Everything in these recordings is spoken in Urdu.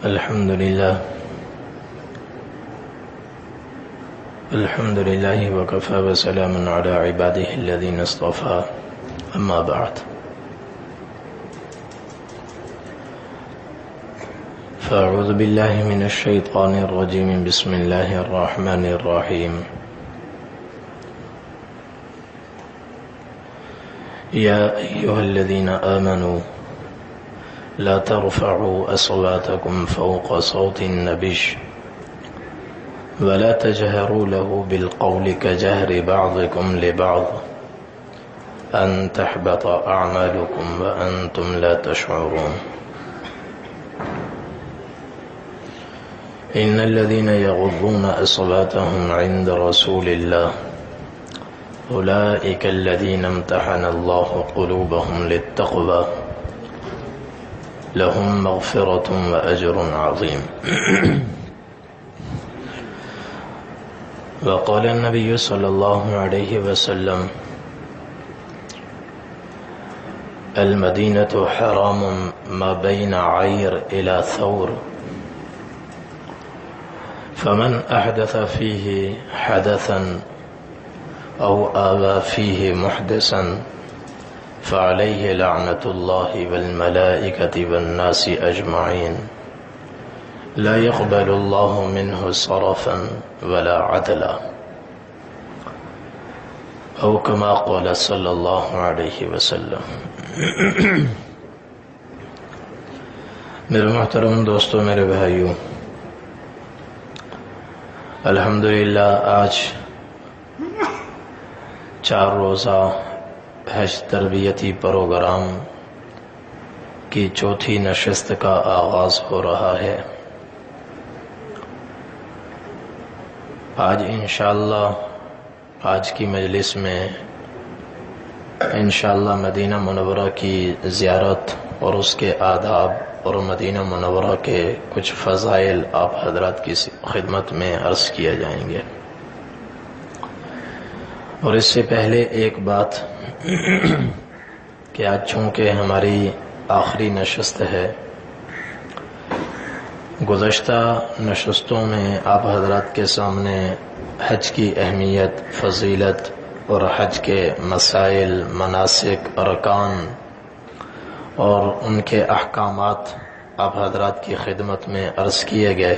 الحمد لله وكفى وسلام على عباده الذين اصطفى أما بعد فأعوذ بالله من الشيطان الرجيم بسم الله الرحمن الرحيم يا أيها الذين آمنوا لا ترفعوا أصواتكم فوق صوت النبي ولا تجهروا له بالقول كجهر بعضكم لبعض أن تحبط أعمالكم وأنتم لا تشعرون إن الذين يغضون أصواتهم عند رسول الله أولئك الذين امتحن الله قلوبهم للتقوى لهم مغفرة وأجر عظيم وقال النبي صلى الله عليه وسلم المدينة حرام ما بين عير إلى ثور فمن أحدث فيه حدثا أو آوى فيه محدثا فعليه لعنة الله والملائكة والناس أجمعين لا يقبل الله منه صرفا ولا عدلا أو كما قال صلى الله عليه وسلم. میرے محترم دوستو، میرے بھائیو، الحمدللہ آج 4 روزہ حج تربیتی پروگرام کی 4تھی نشست کا آغاز ہو رہا ہے. آج انشاءاللہ آج کی مجلس میں انشاءاللہ مدینہ منورہ کی زیارت اور اس کے آداب اور مدینہ منورہ کے کچھ فضائل آپ حضرات کی خدمت میں عرض کیا جائیں گے. اور اس سے پہلے ایک بات کہ آج چونکہ ہماری آخری نشست ہے، گزشتہ نشستوں میں آپ حضرات کے سامنے حج کی اہمیت، فضیلت اور حج کے مسائل، مناسک، ارکان اور ان کے احکامات آپ حضرات کی خدمت میں عرض کیے گئے.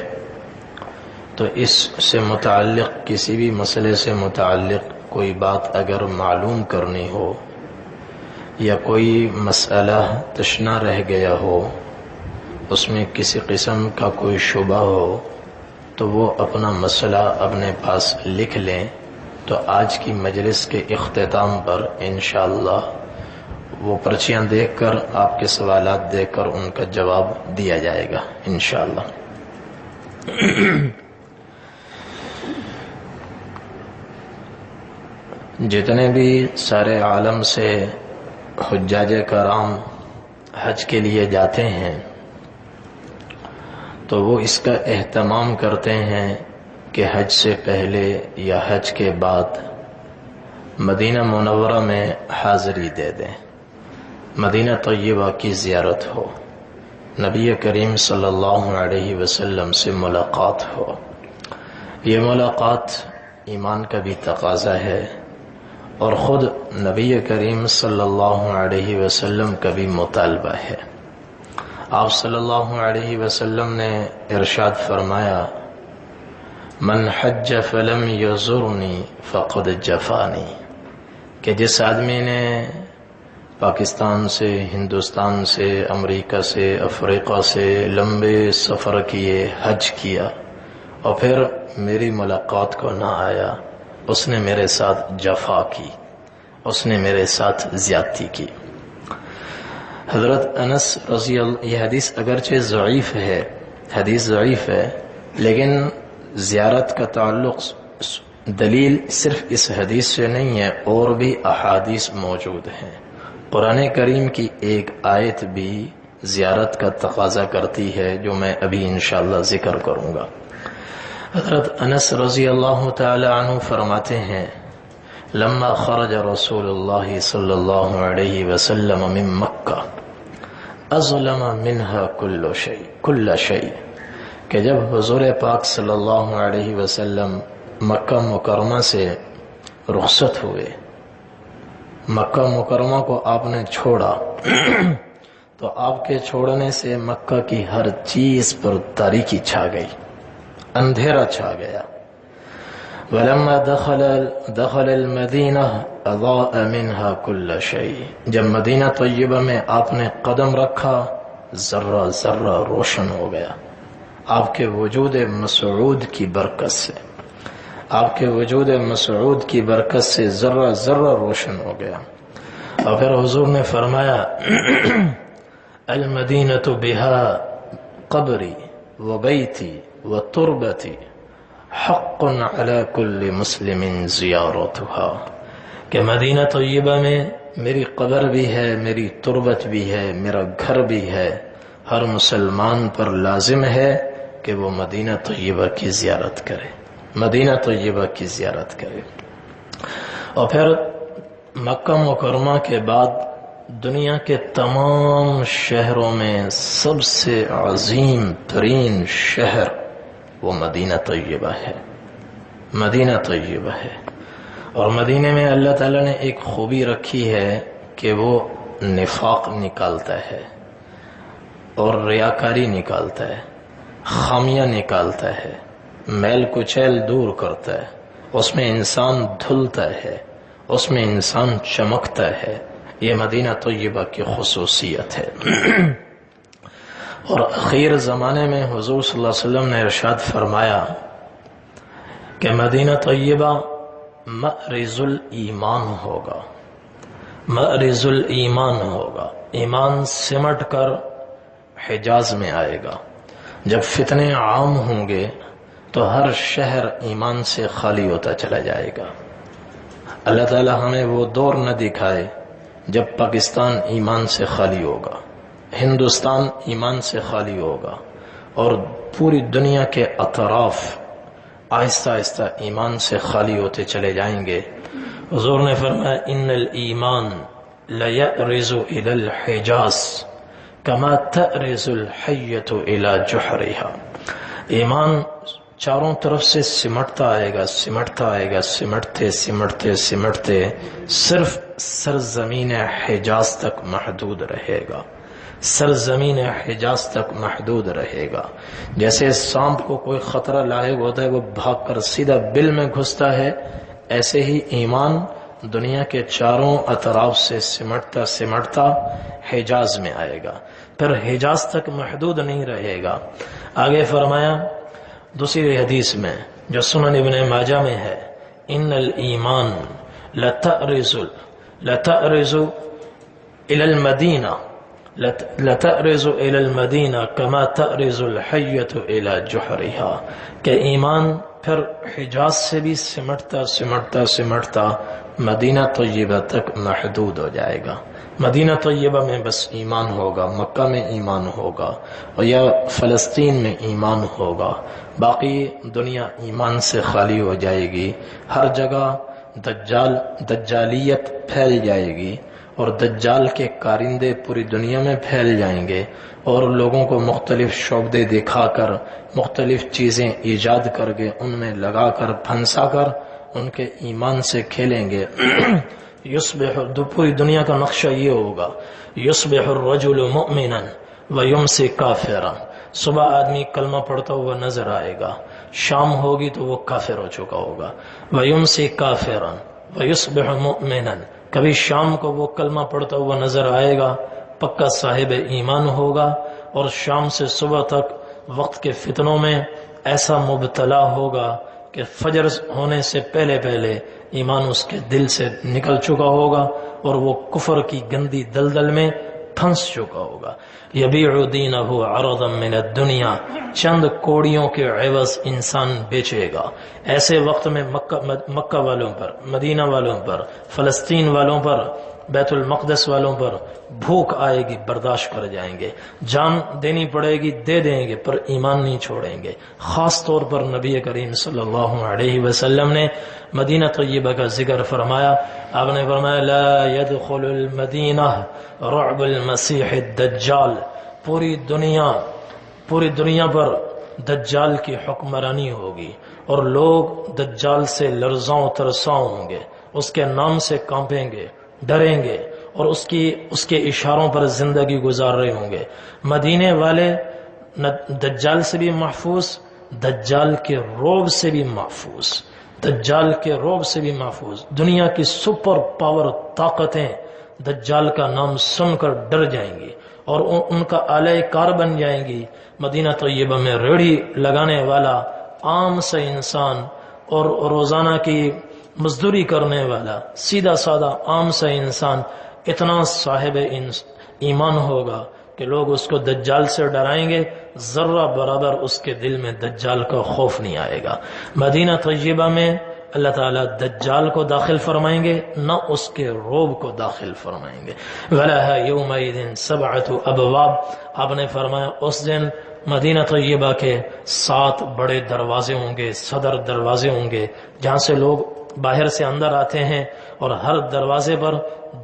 تو اس سے متعلق کسی بھی مسئلے سے متعلق کوئی بات اگر معلوم کرنی ہو یا کوئی مسئلہ تشنا رہ گیا ہو، اس میں کسی قسم کا کوئی شبہ ہو، تو وہ اپنا مسئلہ اپنے پاس لکھ لیں. تو آج کی مجلس کے اختتام پر انشاءاللہ وہ پرچیاں دیکھ کر آپ کے سوالات دیکھ کر ان کا جواب دیا جائے گا انشاءاللہ. جتنے بھی سارے عالم سے حجاج کرام حج کے لیے جاتے ہیں تو وہ اس کا اہتمام کرتے ہیں کہ حج سے پہلے یا حج کے بعد مدینہ منورہ میں حاضری دے دیں، مدینہ طیبہ کی زیارت ہو، نبی کریم صلی اللہ علیہ وسلم سے ملاقات ہو. یہ ملاقات ایمان کا بھی تقاضا ہے اور خود نبی کریم صلی اللہ علیہ وسلم کا بھی مطالبہ ہے. آپ صلی اللہ علیہ وسلم نے ارشاد فرمایا من حج فلم یزرنی فقد جفانی، کہ جس آدمی نے پاکستان سے، ہندوستان سے، امریکہ سے، افریقہ سے لمبے سفر کیے، حج کیا اور پھر میری ملاقات کو نہ آیا، اس نے میرے ساتھ جفا کی، اس نے میرے ساتھ زیادتی کی. حضرت انس رضی اللہ، یہ حدیث اگرچہ ضعیف ہے، حدیث ضعیف ہے، لیکن زیارت کا تعلق دلیل صرف اس حدیث سے نہیں ہے، اور بھی احادیث موجود ہیں. قرآن کریم کی ایک آیت بھی زیارت کا تقاضا کرتی ہے جو میں ابھی انشاءاللہ ذکر کروں گا. حضرت انس رضی اللہ تعالی عنہ فرماتے ہیں لما خرج رسول اللہ صلی اللہ علیہ وسلم من مکہ اظلم منها کل شیء کہ جب حضور پاک صلی اللہ علیہ وسلم مکہ مکرمہ سے رخصت ہوئے، مکہ مکرمہ کو آپ نے چھوڑا تو آپ کے چھوڑنے سے مکہ کی ہر چیز پر تاریکی چھا گئی، اندھیرا چھا گیا۔ وَلَمَّا دَخَلَ الْمَدِينَةَ أَضَاءَ مِنْهَا كُلَّ شَيْءٍ جب مدینہ طیبہ میں آپ نے قدم رکھا ذرہ ذرہ روشن ہو گیا، آپ کے وجود مسعود کی برکت سے، آپ کے وجود مسعود کی برکت سے ذرہ ذرہ روشن ہو گیا۔ اور پھر حضور نے فرمایا المدینۃ بہا قبری وبیتی وتربتی حق علی کل مسلم زیارتها کہ مدینہ طیبہ میں میری قبر بھی ہے، میری تربت بھی ہے، میرا گھر بھی ہے، ہر مسلمان پر لازم ہے کہ وہ مدینہ طیبہ کی زیارت کرے، مدینہ طیبہ کی زیارت کرے۔ اور پھر مکہ مکرمہ کے بعد دنیا کے تمام شہروں میں سب سے عظیم ترین شہر وہ مدینہ طیبہ ہے، مدینہ طیبہ ہے۔ اور مدینہ میں اللہ تعالیٰ نے ایک خوبی رکھی ہے کہ وہ نفاق نکالتا ہے اور ریاکاری نکالتا ہے، خامیاں نکالتا ہے، میل کچیل دور کرتا ہے، اس میں انسان دھلتا ہے، اس میں انسان چمکتا ہے۔ یہ مدینہ طیبہ کی خصوصیت ہے۔ اور اخیر زمانے میں حضور صلی اللہ علیہ وسلم نے ارشاد فرمایا کہ مدینہ طیبہ مأرز الایمان ہوگا، مأرز الایمان ہوگا، ایمان سمٹ کر حجاز میں آئے گا۔ جب فتنے عام ہوں گے تو ہر شہر ایمان سے خالی ہوتا چلا جائے گا۔ اللہ تعالی ہمیں وہ دور نہ دکھائے جب پاکستان ایمان سے خالی ہوگا، ہندوستان ایمان سے خالی ہوگا اور پوری دنیا کے اطراف آہستہ آہستہ ایمان سے خالی ہوتے چلے جائیں گے۔ حضور نے فرمایا ان الایمان لیأرز الی الحجاز کما تأرز الحیۃ الی جحرها، ایمان چاروں طرف سے سمٹتا آئے گا، سمٹتا آئے گا، سمٹتے سمٹتے سمٹتے صرف سرزمین حجاز تک محدود رہے گا، سرزمین حجاز تک محدود رہے گا۔ جیسے سانپ کو کوئی خطرہ لاحق ہوتا ہے وہ بھاگ کر سیدھا بل میں گھستا ہے، ایسے ہی ایمان دنیا کے چاروں اطراف سے سمٹتا سمٹتا حجاز میں آئے گا، پھر حجاز تک محدود نہیں رہے گا۔ آگے فرمایا دوسری حدیث میں جو سنن ابن ماجہ میں ہے ان الایمان لتأرز الى المدینہ لتأرز الى المدینہ کما تأرز الحیۃ الى جحرها کہ ایمان پھر حجاز سے بھی سمٹتا سمٹتا سمٹتا مدینہ طیبہ تک محدود ہو جائے گا۔ مدینہ طیبہ میں بس ایمان ہوگا، مکہ میں ایمان ہوگا اور یا فلسطین میں ایمان ہوگا، باقی دنیا ایمان سے خالی ہو جائے گی۔ ہر جگہ دجالیت پھیل جائے گی اور دجال کے کارندے پوری دنیا میں پھیل جائیں گے اور لوگوں کو مختلف شعبے دکھا کر مختلف چیزیں ایجاد کر کے ان میں لگا کر پھنسا کر ان کے ایمان سے کھیلیں گے۔ یصبح پوری دنیا کا نقشہ یہ ہوگا یصبح الرجل مؤمنا ویمسی کافرا، صبح آدمی کلمہ پڑھتا ہوا نظر آئے گا، شام ہوگی تو وہ کافر ہو چکا ہوگا، ویمسی کافرا ویصبح مؤمنا، کبھی شام کو وہ کلمہ پڑھتا ہوا نظر آئے گا، پکا صاحب ایمان ہوگا، اور شام سے صبح تک وقت کے فتنوں میں ایسا مبتلا ہوگا کہ فجر ہونے سے پہلے پہلے ایمان اس کے دل سے نکل چکا ہوگا اور وہ کفر کی گندی دلدل میں پھنس چکا ہوگا۔ یبیع دینہ عرضا من الدنیا، چند کوڑیوں کے عوض انسان بیچے گا۔ ایسے وقت میں مکہ والوں پر، مدینہ والوں پر، فلسطین والوں پر بیت المقدس والوں پر بھوک آئے گی برداشت کر جائیں گے، جان دینی پڑے گی دے دیں گے، پر ایمان نہیں چھوڑیں گے۔ خاص طور پر نبی کریم صلی اللہ علیہ وسلم نے مدینہ طیبہ کا ذکر فرمایا۔ آپ نے فرمایا لا يدخل المدینہ رعب المسیح الدجال، پوری دنیا پر دجال کی حکمرانی ہوگی اور لوگ دجال سے لرزاں ترساں ہوں گے، اس کے نام سے کانپیں گے، ڈریں گے اور اس کے اشاروں پر زندگی گزار رہے ہوں گے۔ مدینے والے دجال سے بھی محفوظ، دجال کے روب سے بھی محفوظ، دجال کے روب سے بھی محفوظ۔ دنیا کی سپر پاور طاقتیں دجال کا نام سن کر ڈر جائیں گی اور ان کا آلہ کار بن جائیں گی۔ مدینہ طیبہ میں ریڑھی لگانے والا عام سے انسان اور روزانہ کی مزدوری کرنے والا سیدھا سادہ عام سے انسان اتنا صاحب ایمان ہوگا کہ لوگ اس کو دجال سے ڈرائیں گے، ذرہ برابر اس کے دل میں دجال کا خوف نہیں آئے گا۔ مدینہ طیبہ میں اللہ تعالیٰ دجال کو داخل فرمائیں گے، نہ اس کے روب کو داخل فرمائیں گے۔ وَلَهَا يَوْمَئِذٍ سَبْعَةُ أَبْوَابٍ، آپ نے فرمایا اس دن مدینہ طیبہ کے 7 بڑے دروازے ہوں گے، صدر دروازے ہوں گے، جہاں سے لوگ باہر سے اندر آتے ہیں، اور ہر دروازے پر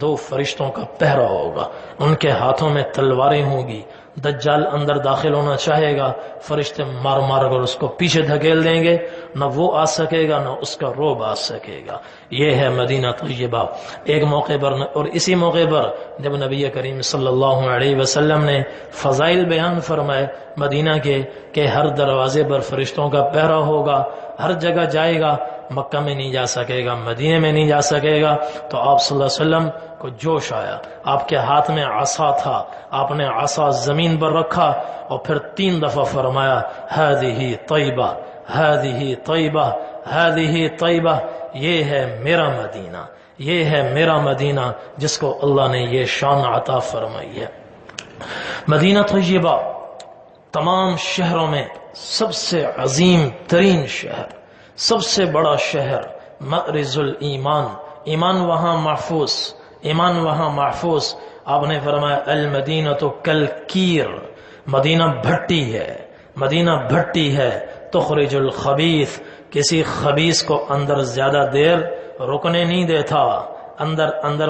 2 فرشتوں کا پہرا ہوگا، ان کے ہاتھوں میں تلواریں ہوں گی۔ دجال اندر داخل ہونا چاہے گا، فرشتے مار مار کر اس کو پیچھے دھکیل دیں گے، نہ وہ آ سکے گا نہ اس کا روب آ سکے گا۔ یہ ہے مدینہ طیبہ۔ ایک موقع پر اور اسی موقع پر جب نبی کریم صلی اللہ علیہ وسلم نے فضائل بیان فرمائے مدینہ کے کہ ہر دروازے پر فرشتوں کا پہرا ہوگا، ہر جگہ جائے گا، مکہ میں نہیں جا سکے گا، مدینے میں نہیں جا سکے گا، تو آپ صلی اللہ علیہ وسلم کو جوش آیا۔ آپ کے ہاتھ میں عصا تھا، آپ نے عصا زمین پر رکھا اور پھر 3 دفعہ فرمایا هذه طیبہ، هذه طیبہ، هذه طیبہ، یہ ہے میرا مدینہ، یہ ہے میرا مدینہ جس کو اللہ نے یہ شان عطا فرمائی ہے۔ مدینہ طیبہ تمام شہروں میں سب سے عظیم ترین شہر، سب سے بڑا شہر، مأرز الایمان، ایمان وہاں محفوظ، ایمان وہاں محفوظ۔ آپ نے فرمایا المدینہ کالکیر، مدینہ بھٹی ہے، مدینہ بھٹی ہے، تخرج الخبیث، کسی خبیث کو اندر زیادہ دیر رکنے نہیں دیتا، اندر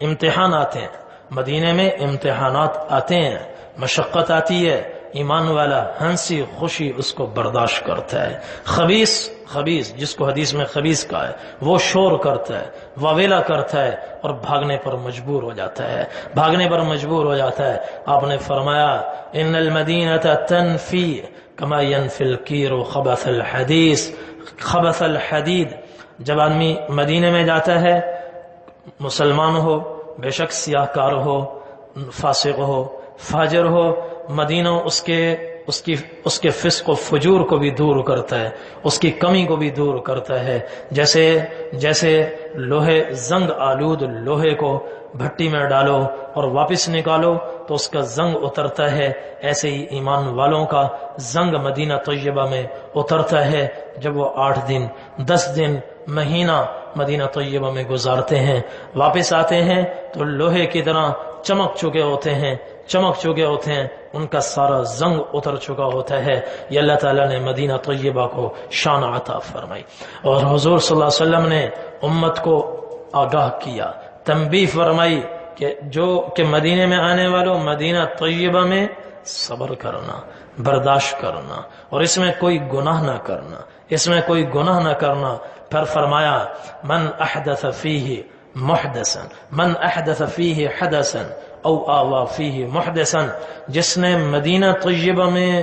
امتحان آتے ہیں، مدینے میں امتحانات آتے ہیں، مشقت آتی ہے، ایمان والا ہنسی خوشی اس کو برداشت کرتا ہے۔ خبیث جس کو حدیث میں خبیث کہا ہے، وہ شور کرتا ہے، واویلا کرتا ہے اور بھاگنے پر مجبور ہو جاتا ہے، بھاگنے پر مجبور ہو جاتا ہے۔ آپ نے فرمایا ان المدینہ تنفی کما ينفی الکیر خبث الحدید، جب آدمی مدینے میں جاتا ہے، مسلمان ہو، بے شک سیاہ کار ہو، فاسق ہو، فاجر ہو، مدینہ اس کے فسق و فجور کو بھی دور کرتا ہے، اس کی کمی کو بھی دور کرتا ہے۔ جیسے لوہے زنگ آلود لوہے کو بھٹی میں ڈالو اور واپس نکالو تو اس کا زنگ اترتا ہے، ایسے ہی ایمان والوں کا زنگ مدینہ طیبہ میں اترتا ہے جب وہ 8 دن 10 دن مہینہ مدینہ طیبہ میں گزارتے ہیں، واپس آتے ہیں تو لوہے کی طرح چمک چکے ہوتے ہیں، ان کا سارا زنگ اتر چکا ہوتا ہے۔ یہ اللہ تعالیٰ نے مدینہ طیبہ کو شان عطا فرمائی، اور حضور صلی اللہ علیہ وسلم نے امت کو آگاہ کیا، تنبیہ فرمائی کہ مدینے میں آنے والوں مدینہ طیبہ میں صبر کرنا، برداشت کرنا، اور اس میں کوئی گناہ نہ کرنا، پھر فرمایا من احدث فیہ حدثا او آوا فیہ محدثا، جس نے مدینہ طیبہ میں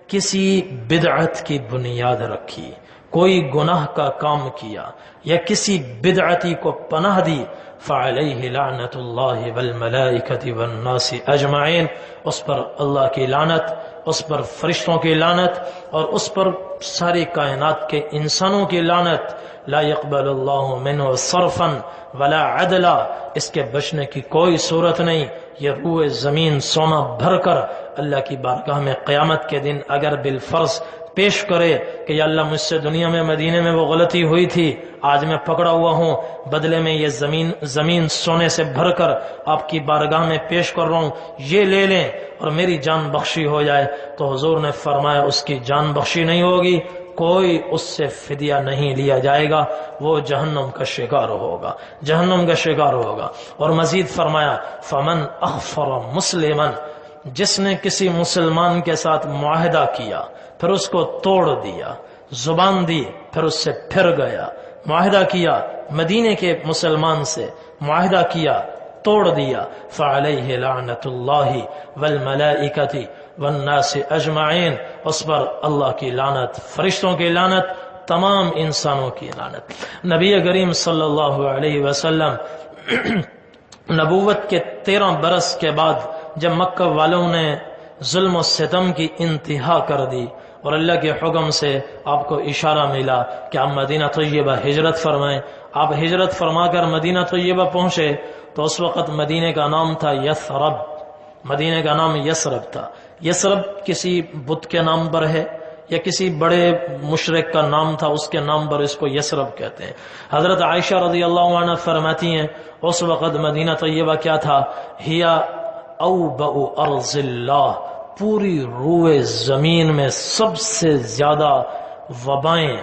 کسی بدعت کی بنیاد رکھی، کوئی گناہ کا کام کیا یا کسی بدعتی کو پناہ دی، فعلیہ لعنت اللہ والملائکۃ والناس اجمعین، اس پر اللہ کی لعنت، اس پر فرشتوں کی لعنت، اور اس پر ساری کائنات کے انسانوں کی لعنت۔ لا يقبل اللہ منہ صرفا ولا عدلا، اس کے بچنے کی کوئی صورت نہیں۔ یہ روح زمین سونا بھر کر اللہ کی بارگاہ میں قیامت کے دن اگر بالفرض پیش کرے کہ یا اللہ مجھ سے دنیا میں مدینے میں وہ غلطی ہوئی تھی، آج میں پکڑا ہوا ہوں، بدلے میں یہ زمین سونے سے بھر کر آپ کی بارگاہ میں پیش کر رہا ہوں، یہ لے لیں اور میری جان بخشی ہو جائے، تو حضور نے فرمایا اس کی جان بخشی نہیں ہوگی، کوئی اس سے فدیہ نہیں لیا جائے گا، وہ جہنم کا شکار ہوگا، جہنم کا شکار ہوگا۔ اور مزید فرمایا فمن اخفر مسلما، جس نے کسی مسلمان کے ساتھ معاہدہ کیا پھر اس کو توڑ دیا، زبان دی پھر اس سے پھر گیا، معاہدہ کیا مدینے کے مسلمان سے، معاہدہ کیا توڑ دیا، فعلیہ لعنت اللہ والملائکۃ والناس اجمعین، اس پر اللہ کی لعنت، فرشتوں کی لعنت، تمام انسانوں کی لعنت۔ نبی کریم صلی اللہ علیہ وسلم نبوت کے 13 برس کے بعد جب مکہ والوں نے ظلم و ستم کی انتہا کر دی اور اللہ کے حکم سے آپ کو اشارہ ملا کہ آپ مدینہ طیبہ ہجرت فرمائیں، آپ ہجرت فرما کر مدینہ طیبہ پہنچے تو اس وقت مدینہ کا نام تھا یثرب، مدینہ کا نام یثرب تھا۔ یثرب کسی بت کے نام پر ہے یا کسی بڑے مشرک کا نام تھا، اس کے نام پر اس کو یثرب کہتے ہیں۔ حضرت عائشہ رضی اللہ عنہ فرماتی ہیں اس وقت مدینہ طیبہ کیا تھا، ہیا اوبأ ارض اللہ، پوری روئے زمین میں سب سے زیادہ وبائیں،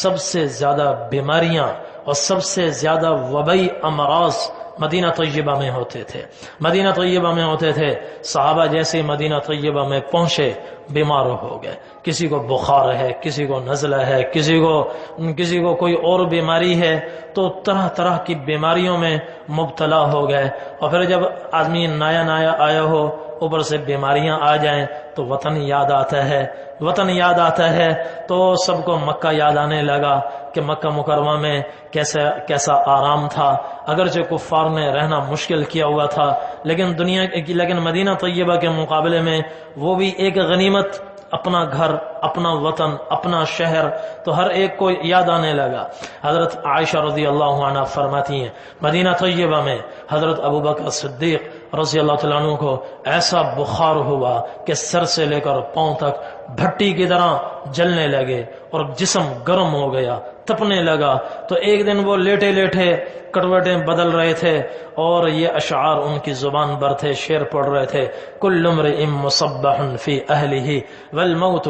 سب سے زیادہ بیماریاں اور سب سے زیادہ وبائی امراض مدینہ طیبہ میں ہوتے تھے، مدینہ طیبہ میں ہوتے تھے۔ صحابہ جیسے مدینہ طیبہ میں پہنچے بیمار ہو گئے، کسی کو بخار ہے، کسی کو نزلہ ہے، کسی کو کوئی اور بیماری ہے، تو طرح طرح کی بیماریوں میں مبتلا ہو گئے۔ اور پھر جب آدمی نیا نیا آیا ہو، اوپر سے بیماریاں آ جائیں تو وطن یاد آتا ہے، وطن یاد آتا ہے، تو سب کو مکہ یاد آنے لگا کہ مکہ مکرمہ میں کیسا آرام تھا، اگرچہ کفار نے رہنا مشکل کیا ہوا تھا، لیکن مدینہ طیبہ کے مقابلے میں وہ بھی ایک غنیمت، اپنا گھر، اپنا وطن، اپنا شہر، تو ہر ایک کو یاد آنے لگا۔ حضرت عائشہ رضی اللہ عنہ فرماتی ہیں مدینہ طیبہ میں حضرت ابوبکر صدیق رضی اللہ تعالیٰ عنہ کو ایسا بخار ہوا کہ سر سے لے کر پاؤں تک بھٹی کی طرح جلنے لگے اور جسم گرم ہو گیا، تپنے لگا۔ تو ایک دن وہ لیٹے لیٹے کروٹیں بدل رہے تھے اور یہ اشعار ان کی زبان پر تھے، شعر پڑھ رہے تھے، کل امرئ مصبح فی اہلہ والموت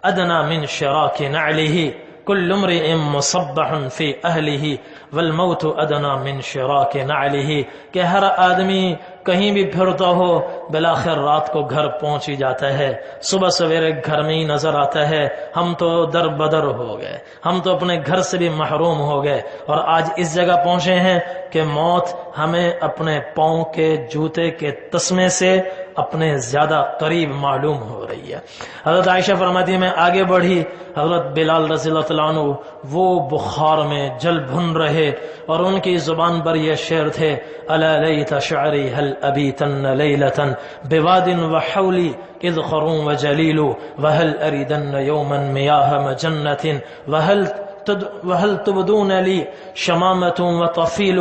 ادنی من شراک نعلہ، کل امرئ مصبح فی اہلہ والموت ادنی من شراک نعلہ، کہ ہر آدمی کہیں بھی پھرتا ہو بالآخر رات کو گھر پہنچ ہی جاتا ہے، صبح سویرے گھر میں ہی نظر آتا ہے۔ ہم تو در بدر ہو گئے، ہم تو اپنے گھر سے بھی محروم ہو گئے، اور آج اس جگہ پہنچے ہیں کہ موت ہمیں اپنے پاؤں کے جوتے کے تسمے سے اپنے زیادہ قریب معلوم ہو رہی ہے۔ حضرت عائشہ فرماتی ہے میں آگے بڑھی، حضرت بلال رضی اللہ عنہ وہ بخار میں جل بھن رہے اور ان کی زبان پر یہ شعر تھے، الا لیت شعری هل ابیتن لیلتا بواد وحولی اذ خروں وجلیل وهل اریدن یوما میاہ مجنت وهل تبدون لی شمامت وطفیل۔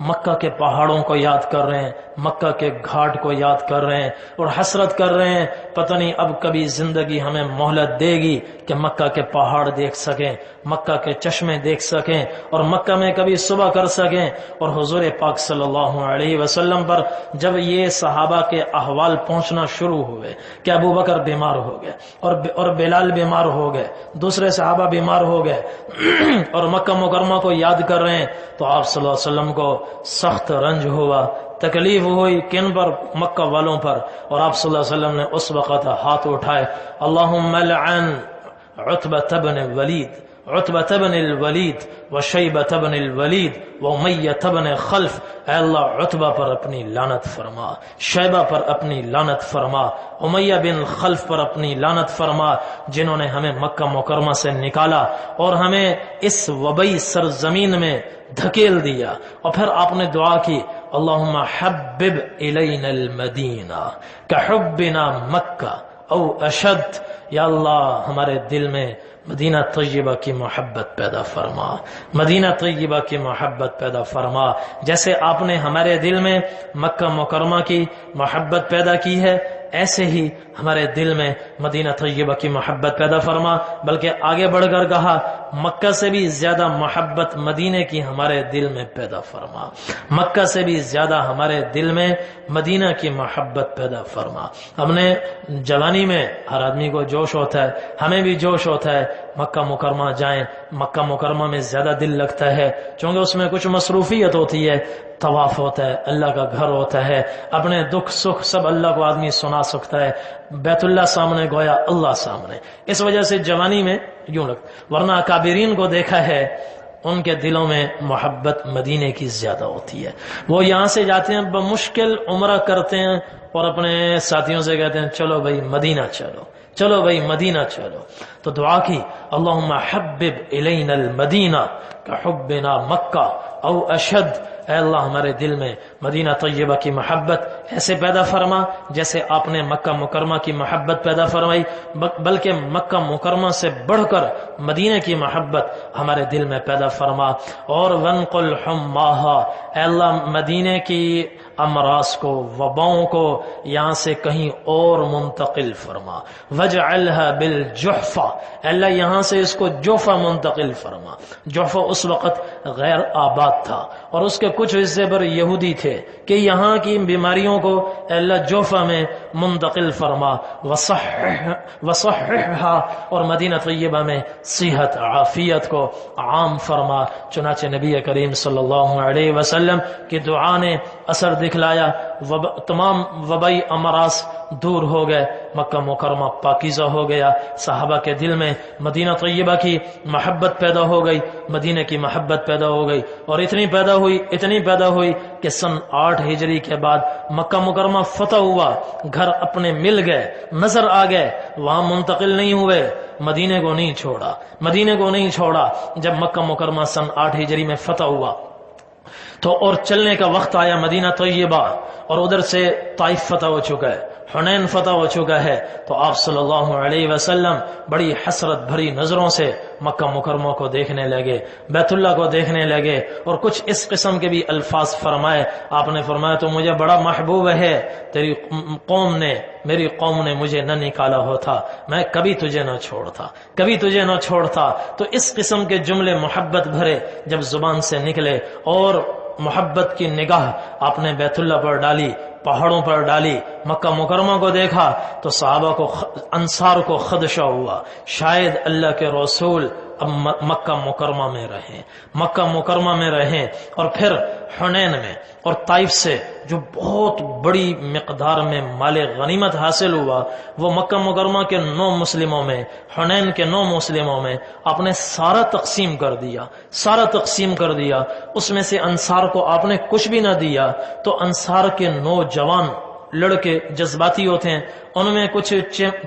مکہ کے پہاڑوں کو یاد کر رہے ہیں، مکہ کے گھاٹ کو یاد کر رہے ہیں اور حسرت کر رہے ہیں پتہ نہیں اب کبھی زندگی ہمیں مہلت دے گی کہ مکہ کے پہاڑ دیکھ سکیں، مکہ کے چشمے دیکھ سکیں اور مکہ میں کبھی صبح کر سکیں۔ اور حضور پاک صلی اللہ علیہ وسلم پر جب یہ صحابہ کے احوال پہنچنا شروع ہوئے کہ ابو بکر بیمار ہو گئے اور بلال بیمار ہو گئے، دوسرے صحابہ بیمار ہو گئے اور مکہ مکرمہ کو یاد کر رہے ہیں، تو آپ صلی اللہ علیہ وسلم کو سخت رنج ہوا، تکلیف ہوئی، کن پر؟ مکہ والوں پر۔ اور آپ صلی اللہ علیہ وسلم نے اس وقت ہاتھ اٹھائے، اللہم لعن عتبہ بن الولید، عتبہ بن الولید وشیبہ بن الولید وأمیہ بن خلف، اے اللہ عتبہ پر اپنی لعنت فرما، شیبہ پر اپنی لعنت فرما، امیہ بن خلف پر اپنی لعنت فرما، جنہوں نے ہمیں مکہ مکرمہ سے نکالا اور ہمیں اس وبائی سرزمین میں دھکیل دیا۔ اور پھر آپ نے دعا کی، اللہم حبب الینا المدینہ کحبنا مکہ او اشد، یا اللہ ہمارے دل میں مدینہ طیبہ کی محبت پیدا فرما، مدینہ طیبہ کی محبت پیدا فرما، جیسے آپ نے ہمارے دل میں مکہ مکرمہ کی محبت پیدا کی ہے، ایسے ہی ہمارے دل میں مدینہ طیبہ کی محبت پیدا فرما، بلکہ آگے بڑھ کر کہا مکہ سے بھی زیادہ محبت مدینے کی ہمارے دل میں پیدا فرما، مکہ سے بھی زیادہ ہمارے دل میں مدینہ کی محبت پیدا فرما۔ ہم نے جوانی میں ہر آدمی کو جوش ہوتا ہے، ہمیں بھی جوش ہوتا ہے مکہ مکرمہ جائیں، مکہ مکرمہ میں زیادہ دل لگتا ہے چونکہ اس میں کچھ مصروفیت ہوتی ہے، طواف ہوتا ہے، اللہ کا گھر ہوتا ہے، اپنے دکھ سکھ سب اللہ کو آدمی سنا سکتا ہے، بیت اللہ سامنے گویا اللہ سامنے، اس وجہ سے جوانی میں یوں لگتا، ورنہ اکابرین کو دیکھا ہے ان کے دلوں میں محبت مدینے کی زیادہ ہوتی ہے۔ وہ یہاں سے جاتے ہیں، بمشکل عمرہ کرتے ہیں اور اپنے ساتھیوں سے کہتے ہیں چلو بھائی مدینہ چلو، چلو بھائی مدینہ چلو، تو دعا کی اللہم حبب الینا المدینہ کحبنا مکہ او اشد، اے اللہ ہمارے دل میں مدینہ طیبہ کی محبت ایسے پیدا فرما جیسے آپ نے مکہ مکرمہ کی محبت پیدا فرمائی، بلکہ مکہ مکرمہ سے بڑھ کر مدینہ کی محبت ہمارے دل میں پیدا فرما، اور وانقل حماہا، اے اللہ مدینہ کی امراض کو، وباؤں کو یہاں سے کہیں اور منتقل فرما، وجعلها بالجحفہ، اے اللہ یہاں سے اس کو جوفہ منتقل فرما۔ جوفہ اس وقت غیر آباد تھا اور اس کے کچھ حصے پر یہودی تھے کہ یہاں کی بیماریوں کو اے اللہ جوفہ میں منتقل فرما، وصححها، اور مدینہ طیبہ میں صحت عافیت کو عام فرما۔ چنانچہ نبی کریم صلی اللہ علیہ وسلم کی دعا نے اثر دکھلایا، تمام وبائی امراض دور ہو گئے، مکہ مکرمہ پاکیزہ ہو گیا، صحابہ کے دل میں مدینہ طیبہ کی محبت پیدا ہو گئی، مدینہ کی محبت پیدا ہو گئی، اور اتنی پیدا ہوئی کہ سن 8 ہجری کے بعد مکہ مکرمہ فتح ہوا، گھر اپنے مل گئے، نظر آ گئے، وہاں منتقل نہیں ہوئے، مدینے کو نہیں چھوڑا۔ جب مکہ مکرمہ سن 8 ہجری میں فتح ہوا تو اور چلنے کا وقت آیا مدینہ طیبہ، اور ادھر سے طائف فتح ہو چکا ہے، حنین فتح ہو چکا ہے، تو آپ صلی اللہ علیہ وسلم بڑی حسرت بھری نظروں سے مکہ مکرمہ کو دیکھنے لگے، بیت اللہ کو دیکھنے لگے، اور کچھ اس قسم کے بھی الفاظ فرمائے۔ آپ نے فرمایا تو مجھے بڑا محبوب ہے، میری قوم نے مجھے نہ نکالا ہوتا، میں کبھی تجھے نہ چھوڑتا۔ تو اس قسم کے جملے محبت بھرے جب زبان سے نکلے اور محبت کی نگاہ آپ نے بیت اللہ پر ڈالی، پہاڑوں پر ڈالی، مکہ مکرمہ کو دیکھا، تو صحابہ کو، انصار کو خدشہ ہوا شاید اللہ کے رسول اب مکہ مکرمہ میں رہیں، اور پھر حنین میں اور طائف سے جو بہت بڑی مقدار میں مال غنیمت حاصل ہوا، وہ مکہ مکرمہ کے 9 مسلموں میں، حنین کے 9 مسلموں میں آپ نے سارا تقسیم کر دیا، اس میں سے انصار کو آپ نے کچھ بھی نہ دیا۔ تو انصار کے 9 جوان لڑکے جذباتی ہوتے ہیں، ان میں کچھ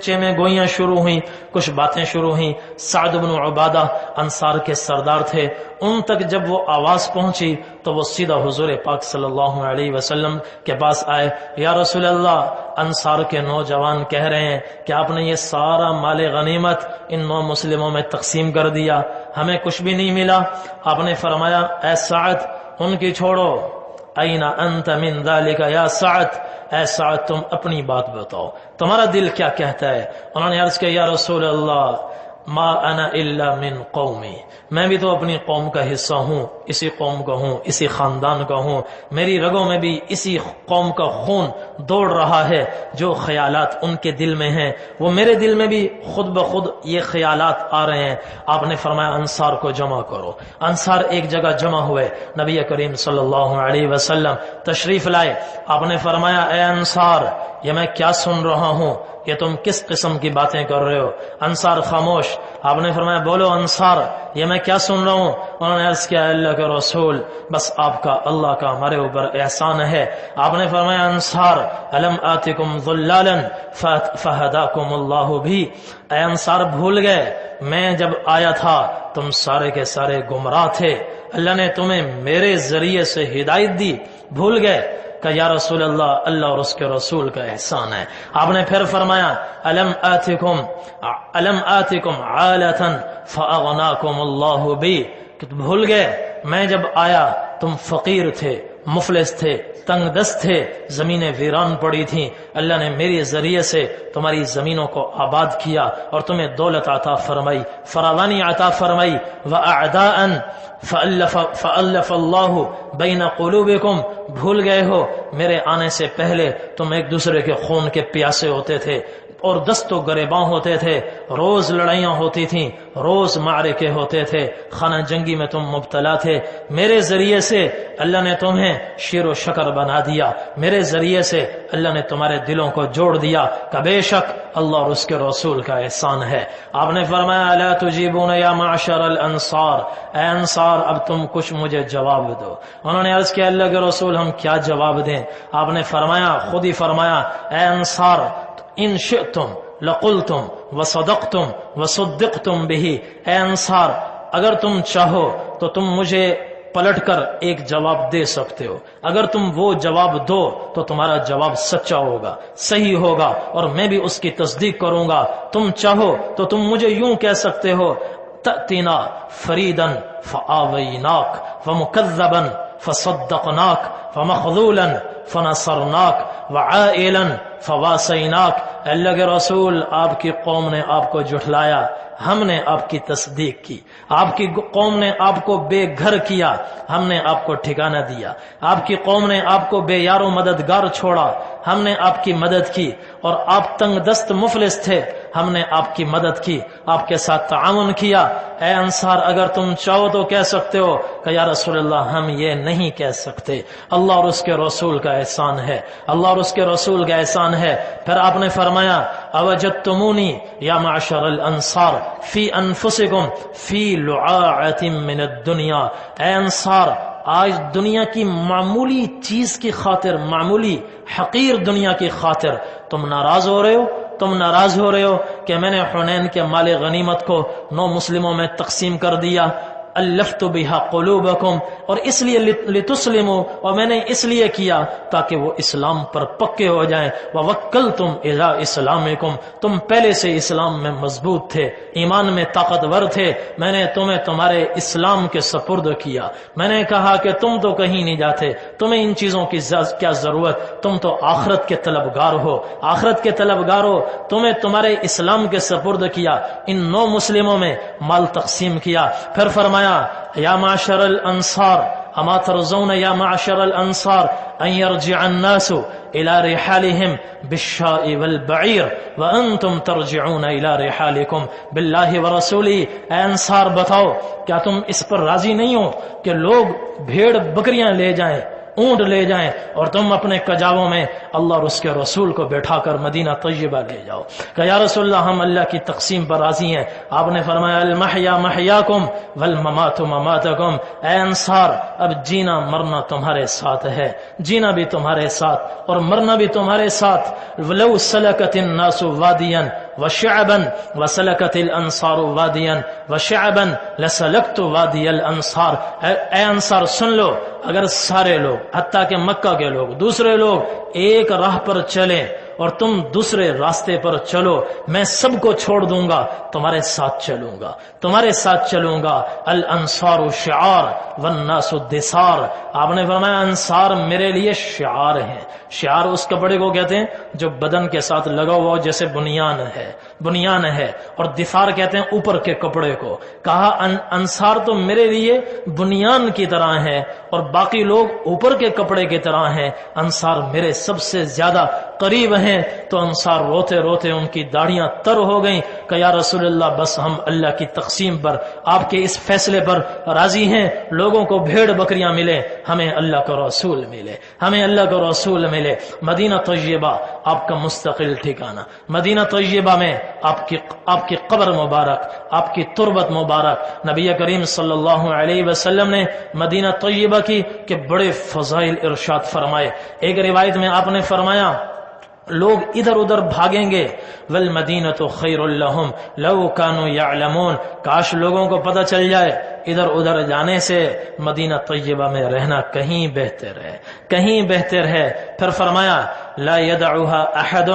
چیمیں گوئیاں شروع ہوئیں، کچھ باتیں شروع ہوئیں۔ سعد بن عبادہ انصار کے سردار تھے، ان تک جب وہ آواز پہنچی تو وہ سیدھا حضور پاک صلی اللہ علیہ وسلم کے پاس آئے، یا رسول اللہ، انصار کے نوجوان کہہ رہے ہیں کہ آپ نے یہ سارا مال غنیمت ان 9 مسلموں میں تقسیم کر دیا، ہمیں کچھ بھی نہیں ملا۔ آپ نے فرمایا اے سعد ان کی چھوڑو، این انت من ذالک یا سعد، اے سعد تم اپنی بات بتاؤ، تمہارا دل کیا کہتا ہے؟ انہوں نے عرض کیا یا رسول اللہ ما انا الا من قومی، میں بھی تو اپنی قوم کا حصہ ہوں، اسی قوم کا ہوں، اسی خاندان کا ہوں، میری رگوں میں بھی اسی قوم کا خون دوڑ رہا ہے، جو خیالات ان کے دل میں ہیں وہ میرے دل میں بھی خود بخود یہ خیالات آ رہے ہیں۔ آپ نے فرمایا انصار کو جمع کرو۔ انصار ایک جگہ جمع ہوئے، نبی کریم صلی اللہ علیہ وسلم تشریف لائے، آپ نے فرمایا اے انصار، یہ میں کیا سن رہا ہوں، یہ تم کس قسم کی باتیں کر رہے ہو؟ انصار خاموش۔ آپ نے فرمایا بولو انصار، یہ میں کیا سن رہا ہوں؟ انہوں نے عرض کیا اللہ کے رسول، بس آپ کا، اللہ کا ہمارے اوپر احسان ہے۔ آپ نے فرمایا انصار الم آتکم ظلالا فہداکم اللہ بھی، اے انصار بھول گئے میں جب آیا تھا تم سارے کے سارے گمراہ تھے، اللہ نے تمہیں میرے ذریعے سے ہدایت دی، بھول گئے؟ کہ یا رسول اللہ، اللہ اور اس کے رسول کا احسان ہے۔ آپ نے پھر فرمایا الم آتکم عالتا فاغناکم اللہ بی، کہ بھول گئے میں جب آیا تم فقیر تھے، مفلس تھے، تنگ دست تھے، زمینیں ویران پڑی تھیں، اللہ نے میرے ذریعے سے تمہاری زمینوں کو آباد کیا اور تمہیں دولت عطا فرمائی، فراوانی عطا فرمائی۔ وَأَعْدَاءً فَأَلَّفَ اللَّهُ بَيْنَ قُلُوبِكُمْ، بھول گئے ہو میرے آنے سے پہلے تم ایک دوسرے کے خون کے پیاسے ہوتے تھے اور دست و گریباں ہوتے تھے، روز لڑائیاں ہوتی تھیں، روز معرکے ہوتے تھے، خانہ جنگی میں تم مبتلا تھے، میرے ذریعے سے اللہ نے تمہیں شیر و شکر بنا دیا، میرے ذریعے سے اللہ نے تمہارے دلوں کو جوڑ دیا، کہ بے شک اللہ اور اس کے رسول کا احسان ہے۔ آپ نے فرمایا الا تجیبون یا معشر الانصار، اے انصار اب تم کچھ مجھے جواب دو۔ انہوں نے عرض کیا اللہ کے رسول ہم کیا جواب دیں؟ آپ نے فرمایا، خود ہی فرمایا، اے انصار ان شئتم لقلتم وصدقتم وصدقتم به، اے انصار اگر تم چاہو تو تم مجھے پلٹ کر ایک جواب دے سکتے ہو، اگر تم وہ جواب دو تو تمہارا جواب سچا ہوگا، صحیح ہوگا اور میں بھی اس کی تصدیق کروں گا۔ تم چاہو تو تم مجھے یوں کہہ سکتے ہو تأتینا فریدا فآویناک ومکذبا فصدقناک ومخذولا فنصرناک وعائلا فواسیناک۔ اللہ کے رسول آپ کی قوم نے آپ کو جھٹلایا، ہم نے آپ کی تصدیق کی، آپ کی قوم نے آپ کو بے گھر کیا، ہم نے آپ کو ٹھکانہ دیا، آپ کی قوم نے آپ کو بے یار و مددگار چھوڑا، ہم نے آپ کی مدد کی، اور آپ تنگ دست مفلس تھے، ہم نے آپ کی مدد کی، آپ کے ساتھ تعاون کیا۔ اے انصار اگر تم چاہو تو کہہ سکتے ہو کہ یا رسول اللہ ہم یہ نہیں کہہ سکتے، اللہ اور اس کے رسول کا احسان ہے، اللہ اور اس کے رسول کا احسان ہے۔ پھر آپ نے فرمایا اوجدتمونی یا معشر الانصار فی انفسکم فی لعاعۃ من الدنیا، اے انصار آج دنیا کی معمولی چیز کی خاطر، معمولی حقیر دنیا کی خاطر تم ناراض ہو رہے ہو، تم ناراض ہو رہے ہو کہ میں نے حنین کے مال غنیمت کو 9 مسلموں میں تقسیم کر دیا، الفت بها قلوبکم، اور اس لیے لتسلموا، اور میں نے اس لیے کیا تاکہ وہ اسلام پر پکے ہو جائیں، ووکلتم الی اسلامکم، تم پہلے سے اسلام میں مضبوط تھے، ایمان میں طاقتور تھے، میں نے تمہیں تمہارے اسلام کے سپرد کیا، میں نے کہا کہ تم تو کہیں نہیں جاتے، تمہیں ان چیزوں کی کیا ضرورت، تم تو آخرت کے طلبگار ہو، آخرت کے طلبگار ہو، تمہیں تمہارے اسلام کے سپرد کیا، ان 9 مسلموں میں مال تقسیم کیا۔ پھر فرمایا یا معشر الانصار اما ترضون یا معشر الانصار ان يرجع الناس الى رحالهم بالشاء والبعير وانتم ترجعون الى رحالكم بالله ورسوله، اے انصار بتاؤ کیا تم اس پر راضی نہیں ہو کہ لوگ بھیڑ بکریاں لے جائیں، اونٹ لے جائیں، اور تم اپنے کجاووں میں اللہ اور اس کے رسول کو بیٹھا کر مدینہ طیبہ لے جاؤ؟ کہ یا رسول اللہ ہم اللہ کی تقسیم پر راضی ہیں۔ آپ نے فرمایا المحیا محیاکم والممات مماتکم، اے انصار اب جینا مرنا تمہارے ساتھ ہے، جینا بھی تمہارے ساتھ اور مرنا بھی تمہارے ساتھ۔ ولو سلکت الناس وادیا وشعبا وسلکت الانصار وادیا وشعبا لسلکت وادی الانصار، اے انصار سن لو، اگر سارے لوگ حتیٰ کہ مکہ کے لوگ، دوسرے لوگ ایک راہ پر چلیں اور تم دوسرے راستے پر چلو، میں سب کو چھوڑ دوں گا، تمہارے ساتھ چلوں گا، تمہارے ساتھ چلوں گا۔ الانصار شعار والناس دثار، آپ نے فرمایا انصار میرے لیے شعار ہیں۔ شعار اس کپڑے کو کہتے ہیں جو بدن کے ساتھ لگا ہوا جیسے بنیان ہے، بنیان ہے، اور دثار کہتے ہیں اوپر کے کپڑے کو۔ کہا انصار تو میرے لیے بنیان کی طرح ہے اور باقی لوگ اوپر کے کپڑے کی طرح ہیں، انصار میرے سب سے زیادہ قریب ہیں۔ تو انصار روتے روتے ان کی داڑیاں تر ہو گئیں کہ یا رسول اللہ بس ہم اللہ کی تقسیم پر، آپ کے اس فیصلے پر راضی ہیں، لوگوں کو بھیڑ بکریاں ملے، ہمیں اللہ کا رسول ملے، ہمیں اللہ کا رسول ملے۔ مدینہ طیبہ آپ کا مستقل ٹھکانہ، مدینہ طیبہ میں آپ کی قبر مبارک، آپ کی تربت مبارک، نبی کریم صلی اللہ علیہ وسلم نے مدینہ طیبہ کی کہ بڑے فضائل ارشاد فرمائے۔ ایک روایت میں آپ نے فرمایا لوگ ادھر ادھر بھاگیں گے، والمدینۃ خیر لہم لو کانوا یعلمون، کاش لوگوں کو پتہ چل جائے ادھر ادھر جانے سے مدینہ طیبہ میں رہنا کہیں بہتر ہے، کہیں بہتر ہے۔ پھر فرمایا لا يدعها احد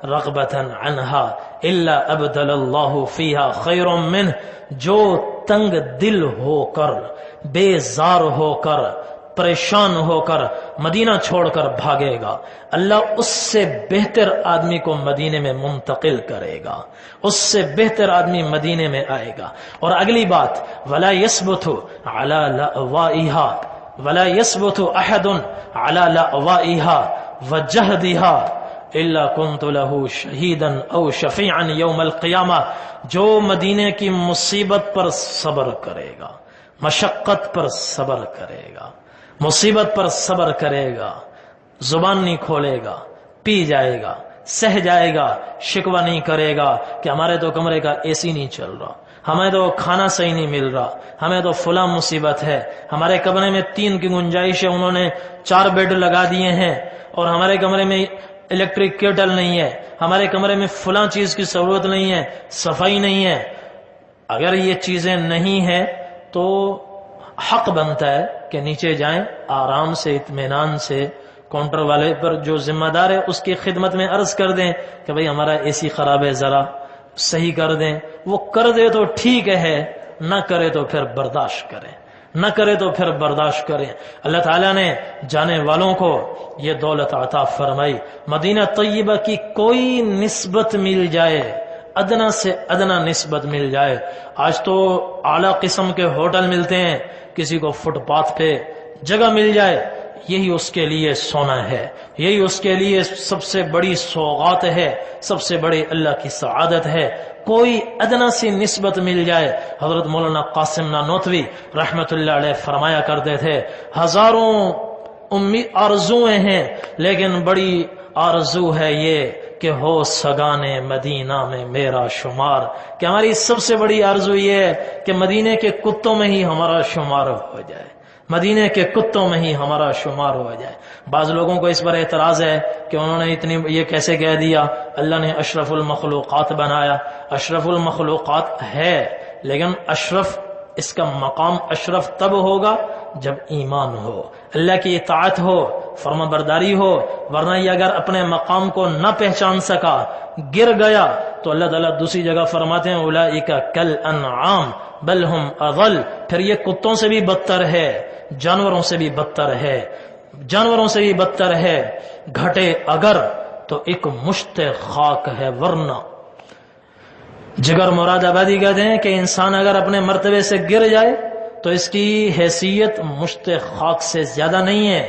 رغبۃ عنها الا ابدل اللہ فیہا خیر منہ، جو تنگ دل ہو کر، بیزار ہو کر، پریشان ہو کر مدینہ چھوڑ کر بھاگے گا، اللہ اس سے بہتر آدمی کو مدینے میں منتقل کرے گا، اس سے بہتر آدمی مدینے میں آئے گا۔ اور اگلی بات، وَلَا يَثْبُتُ عَلَى لَأْوَائِهَا وَلَا يَثْبُتُ أَحَدٌ عَلَى لَأْوَائِهَا وَجَهْدِهَا إِلَّا كُنْتُ لَهُ شَهِيدًا أَوْ شَفِيعًا يَوْمَ الْقِيَامَةِ۔ جو مدینے کی مصیبت پر صبر کرے گا، مشقت پر صبر کرے گا، مصیبت پر صبر کرے گا، زبان نہیں کھولے گا، پی جائے گا، سہ جائے گا، شکوہ نہیں کرے گا کہ ہمارے تو کمرے کا اے سی نہیں چل رہا، ہمیں تو کھانا صحیح نہیں مل رہا، ہمیں تو فلاں مصیبت ہے، ہمارے کمرے میں 3 کی گنجائش ہے، انہوں نے 4 بیڈ لگا دیے ہیں، اور ہمارے کمرے میں الیکٹرک کیٹل نہیں ہے، ہمارے کمرے میں فلاں چیز کی ضرورت نہیں ہے، صفائی نہیں ہے۔ اگر یہ چیزیں نہیں ہیں تو حق بنتا ہے کہ نیچے جائیں، آرام سے اطمینان سے کاؤنٹر والے پر جو ذمہ دار ہے اس کی خدمت میں عرض کر دیں کہ بھئی ہمارا اے سی خراب ہے، ذرا صحیح کر دیں۔ وہ کر دے تو ٹھیک ہے، نہ کرے تو پھر برداشت کریں، نہ کرے تو پھر برداشت کریں۔ اللہ تعالیٰ نے جانے والوں کو یہ دولت عطا فرمائی۔ مدینہ طیبہ کی کوئی نسبت مل جائے، ادنا سے ادنا نسبت مل جائے۔ آج تو اعلیٰ قسم کے ہوٹل ملتے ہیں، کسی کو فٹ پاتھ پہ جگہ مل جائے، یہی اس کے لیے سونا ہے، یہی اس کے لیے سب سے بڑی سوغات ہے، سب سے بڑی اللہ کی سعادت ہے۔ کوئی ادنا سی نسبت مل جائے۔ حضرت مولانا قاسم نانوتوی رحمت اللہ علیہ فرمایا کرتے تھے، ہزاروں آرزویں ہیں لیکن بڑی آرزو ہے یہ کہ ہو سگانے مدینہ میں میرا شمار، کہ ہماری سب سے بڑی آرزو یہ ہے کہ مدینے کے کتوں میں ہی ہمارا شمار ہو جائے، مدینے کے کتوں میں ہی ہمارا شمار ہو جائے۔ بعض لوگوں کو اس پر اعتراض ہے کہ انہوں نے یہ کیسے کہہ دیا، اللہ نے اشرف المخلوقات بنایا۔ اشرف المخلوقات ہے، لیکن اشرف، اس کا مقام اشرف تب ہوگا جب ایمان ہو، اللہ کی اطاعت ہو، فرما برداری ہو، ورنہ یہ اگر اپنے مقام کو نہ پہچان سکا، گر گیا، تو اللہ تعالیٰ دوسری جگہ فرماتے ہیں اولئک کالانعام بل ہم اضل، پھر یہ کتوں سے بھی بدتر ہے، جانوروں سے بھی بدتر ہے، جانوروں سے بھی بدتر ہے۔ گھٹے اگر تو ایک مشت خاک ہے ورنہ۔ جگر مراد آبادی کہتے ہیں کہ انسان اگر اپنے مرتبے سے گر جائے تو اس کی حیثیت مشت خاک سے زیادہ نہیں ہے،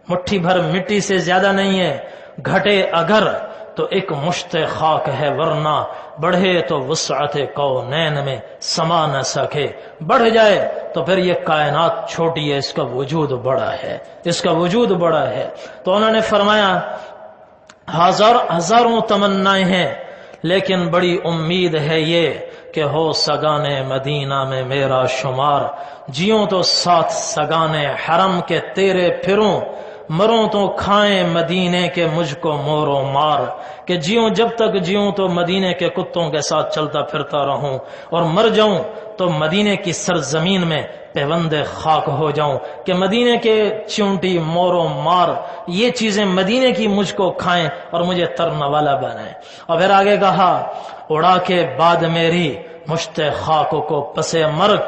مٹھی بھر مٹی سے زیادہ نہیں ہے۔ گھٹے اگر تو ایک مشت خاک ہے ورنہ، بڑھے تو وسعت کونین میں سما نہ سکے، بڑھ جائے تو پھر یہ کائنات چھوٹی ہے، اس کا وجود بڑا ہے، اس کا وجود بڑا ہے۔ تو انہوں نے فرمایا ہزاروں تمنائیں ہیں لیکن بڑی امید ہے یہ کہ ہو سگانے مدینہ میں میرا شمار، جیوں تو ساتھ سگانے حرم کے تیرے پھروں، مروں تو کھائیں مدینے کے مجھ کو مور و مار، کہ جیوں جب تک جیوں تو مدینے کے کتوں کے ساتھ چلتا پھرتا رہوں، اور مر جاؤں تو مدینے کی سرزمین میں پیوند خاک ہو جاؤں، کہ مدینے کے چونٹی مور و مار یہ چیزیں مدینے کی مجھ کو کھائیں اور مجھے ترنے والا بنائیں۔ اور پھر آگے کہا اڑا کے بعد میری مشت خاک کو پس مرگ،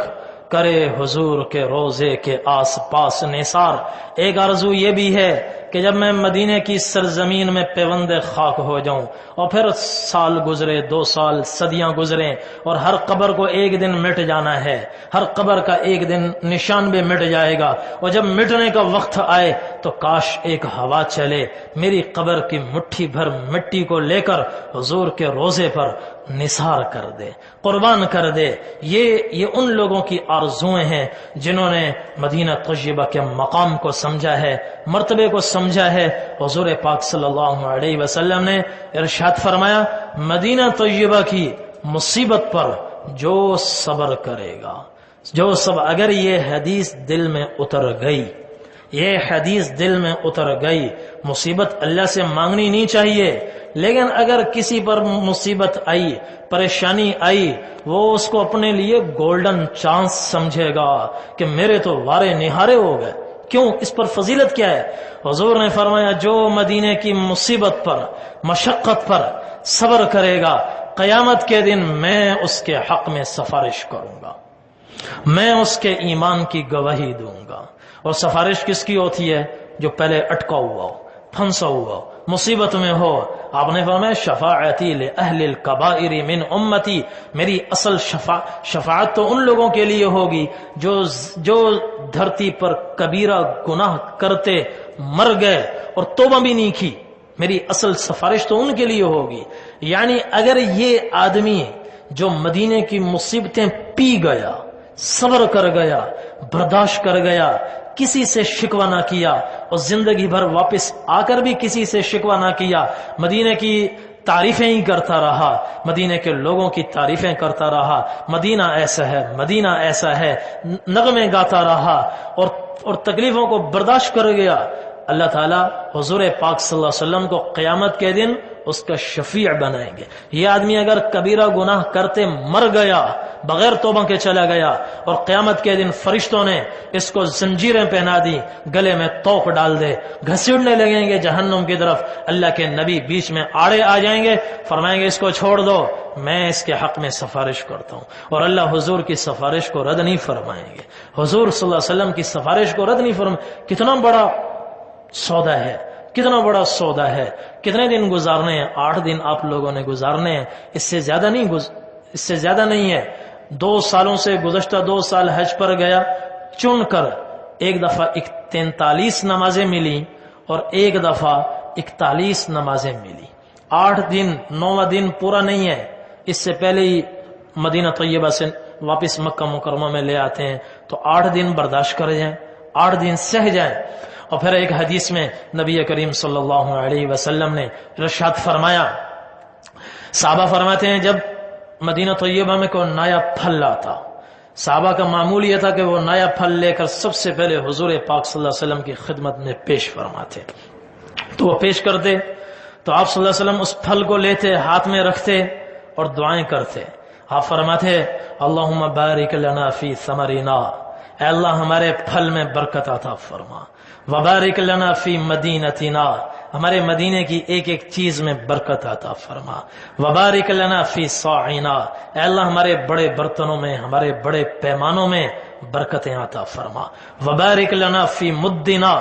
کرے حضور کے روزے کے آس پاس نثار۔ ایک آرزو یہ بھی ہے کہ جب میں مدینے کی سرزمین میں پیوند خاک ہو جاؤں، اور پھر سال گزرے، 2 سال، صدیاں گزریں، اور ہر قبر کو ایک دن مٹ جانا ہے، ہر قبر کا ایک دن نشان بھی مٹ جائے گا، اور جب مٹنے کا وقت آئے تو کاش ایک ہوا چلے، میری قبر کی مٹھی بھر مٹی کو لے کر حضور کے روزے پر نثار کر دے، قربان کر دے۔ یہ ان لوگوں کی آرزویں ہیں جنہوں نے مدینہ طیبہ کے مقام کو سمجھا ہے، مرتبے کو سمجھا ہے۔ حضور پاک صلی اللہ علیہ وسلم نے ارشاد فرمایا، مدینہ طیبہ کی مصیبت پر جو صبر کرے گا، جو اگر یہ حدیث دل میں اتر گئی، یہ حدیث دل میں اتر گئی، مصیبت اللہ سے مانگنی نہیں چاہیے، لیکن اگر کسی پر مصیبت آئی، پریشانی آئی، وہ اس کو اپنے لیے گولڈن چانس سمجھے گا کہ میرے تو وارے نہارے ہو گئے۔ کیوں؟ اس پر فضیلت کیا ہے؟ حضور نے فرمایا جو مدینے کی مصیبت پر، مشقت پر صبر کرے گا، قیامت کے دن میں اس کے حق میں سفارش کروں گا، میں اس کے ایمان کی گواہی دوں گا، اور سفارش کس کی ہوتی ہے؟ جو پہلے اٹکا ہوا ہو، پھنسا ہوا ہو، مصیبت میں ہو. آپ نے فرمایا شفاعتی لأہل الکبائر من امتی، میری اصل شفاعت تو ان لوگوں کے لیے ہوگی جو دھرتی پر کبیرہ گناہ کرتے مر گئے اور توبہ بھی نہیں کی. میری اصل سفارش تو ان کے لیے ہوگی. یعنی اگر یہ آدمی جو مدینے کی مصیبتیں پی گیا، صبر کر گیا، برداشت کر گیا، کسی سے شکوہ نہ کیا اور زندگی بھر واپس آ کر بھی کسی سے شکوہ نہ کیا، مدینے کی تعریفیں ہی کرتا رہا، مدینے کے لوگوں کی تعریفیں کرتا رہا، مدینہ ایسا ہے، مدینہ ایسا ہے، نغمے گاتا رہا اور تکلیفوں کو برداشت کر گیا، اللہ تعالیٰ حضور پاک صلی اللہ علیہ وسلم کو قیامت کے دن اس کا شفیع بنائیں گے. یہ آدمی اگر کبیرہ گناہ کرتے مر گیا، بغیر توبہ کے چلا گیا، اور قیامت کے دن فرشتوں نے اس کو زنجیریں پہنا دی، گلے میں توق ڈال دے، گھسیڑنے لگیں گے جہنم کی طرف، اللہ کے نبی بیچ میں آڑے آ جائیں گے، فرمائیں گے اس کو چھوڑ دو، میں اس کے حق میں سفارش کرتا ہوں. اور اللہ حضور کی سفارش کو رد نہیں فرمائیں گے. حضور صلی اللہ علیہ وسلم کی سفارش کو رد نہیں فرمائیں. کتنا بڑا سودا ہے، کتنا بڑا سودا ہے. کتنے دن گزارنے ہیں؟ 8 دن آپ لوگوں نے گزارنے ہیں، اس سے زیادہ نہیں ہے. 2 سالوں سے گزشتہ 2 سال حج پر گیا، چن کر ایک دفعہ 43 نمازیں ملی اور ایک دفعہ 41 نمازیں ملی. 8 دن 9واں دن پورا نہیں ہے. اس سے پہلے ہی مدینہ طیبہ سے واپس مکہ مکرمہ میں لے آتے ہیں، تو 8 دن برداشت کر جائیں، 8 دن سہ جائیں. اور پھر ایک حدیث میں نبی کریم صلی اللہ علیہ وسلم نے ارشاد فرمایا، صحابہ فرماتے ہیں جب مدینہ طیبہ میں کوئی نیا پھل لاتا، صحابہ کا معمول یہ تھا کہ وہ نیا پھل لے کر سب سے پہلے حضور پاک صلی اللہ علیہ وسلم کی خدمت میں پیش فرماتے. تو وہ پیش کرتے تو آپ صلی اللہ علیہ وسلم اس پھل کو لیتے، ہاتھ میں رکھتے اور دعائیں کرتے. آپ فرماتے اللہم بارک لنا فی ثمرنا، اے اللہ ہمارے پھل میں برکت عطا فرما، وبارک لنا فی مدینتنا، ہمارے مدینے کی ایک ایک چیز میں برکت عطا فرما، وبارک لنا فی صاعنا، اے اللہ ہمارے بڑے برتنوں میں، ہمارے بڑے پیمانوں میں برکتیں عطا فرما، وبارک لنا فی مدنا،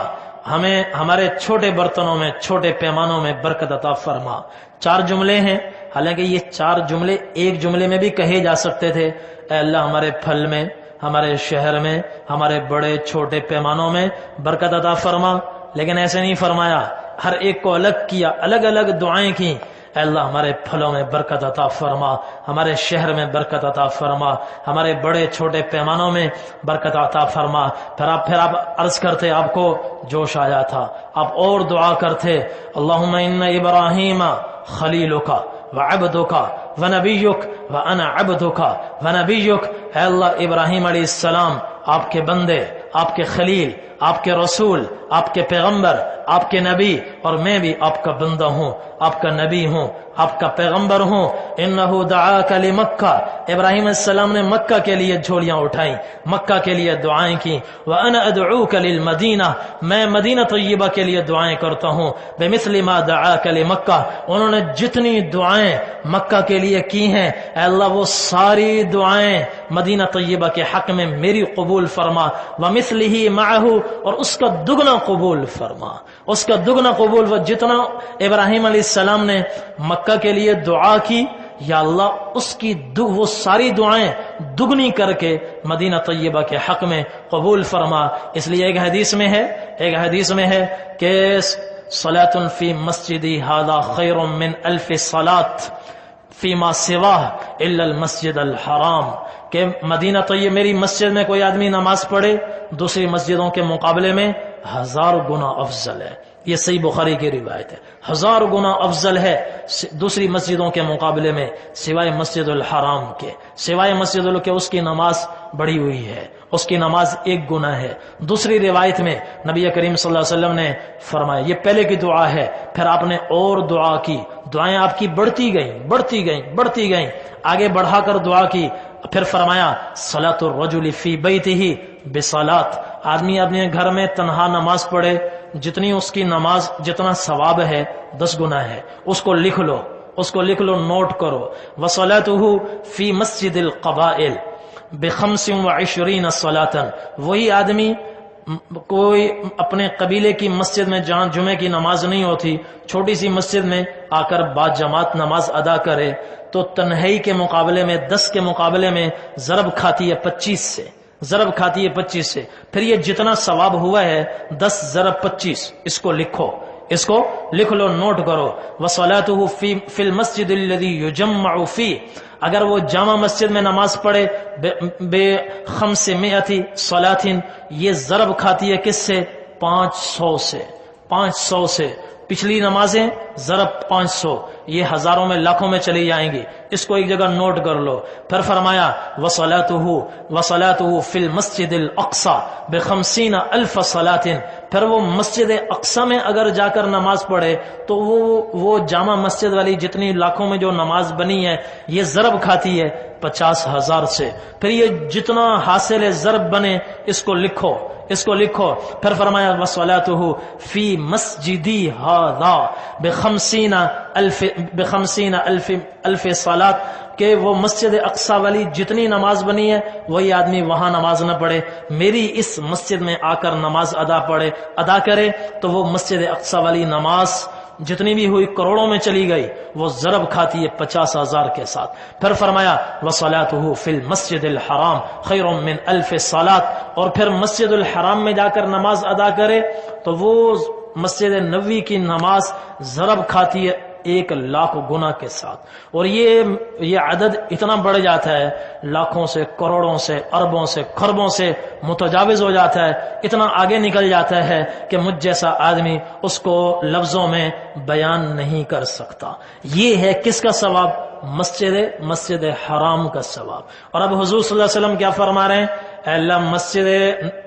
ہمیں ہمارے چھوٹے برتنوں میں، چھوٹے پیمانوں میں برکت عطا فرما. 4 جملے ہیں، حالانکہ یہ 4 جملے ایک جملے میں بھی کہے جا سکتے تھے. اے اللہ ہمارے پھل میں، ہمارے شہر میں، ہمارے بڑے چھوٹے پیمانوں میں برکت عطا فرما، لیکن ایسے نہیں فرمایا، ہر ایک کو الگ کیا، الگ الگ دعائیں کی. اے اللہ ہمارے پھلوں میں برکت عطا فرما، ہمارے شہر میں برکت عطا فرما، ہمارے بڑے چھوٹے پیمانوں میں برکت عطا فرما. پھر آپ عرض کرتے، آپ کو جوش آیا تھا، آپ اور دعا کرتے، اللہم ان ابراہیم خلیلک وعبدک ونبیک وانا عبدک ونبیک، اے اللہ ابراہیم علیہ السلام آپ کے بندے، آپ کے خلیل، آپ کے رسول، آپ کے پیغمبر، آپ کے نبی، اور میں بھی آپ کا بندہ ہوں، آپ کا نبی ہوں، آپ کا پیغمبر ہوں. انہو دعاک لمکہ، ابراہیم علیہ السلام نے مکہ کے لیے جھولیاں اٹھائیں، مکہ کے لیے دعائیں کی. وانا ادعوک للمدینہ، میں مدینہ طیبہ کے لیے دعائیں کرتا ہوں. بمثل ما دعاک لمکہ، انہوں نے جتنی دعائیں مکہ کے لیے کی ہیں، اے اللہ وہ ساری دعائیں مدینہ طیبہ کے حق میں میری قبول فرما. ومثلہ معہ، اور اس کا دگنا قبول فرما، اس کا دگنا قبول. وہ جتنا ابراہیم علیہ السلام نے مکہ کے لیے دعا کی، یا اللہ اس کی وہ ساری دعائیں دگنی کر کے مدینہ طیبہ کے حق میں قبول فرما. اس لیے ایک حدیث میں ہے کہ صلاۃ فی مسجدی ھذا خیر من 1000 صلاۃ فیما سواہ الا المسجد الحرام، کہ مدینہ طیبہ میری مسجد میں کوئی آدمی نماز پڑھے دوسری مسجدوں کے مقابلے میں 1000 گنا افضل ہے. یہ صحیح بخاری کی روایت ہے. 1000 گنا افضل ہے دوسری مسجدوں کے مقابلے میں، سوائے مسجد الحرام کے، سوائے مسجد کے اس کی نماز بڑھی ہوئی ہے، اس کی نماز 1 گنا ہے. دوسری روایت میں نبی کریم صلی اللہ علیہ وسلم نے فرمایا، یہ پہلے کی دعا ہے، پھر آپ نے اور دعا کی، دعائیں آپ کی بڑھتی گئیں، آگے بڑھا کر دعا کی. پھر فرمایا صلاۃ الرجل فی بیتہ بصلاۃ، آدمی اپنے گھر میں تنہا نماز پڑھے، جتنی اس کی نماز جتنا ثواب ہے 10 گنا ہے، اس کو لکھ لو، نوٹ کرو. وصلاۃہ فی مسجد القبائل ب25 صلاۃ، وہی آدمی کوئی اپنے قبیلے کی مسجد میں جہاں جمعے کی نماز نہیں ہوتی، چھوٹی سی مسجد میں آ کر با جماعت نماز ادا کرے تو تنہائی کے مقابلے میں 10 کے مقابلے میں ضرب کھاتی ہے 25 سے، ضرب کھاتی ہے 25 سے۔ پھر یہ جتنا ثواب ہوا ہے 10 ضرب 25، اس کو لکھو، اس کو لکھ لو، نوٹ کرو۔ وصلاته فی المسجد الذی یجمع فیہ، اگر وہ جامع مسجد میں نماز پڑھے بے 500 صلاۃ، یہ ضرب کھاتی ہے کس سے؟ 500 سے، 500 سے۔ پچھلی نمازیں ضرب 500، یہ ہزاروں میں لاکھوں میں چلی جائیں گی، اس کو ایک جگہ نوٹ کر لو۔ پھر فرمایا وصلاته فی المسجد الاقصی ب50,000 صلاۃ، پھر وہ مسجد اقصی میں اگر جا کر نماز پڑھے تو وہ جامع مسجد والی جتنی لاکھوں میں جو نماز بنی ہے یہ ضرب کھاتی ہے 50,000 سے۔ پھر یہ جتنا حاصل ضرب بنے اس کو لکھو، اس کو لکھو۔ پھر فرمایا وصلاته فی مسجدی ھذا ب50,000 صلاۃ، کہ وہ مسجد اقصی والی جتنی نماز بنی ہے وہی آدمی وہاں نماز نہ پڑھے، میری اس مسجد میں آ کر نماز ادا کرے تو وہ مسجد اقصی والی نماز جتنی بھی ہوئی کروڑوں میں چلی گئی، وہ ضرب کھاتی ہے 50,000 کے ساتھ۔ پھر فرمایا وصلاته فی المسجد الحرام خیر من 1000 صلاۃ، اور پھر مسجد الحرام میں جا کر نماز ادا کرے تو وہ مسجد نبوی کی نماز ضرب کھاتی ہے 1,00,000 گنا کے ساتھ۔ اور یہ عدد اتنا بڑھ جاتا ہے، لاکھوں سے، کروڑوں سے، اربوں سے، خربوں سے متجاوز ہو جاتا ہے، اتنا آگے نکل جاتا ہے کہ مجھ جیسا آدمی اس کو لفظوں میں بیان نہیں کر سکتا۔ یہ ہے کس کا ثواب؟ مسجد حرام کا ثواب۔ اور اب حضور صلی اللہ علیہ وسلم کیا فرما رہے ہیں؟ اے اللہ، مسجد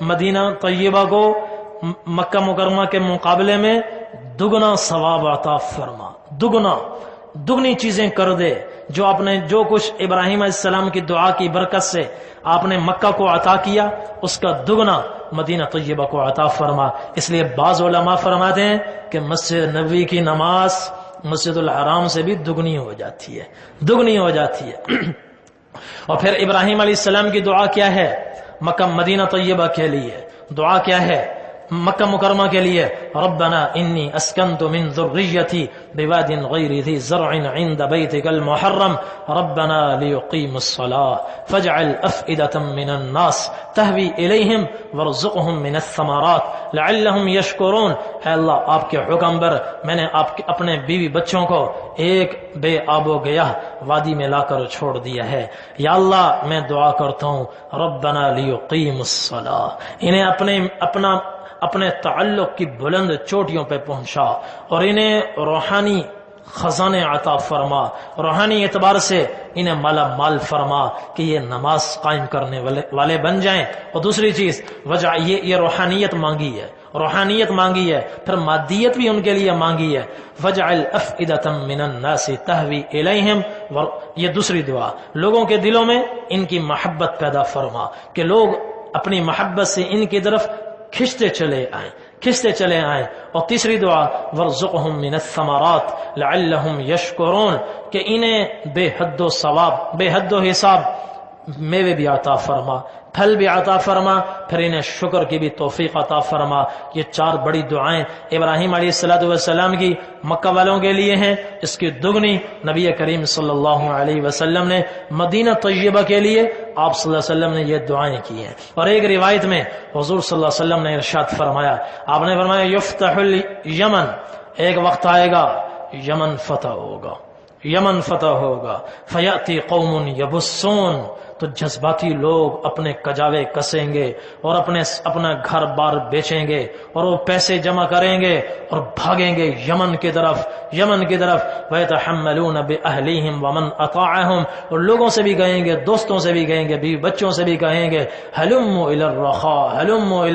مدینہ طیبہ کو مکہ مکرمہ کے مقابلے میں دگنا ثواب عطا فرما، دگنی چیزیں کر دے۔ جو کچھ ابراہیم علیہ السلام کی دعا کی برکت سے آپ نے مکہ کو عطا کیا، اس کا دگنا مدینہ طیبہ کو عطا فرما۔ اس لیے بعض علماء فرماتے ہیں کہ مسجد نبوی کی نماز مسجد الحرام سے بھی دگنی ہو جاتی ہے۔ اور پھر ابراہیم علیہ السلام کی دعا کیا ہے مکہ مدینہ طیبہ کے لیے؟ دعا کیا ہے مکہ مکرمہ کے لیے؟ ربنا انی اسکنت من ذریتی بواد غیر ذی زرع عند بیتک المحرم ربنا لیقیموا الصلاة فاجعل افئدة من الناس تہوی الیہم وارزقہم من الثمرات لعلہم یشکرون۔ اے اللہ، آپ کے حکم پر میں نے اپنے بیوی بچوں کو ایک بے آب و گیاہ وادی میں لا کر چھوڑ دیا ہے۔ یا اللہ، میں دعا کرتا ہوں ربنا لیقیموا الصلاة، انہیں اپنے تعلق کی بلند چوٹیوں پہ پہنچا اور انہیں روحانی خزانے عطا فرما، روحانی اعتبار سے انہیں مالا مال فرما کہ یہ نماز قائم کرنے والے بن جائیں۔ اور دوسری چیز یہ روحانیت مانگی ہے، پھر مادیت بھی ان کے لیے مانگی ہے۔ وجعل افئدة من الناس تہوی الیہم، یہ دوسری دعا، لوگوں کے دلوں میں ان کی محبت پیدا فرما کہ لوگ اپنی محبت سے ان کی طرف کھنچتے چلے آئیں۔ اور تیسری دعا ورزقہم من الثمرات لعلہم یشکرون، کہ انہیں بے حد و حساب میوے بھی عطا فرما، پھل بھی عطا فرما، پھر انہیں شکر کی بھی توفیق عطا فرما۔ یہ 4 بڑی دعائیں ابراہیم علیہ السلام کی مکہ والوں کے لیے ہیں، اس کی دگنی نبی کریم صلی اللہ علیہ وسلم نے مدینہ طیبہ کے لیے آپ صلی اللہ علیہ وسلم نے یہ دعائیں کی ہیں۔ اور ایک روایت میں حضور صلی اللہ علیہ وسلم نے ارشاد فرمایا، آپ نے فرمایا یفتح الیمن، ایک وقت آئے گا یمن فتح ہوگا، فیاتی قوم یبسون، تو جذباتی لوگ اپنے کجاوے کسیں گے اور اپنا گھر بار بیچیں گے اور وہ پیسے جمع کریں گے اور بھاگیں گے یمن کی طرف۔ وَيَتَحَمَّلُونَ بِأَهْلِهِمْ وَمَنْ أَطَاعَهُمْ، اور لوگوں سے بھی کہیں گے، دوستوں سے بھی کہیں گے، بیوی بچوں سے بھی کہیں گے هَلُمُّ إِلَى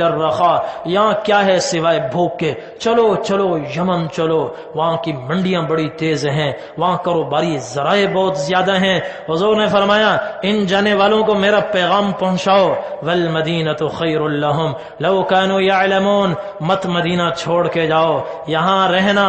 الرَّخَاء، یہاں کیا ہے سوائے بھوک کے، چلو یمن چلو، وہاں کی منڈیاں بڑی تیز ہیں، وہاں کاروباری ذرائع بہت زیادہ ہیں۔ حضور نے فرمایا ان جانے والوں کو میرا پیغام پہنچاؤ، وَالْمَدِينَةُ خَيْرٌ لَهُمْ لَوْ كَانُوا يَعْلَمُونَ، مت مدینہ چھوڑ کے جاؤ، یہاں رہنا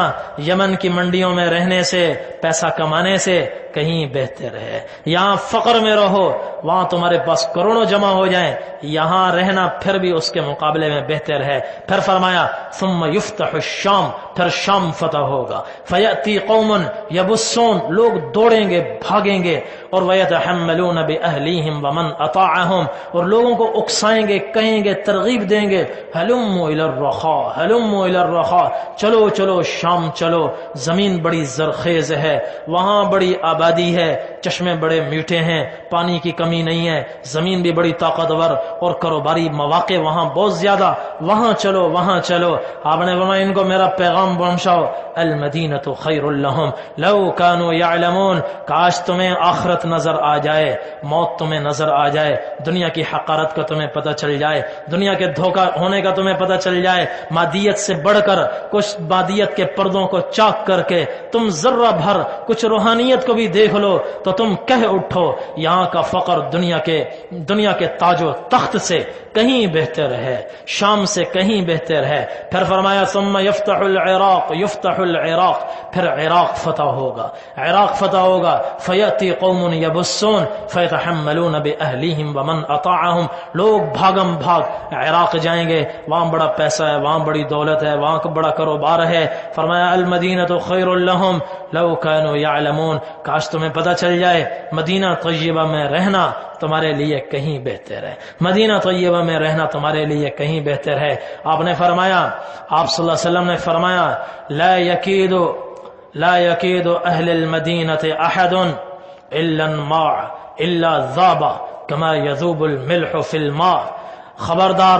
یمن کی منڈیوں میں رہنے سے پیسہ کمانے سے کہیں بہتر ہے. یہاں فقر میں رہو، وہاں تمہارے پاس کروڑوں جمع ہو جائیں، یہاں رہنا پھر بھی اس کے مقابلے میں بہتر ہے. پھر فرمایا ثم یفتح الشام، پھر شام فتح ہوگا. فیأتی قوم یبسون، لوگ دوڑیں گے بھاگیں گے. اور ویتحملون باہلیہم ومن اطاعہم، اور لوگوں کو اکسائیں گے، کہیں گے، ترغیب دیں گے، ہلموا الی الرخاء، ہلموا الی الرخاء، چلو چلو شام چلو، زمین بڑی زرخیز ہے، وہاں بڑی آبادی ہے، چشمے بڑے میٹھے ہیں، پانی کی کمی نہیں ہے، زمین بھی بڑی طاقتور اور کاروباری مواقع وہاں بہت زیادہ، وہاں چلو وہاں چلو. آپ نے فرمایا ان کو میرا پیغام پہنچاؤ، المدینۃ خیر لہم لو کانوا یعلمون، کاش تمہیں آخرت نظر آ جائے، موت تمہیں نظر آ جائے، دنیا کی حقارت کا تمہیں پتہ چل جائے، دنیا کے دھوکہ ہونے کا تمہیں پتہ چل جائے، مادیت سے بڑھ کر کچھ مادیت کے پردوں کو چاک کر کے تم ذرہ بھر کچھ روحانیت کو بھی دیکھ لو تو تم کہہ اٹھو یہاں کا فقر دنیا کے تاج و تخت سے کہیں بہتر ہے، شام سے کہیں بہتر ہے. پھر فرمایا ثم یفتح العراق، پھر عراق فتح ہوگا، عراق فتح ہوگا. فیأتی قوم یبسون فیتحملون باہلیہم ومن اطاعہم، لوگ بھاگم بھاگ عراق جائیں گے، وہاں بڑا پیسہ ہے، وہاں بڑی دولت ہے، وہاں بڑا کاروبار ہے. فرمایا المدینۃ خیر لہم لو کانوا یعلمون، کاش تمہیں پتہ چل جائے مدینہ طیبہ میں رہنا تمہارے لیے کہیں بہتر ہے، مدینہ طیبہ میں رہنا تمہارے لیے کہیں بہتر ہے. آپ نے فرمایا، آپ صلی اللہ علیہ وسلم نے فرمایا لا یکید اہل المدینۃ احد الا الماء الا ذاب کما یذوب الملح فی الماء. خبردار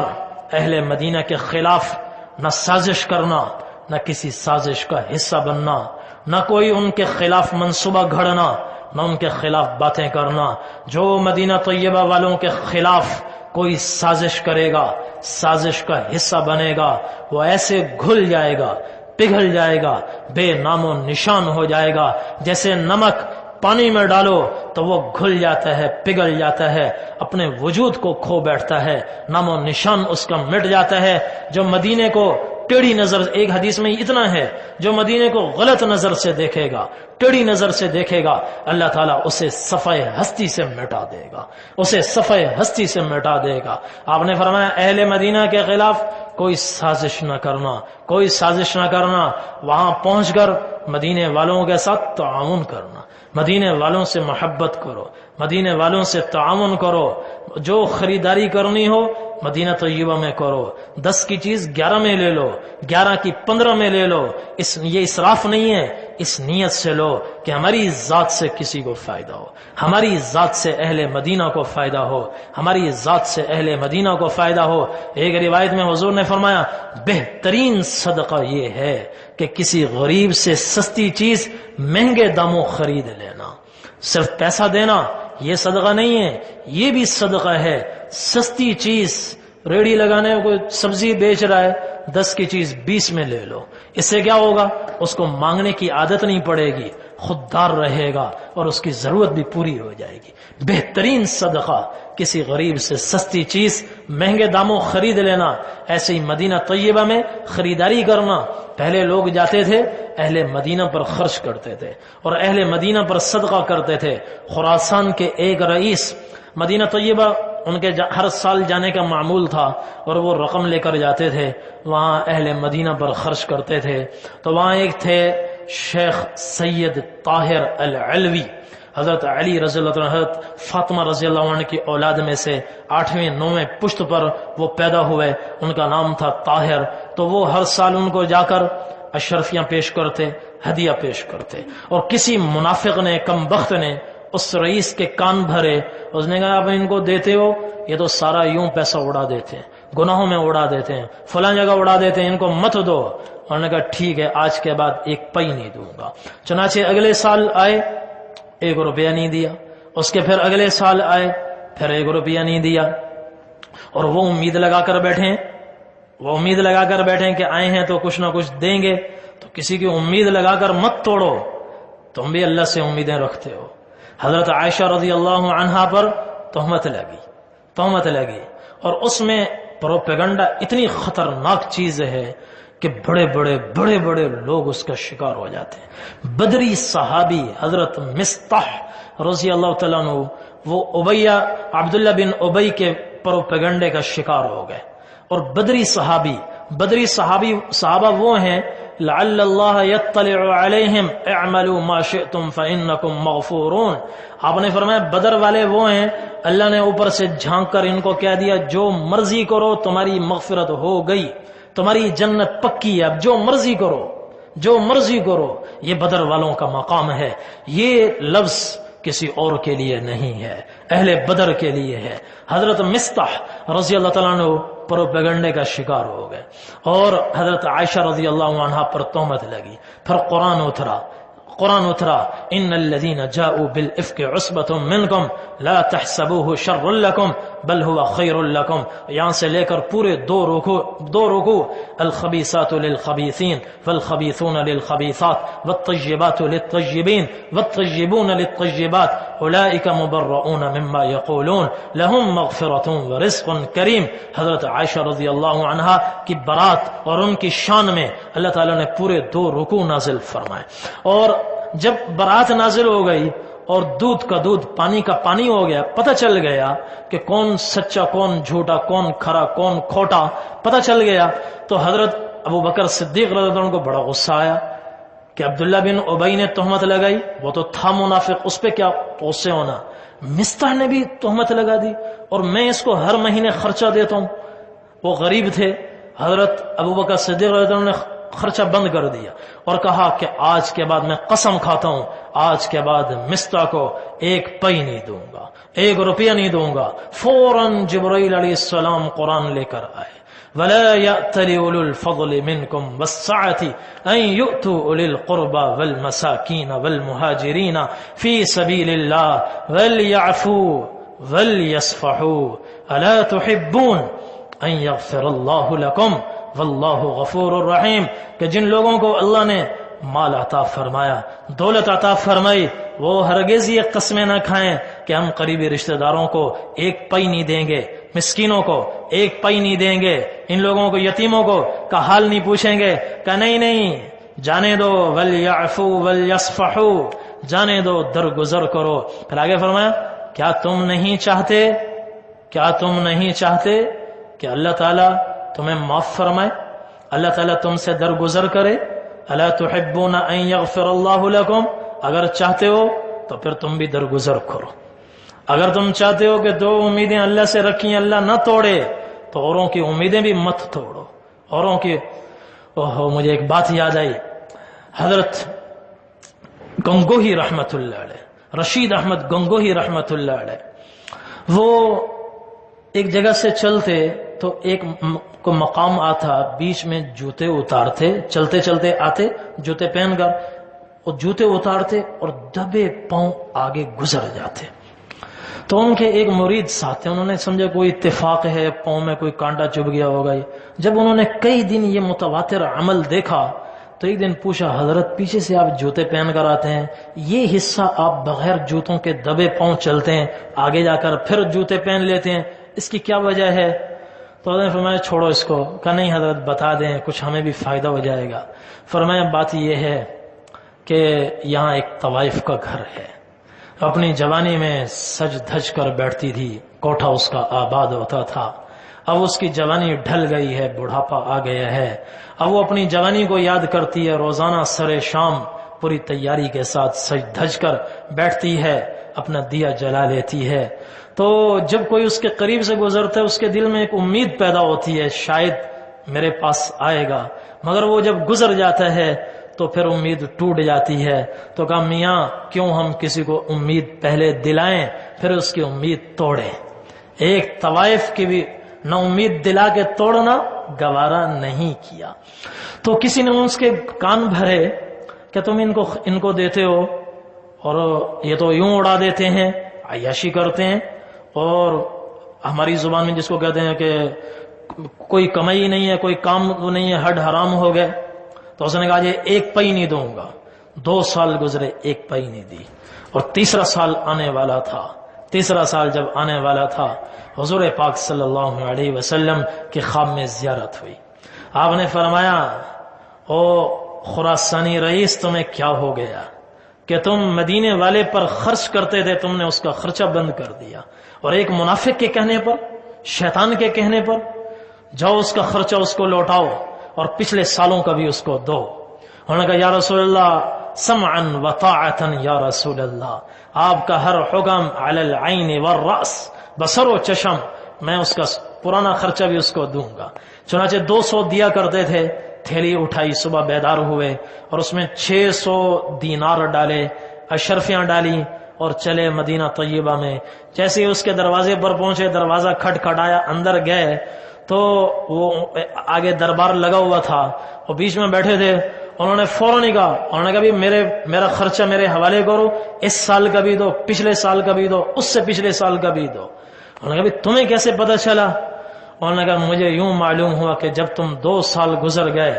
اہل مدینہ کے خلاف نہ سازش کرنا، نہ کسی سازش کا حصہ بننا، نہ کوئی ان کے خلاف منصوبہ گھڑنا، نہ ان کے خلاف باتیں کرنا. جو مدینہ طیبہ والوں کے خلاف کوئی سازش کرے گا، سازش کا حصہ بنے گا، وہ ایسے گھل جائے گا، پگھل جائے گا، بے نام و نشان ہو جائے گا. جیسے نمک پانی میں ڈالو تو وہ گھل جاتا ہے، پگھل جاتا ہے، اپنے وجود کو کھو بیٹھتا ہے، نام و نشان اس کا مٹ جاتا ہے. جو مدینے کو ٹیڑھی نظر، ایک حدیث میں اتنا ہے، جو مدینے کو غلط نظر سے دیکھے گا، ٹیڑھی نظر سے دیکھے گا، اللہ تعالیٰ اسے صفحہ ہستی سے مٹا دے گا، اسے صفحہ ہستی سے مٹا دے گا. آپ نے فرمایا اہل مدینہ کے خلاف کوئی سازش نہ کرنا، کوئی سازش نہ کرنا. وہاں پہنچ کر مدینے والوں کے ساتھ تعاون کرنا، مدینے والوں سے محبت کرو، مدینے والوں سے تعاون کرو. جو خریداری کرنی ہو مدینہ طیبہ میں کرو، 10 کی چیز 11 میں لے لو، 11 کی 15 میں لے لو. یہ اسراف نہیں ہے، اس نیت سے لو کہ ہماری ذات سے کسی کو فائدہ ہو، ہماری ذات سے اہل مدینہ کو فائدہ ہو، ہماری ذات سے اہل مدینہ کو فائدہ ہو. ایک روایت میں حضور نے فرمایا بہترین صدقہ یہ ہے کہ کسی غریب سے سستی چیز مہنگے داموں خرید لینا. صرف پیسہ دینا یہ صدقہ نہیں ہے، یہ بھی صدقہ ہے. سستی چیز، ریڑھی لگانے کوئی سبزی بیچ رہا ہے، 10 کی چیز 20 میں لے لو. اس سے کیا ہوگا؟ اس کو مانگنے کی عادت نہیں پڑے گی، خوددار رہے گا اور اس کی ضرورت بھی پوری ہو جائے گی. بہترین صدقہ کسی غریب سے سستی چیز مہنگے داموں خرید لینا. ایسے ہی مدینہ طیبہ میں خریداری کرنا. پہلے لوگ جاتے تھے اہل مدینہ پر خرچ کرتے تھے اور اہل مدینہ پر صدقہ کرتے تھے. خراسان کے ایک رئیس مدینہ طیبہ ان کے ہر سال جانے کا معمول تھا اور وہ رقم لے کر جاتے تھے، وہاں اہل مدینہ پر خرچ کرتے تھے. تو وہاں ایک تھے شیخ سید طاہر العلوی، حضرت علی رضی اللہ عنہ، حضرت فاطمہ رضی اللہ عنہ کی اولاد میں سے 8ویں 9ویں پشت پر وہ پیدا ہوئے. ان کا نام تھا طاہر. تو وہ ہر سال ان کو جا کر اشرفیاں پیش کرتے، ہدیہ پیش کرتے. اور کسی منافق نے، کم بخت نے اس رئیس کے کان بھرے. اس نے کہا آپ ان کو دیتے ہو، یہ تو سارا یوں پیسہ اڑا دیتے ہیں، گناہوں میں اڑا دیتے ہیں، فلاں جگہ اڑا دیتے ہیں، ان کو مت دو. انہوں نے کہا ٹھیک ہے، آج کے بعد 1 پائی نہیں دوں گا. چنانچہ اگلے سال آئے، 1 روپیہ نہیں دیا. اس کے پھر اگلے سال آئے، پھر 1 روپیہ نہیں دیا. اور وہ امید لگا کر بیٹھیں کہ آئے ہیں تو کچھ نہ کچھ دیں گے. تو کسی کی امید لگا کر مت توڑو، تم بھی اللہ سے امیدیں رکھتے ہو. حضرت عائشہ رضی اللہ عنہا پر تہمت لگی اور اس میں پروپیگنڈا اتنی خطرناک چیز ہے کہ بڑے بڑے لوگ اس کا شکار ہو جاتے ہیں۔ بدری صحابی حضرت مصطح رضی اللہ تعالیٰ عنہ، وہ عبیہ عبداللہ بن ابی کے پروپیگنڈے کا شکار ہو گئے۔ اور بدری صحابہ وہ ہیں لعل اللہ یطلع علیہم اعملوا ما شئتم فانکم مغفورون۔ آپ نے فرمایا بدر والے وہ ہیں، اللہ نے اوپر سے جھانک کر ان کو کہہ دیا جو مرضی کرو تمہاری مغفرت ہو گئی، تمہاری جنت پکی ہے، اب جو مرضی کرو۔ یہ بدر والوں کا مقام ہے، یہ لفظ کسی اور کے لیے نہیں ہے، اہل بدر کے لیے ہے۔ حضرت مصطح رضی اللہ تعالیٰ عنہ پروپیگنڈے کا شکار ہو گئے اور حضرت عائشہ رضی اللہ عنہا پر تہمت لگی۔ پھر قرآن اترا ان الذين جاءوا بالافك عصبة منكم لا تحسبوه شر لكم بل هو خير لكم، یہاں سے لے کر پورے دو رکوع الخبیثات للخبیثین والخبیثون للخبیثات والطیبات للطیبین والطیبون للطیبات اولئک مبرؤون مما یقولون لهم مغفرۃ ورزق کریم۔ حضرت عائشہ رضی اللہ عنہا کی برات اور ان کی شان میں اللہ تعالیٰ نے پورے 2 رکوع نازل فرمائے۔ اور جب برات نازل ہو گئی اور دودھ کا دودھ پانی کا پانی ہو گیا، پتہ چل گیا کہ کون سچا کون جھوٹا، کون کھرا کون کھوٹا پتہ چل گیا، تو حضرت ابو بکر صدیق رضی اللہ عنہ کو بڑا غصہ آیا کہ عبداللہ بن ابی نے تہمت لگائی، وہ تو تھا منافق، اس پہ کیا غصے ہونا، مصطح نے بھی تہمت لگا دی اور میں اس کو ہر مہینے خرچہ دیتا ہوں۔ وہ غریب تھے، حضرت ابو بکر صدیق رضی اللہ عنہ نے خرچہ بند کر دیا اور کہا کہ آج کے بعد میں قسم کھاتا ہوں آج کے بعد مصطح کو 1 پئی نہیں دوں گا، 1 روپیہ نہیں دوں گا۔ فوراً جبرائیل علیہ السلام قرآن لے کر آئے، وَلَا يَأْتَلِ أُولُو الْفَضْلِ مِنْكُمْ وَالسَّعَةِ أَنْ يُؤْتُوا أُولِي الْقُرْبَى وَالْمَسَاكِينَ وَالْمُهَاجِرِينَ فِي سَبِيلِ اللَّهِ وَلْيَعْفُوا وَلْيَصْفَحُوا أَلَا تُحِبُّونَ أَنْ يَغْفِرَ اللَّهُ لَكُمْ واللہ غفور الرحیم، کہ جن لوگوں کو اللہ نے مال عطا فرمایا، دولت عطا فرمائی، وہ ہرگز یہ قسمیں نہ کھائیں کہ ہم قریبی رشتہ داروں کو 1 پئی نہیں دیں گے، مسکینوں کو 1 پئی نہیں دیں گے، ان لوگوں کو یتیموں کو کا حال نہیں پوچھیں گے، کہ نہیں جانے دو، وَلْيَعْفُوا وَلْيَصْفَحُوا، جانے دو، درگزر کرو۔ پھر آگے فرمایا کیا تم نہیں چاہتے کہ اللہ تعالیٰ تمہیں معاف فرمائے، اللہ تعالیٰ تم سے درگزر کرے؟ الا تحبون ان یغفر اللہ لکم، اگر چاہتے ہو تو پھر تم بھی درگزر کرو۔ اگر تم چاہتے ہو کہ 2 امیدیں اللہ سے رکھیں اللہ نہ توڑے تو اوروں کی امیدیں بھی مت توڑو، اوروں کی۔ مجھے ایک بات یاد آئی، حضرت گنگوہی رحمت اللہ علیہ، رشید احمد گنگوہی رحمت اللہ علیہ، وہ ایک جگہ سے چلتے تو ایک کو مقام آتا، بیچ میں جوتے اتارتے، چلتے چلتے آتے جوتے پہن کر، اور جوتے اتارتے اور دبے پاؤں آگے گزر جاتے۔ تو ان کے ایک مرید ساتھ تھے، انہوں نے سمجھا کوئی اتفاق ہے، پاؤں میں کوئی کانٹا چبھ گیا ہوگا۔ جب انہوں نے کئی دن یہ متواتر عمل دیکھا تو ایک دن پوچھا حضرت پیچھے سے آپ جوتے پہن کر آتے ہیں، یہ حصہ آپ بغیر جوتوں کے دبے پاؤں چلتے ہیں، آگے جا کر پھر جوتے پہن لیتے ہیں، اس کی کیا وجہ ہے؟ تو حضرت نے فرمایا چھوڑو اس کو، کہا نہیں حضرت بتا دیں کچھ ہمیں بھی فائدہ ہو جائے گا۔ فرمایا بات یہ ہے کہ یہاں ایک طوائف کا گھر ہے، اپنی جوانی میں سج دھج کر بیٹھتی تھی، کوٹھا اس کا آباد ہوتا تھا، اب اس کی جوانی ڈھل گئی ہے، بڑھاپا آ گیا ہے، اب وہ اپنی جوانی کو یاد کرتی ہے، روزانہ سر شام پوری تیاری کے ساتھ سج دھج کر بیٹھتی ہے، اپنا دیا جلا لیتی ہے۔ تو جب کوئی اس کے قریب سے گزرتا ہے اس کے دل میں ایک امید پیدا ہوتی ہے شاید میرے پاس آئے گا، مگر وہ جب گزر جاتا ہے تو پھر امید ٹوٹ جاتی ہے۔ تو کہا میاں کیوں ہم کسی کو امید پہلے دلائیں پھر اس کی امید توڑیں؟ ایک طوائف کی بھی نہ امید دلا کے توڑنا گوارا نہیں کیا۔ تو کسی نے اس کے کان بھرے کہ تم ان کو دیتے ہو اور یہ تو یوں اڑا دیتے ہیں، عیاشی کرتے ہیں، اور ہماری زبان میں جس کو کہتے ہیں کہ کوئی کمائی نہیں ہے، کوئی کام نہیں ہے، ہڈ حرام ہو گئے۔ تو اس نے کہا یہ 1 پئی نہیں دوں گا۔ 2 سال گزرے، 1 پئی نہیں دی، اور 3 سال آنے والا تھا، تیسرا سال جب آنے والا تھا، حضور پاک صلی اللہ علیہ وسلم کے خواب میں زیارت ہوئی۔ آپ نے فرمایا، او خراسانی رئیس، تمہیں کیا ہو گیا کہ تم مدینے والے پر خرچ کرتے تھے، تم نے اس کا خرچہ بند کر دیا، اور ایک منافق کے کہنے پر، شیطان کے کہنے پر، جاؤ اس کا خرچہ اس کو لوٹاؤ اور پچھلے سالوں کا بھی اس کو دو۔ انہوں نے کہا یا رسول اللہ سمعا وطاعتا، یا رسول اللہ آپ کا ہر حکم علی العین والراس، بصر و چشم، میں اس کا پرانا خرچہ بھی اس کو دوں گا۔ چنانچہ 200 دیا کرتے تھے، تھیلی اٹھائی، صبح بیدار ہوئے اور اس میں 600 دینار ڈالے، اشرفیاں ڈالی اور چلے مدینہ طیبہ میں۔ جیسے ہی اس کے دروازے پر پہنچے، دروازہ کھٹکھٹایا، اندر گئے تو وہ آگے دربار لگا ہوا تھا، وہ بیچ میں بیٹھے تھے۔ انہوں نے فوراً کہا، انہوں نے کہا بھی میرا خرچہ میرے حوالے کرو، اس سال کا بھی دو، پچھلے سال کا بھی دو، اس سے پچھلے سال کا بھی دو۔ انہوں نے کہا بھی تمہیں کیسے پتہ چلا؟ انہوں نے کہا مجھے یوں معلوم ہوا کہ جب تم 2 سال گزر گئے،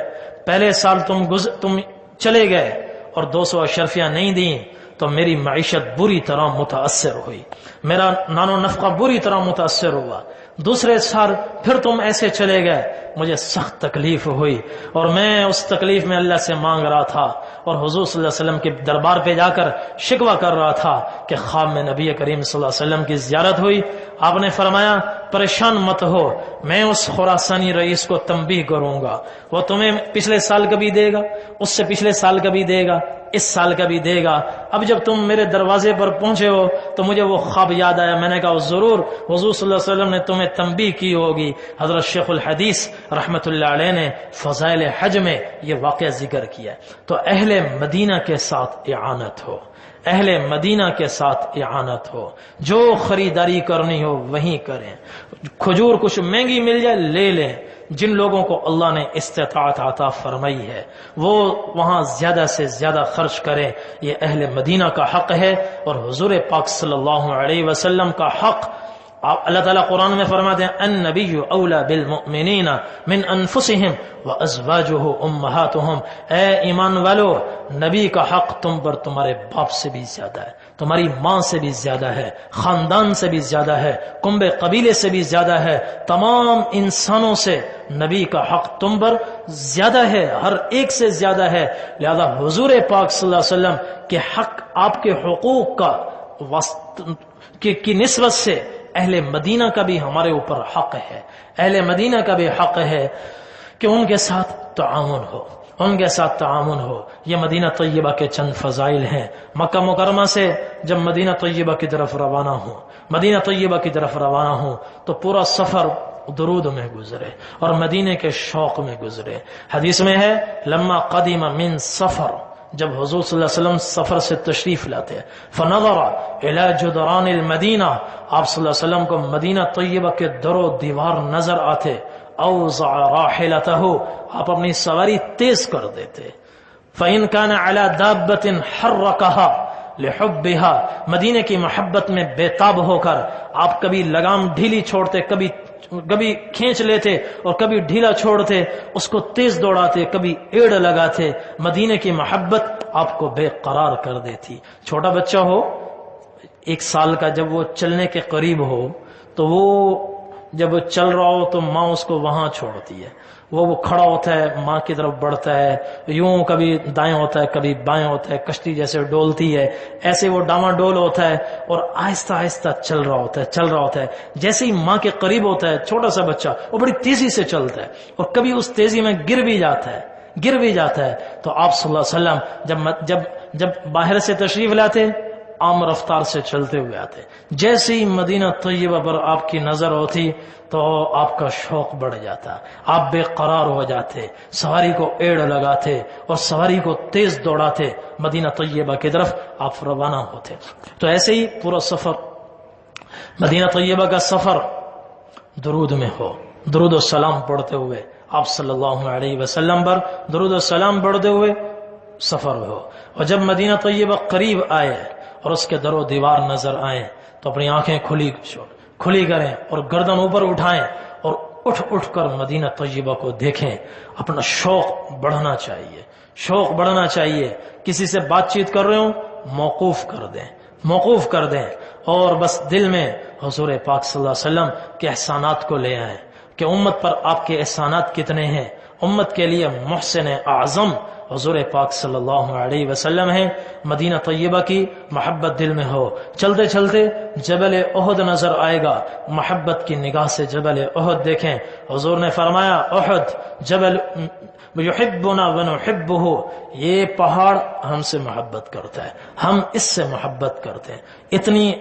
پہلے سال تم چلے گئے اور 200 اشرفیاں نہیں دیں تو میری معیشت بری طرح متاثر ہوئی، میرا نان و نفقہ بری طرح متاثر ہوا۔ دوسرے سال پھر تم ایسے چلے گئے، مجھے سخت تکلیف ہوئی اور میں اس تکلیف میں اللہ سے مانگ رہا تھا اور حضور صلی اللہ علیہ وسلم کے دربار پہ جا کر شکوہ کر رہا تھا کہ خواب میں نبی کریم صلی اللہ علیہ وسلم کی زیارت ہوئی۔ آپ نے فرمایا پریشان مت ہو، میں اس خراسانی رئیس کو تنبیہ کروں گا، وہ تمہیں پچھلے سال کا بھی دے گا، اس سے پچھلے سال کا بھی دے گا، اس سال کا بھی دے گا۔ اب جب تم میرے دروازے پر پہنچے ہو تو مجھے وہ خواب یاد آیا، میں نے کہا ضرور حضور صلی اللہ علیہ وسلم نے تمہیں تنبیہ کی ہوگی۔ حضرت شیخ الحدیث رحمت اللہ علیہ نے فضائل حج میں یہ واقعہ ذکر کیا۔ تو اہل مدینہ کے ساتھ اعانت ہو، اہل مدینہ کے ساتھ اعانت ہو، جو خریداری کرنی ہو وہیں کریں، کھجور کچھ مہنگی مل جائے لے لیں۔ جن لوگوں کو اللہ نے استطاعت عطا فرمائی ہے وہ وہاں زیادہ سے زیادہ خرچ کریں، یہ اہل مدینہ کا حق ہے اور حضور پاک صلی اللہ علیہ وسلم کا حق۔ اللہ تعالیٰ قرآن میں فرماتے ہیں النبی اولا بالمؤمنین من انفسہم وازواجہ امہاتہم، اے ایمان والو نبی کا حق تم پر تمہارے باپ سے بھی زیادہ ہے، تمہاری ماں سے بھی زیادہ ہے، خاندان سے بھی زیادہ ہے، کنبے قبیلے سے بھی زیادہ ہے، تمام انسانوں سے نبی کا حق تم پر زیادہ ہے، ہر ایک سے زیادہ ہے۔ لہذا حضور پاک صلی اللہ علیہ وسلم کے حق، آپ کے حقوق کا کی نسبت سے اہل مدینہ کا بھی ہمارے اوپر حق ہے، اہل مدینہ کا بھی حق ہے کہ ان کے ساتھ تعاون ہو، ان کے ساتھ تعاون ہو۔ یہ مدینہ طیبہ کے چند فضائل ہیں۔ مکہ مکرمہ سے جب مدینہ طیبہ کی طرف روانہ ہوں، مدینہ طیبہ کی طرف روانہ ہوں تو پورا سفر درود میں گزرے اور مدینے کے شوق میں گزرے۔ حدیث میں ہے لما قدم من سفر، جب حضور صلی اللہ علیہ وسلم سفر سے تشریف لاتے فنظر الى جدران المدینہ، آپ صلی اللہ علیہ وسلم کو مدینہ طیبہ کے در و دیوار نظر آتے، اوضع راحلتہ، آپ اپنی سواری تیز کر دیتے، فإن كان على دابة حركها لحبها، مدینے کی محبت میں بے تاب ہو کر آپ کبھی لگام ڈھیلی چھوڑتے، کبھی کھینچ لیتے اور کبھی ڈھیلا چھوڑتے، اس کو تیز دوڑاتے، کبھی ایڑ لگاتے۔ مدینے کی محبت آپ کو بے قرار کر دیتی۔ چھوٹا بچہ ہو 1 سال کا، جب وہ چلنے کے قریب ہو تو وہ جب وہ چل رہا ہو تو ماں اس کو وہاں چھوڑتی ہے، وہ کھڑا ہوتا ہے، ماں کی طرف بڑھتا ہے، یوں کبھی دائیں ہوتا ہے کبھی بائیں ہوتا ہے، کشتی جیسے ڈولتی ہے ایسے وہ ڈاواں ڈول ہوتا ہے اور آہستہ آہستہ چل رہا ہوتا ہے۔ جیسے ہی ماں کے قریب ہوتا ہے چھوٹا سا بچہ، وہ بڑی تیزی سے چلتا ہے اور کبھی اس تیزی میں گر بھی جاتا ہے۔ تو آپ صلی اللہ علیہ وسلم جب باہر سے تشریف لاتے عام رفتار سے چلتے ہوئے آتے، جیسے ہی مدینہ طیبہ پر آپ کی نظر ہوتی تو آپ کا شوق بڑھ جاتا، آپ بے قرار ہو جاتے، سواری کو ایڑ لگاتے اور سواری کو تیز دوڑاتے، مدینہ طیبہ کی طرف آپ روانہ ہوتے۔ تو ایسے ہی پورا سفر، مدینہ طیبہ کا سفر درود میں ہو، درود و سلام پڑھتے ہوئے آپ صلی اللہ علیہ وسلم پر درود و سلام پڑھتے ہوئے سفر ہو۔ اور جب مدینہ طیبہ قریب آئے اور اس کے در و دیوار نظر آئیں تو اپنی آنکھیں کھلی کریں اور گردن اوپر اٹھائیں اور اٹھ کر مدینہ طیبہ کو دیکھیں۔ اپنا شوق بڑھنا چاہیے، کسی سے بات چیت کر رہے ہوں موقوف کر دیں، موقوف کر دیں اور بس دل میں حضور پاک صلی اللہ علیہ وسلم کے احسانات کو لے آئیں کہ امت پر آپ کے احسانات کتنے ہیں. امت کے لیے محسن اعظم حضور پاک صلی اللہ علیہ وسلم ہیں. مدینہ طیبہ کی محبت دل میں ہو. چلتے چلتے جبل احد نظر آئے گا. محبت کی نگاہ سے جبل احد دیکھیں. حضور نے فرمایا احد جبل یحبنا ونحبہ، یہ پہاڑ ہم سے محبت کرتا ہے، ہم اس سے محبت کرتے ہیں.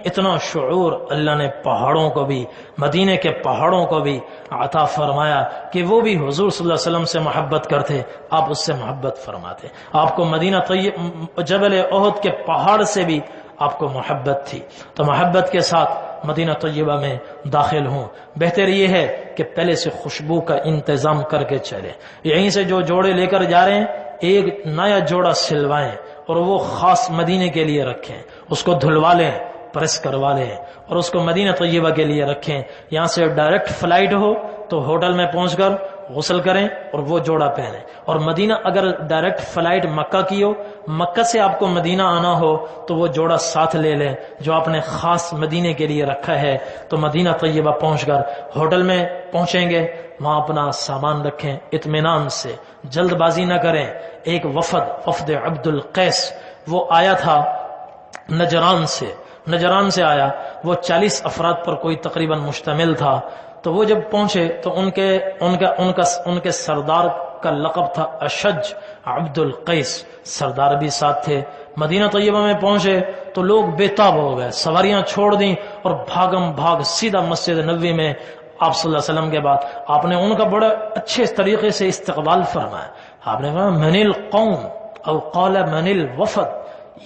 اتنا شعور اللہ نے پہاڑوں کو بھی، مدینے کے پہاڑوں کو بھی عطا فرمایا کہ وہ بھی حضور صلی اللہ علیہ وسلم سے محبت کرتے، آپ اس سے محبت فرماتے. آپ کو مدینہ طیب جبل احد کے پہاڑ سے بھی آپ کو محبت تھی. تو محبت کے ساتھ مدینہ طیبہ میں داخل ہوں. بہتر یہ ہے کہ پہلے سے خوشبو کا انتظام کر کے چلے. یہیں سے جو جوڑے لے کر جا رہے ہیں ایک نیا جوڑا سلوائیں اور وہ خاص مدینے کے لیے رکھیں، اس کو دھلوا لیں، پریس کروا لیں اور اس کو مدینہ طیبہ کے لیے رکھیں. یہاں سے ڈائریکٹ فلائٹ ہو تو ہوٹل میں پہنچ کر غسل کریں اور وہ جوڑا پہنیں. اور مدینہ اگر ڈائریکٹ فلائٹ مکہ کی ہو، مکہ سے آپ کو مدینہ آنا ہو تو وہ جوڑا ساتھ لے لیں جو آپ نے خاص مدینے کے لیے رکھا ہے. تو مدینہ طیبہ پہنچ کر ہوٹل میں پہنچیں گے، وہاں اپنا سامان رکھیں، اطمینان سے، جلد بازی نہ کریں. ایک وفد عبد القیس وہ آیا تھا نجران سے آیا. وہ 40 افراد پر کوئی تقریباً مشتمل تھا. تو وہ جب پہنچے تو ان کے سردار کا لقب تھا اشج عبد القیس، سردار بھی ساتھ تھے. مدینہ طیبہ میں پہنچے تو لوگ بے تاب ہو گئے، سواریاں چھوڑ دیں اور بھاگ سیدھا مسجد نبوی میں آپ صلی اللہ علیہ وسلم کے بعد آپ نے ان کا بڑے اچھے طریقے سے استقبال فرمایا. آپ نے کہا من القوم او قال من الوفد،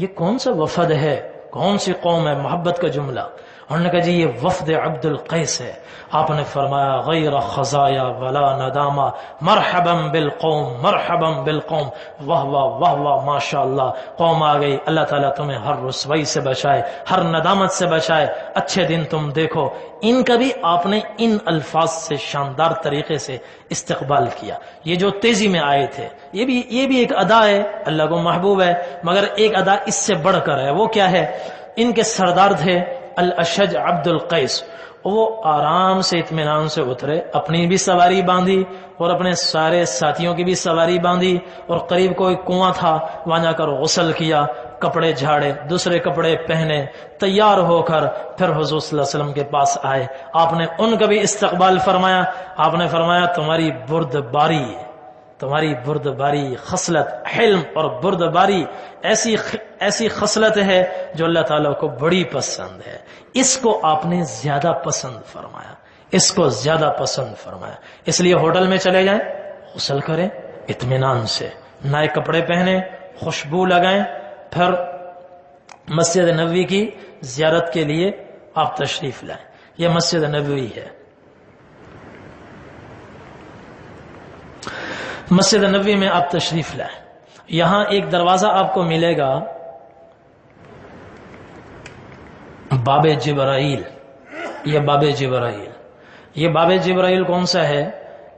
یہ کون سا وفد ہے، کون سی قوم ہے؟ محبت کا جملہ. انہوں نے کہا جی یہ وفد عبد القیس ہے. آپ نے فرمایا غیر خزایا ولا ندامہ، مرحبا بالقوم مرحبا بالقوم، واہ واہ واہ واہ ماشاء اللہ، قوم آ گئی، اللہ تعالیٰ تمہیں ہر رسوائی سے بچائے، ہر ندامت سے بچائے، اچھے دن تم دیکھو. ان کا بھی آپ نے ان الفاظ سے شاندار طریقے سے استقبال کیا. یہ جو تیزی میں آئے تھے یہ بھی ایک ادا ہے، اللہ کو محبوب ہے، مگر ایک ادا اس سے بڑھ کر ہے. وہ کیا ہے؟ ان کے سردار تھے الاشج عبد القیس. وہ آرام سے اطمینان سے اترے، اپنی بھی سواری باندھی اور اپنے سارے ساتھیوں کی بھی سواری باندھی اور قریب کوئی کنواں تھا وہاں جا کر غسل کیا، کپڑے جھاڑے، دوسرے کپڑے پہنے، تیار ہو کر پھر حضور صلی اللہ علیہ وسلم کے پاس آئے. آپ نے ان کا بھی استقبال فرمایا. آپ نے فرمایا تمہاری بردباری خصلت، حلم اور بردباری ایسی خصلت ہے جو اللہ تعالیٰ کو بڑی پسند ہے. اس کو آپ نے زیادہ پسند فرمایا. اس لیے ہوٹل میں چلے جائیں، غسل کریں اطمینان سے، نئے کپڑے پہنیں، خوشبو لگائیں، پھر مسجد نبوی کی زیارت کے لیے آپ تشریف لائیں. یہ مسجد نبوی ہے. مسجد نبوی میں آپ تشریف لائیں. یہاں ایک دروازہ آپ کو ملے گا باب جبرائیل. یہ باب جبرائیل کون سا ہے؟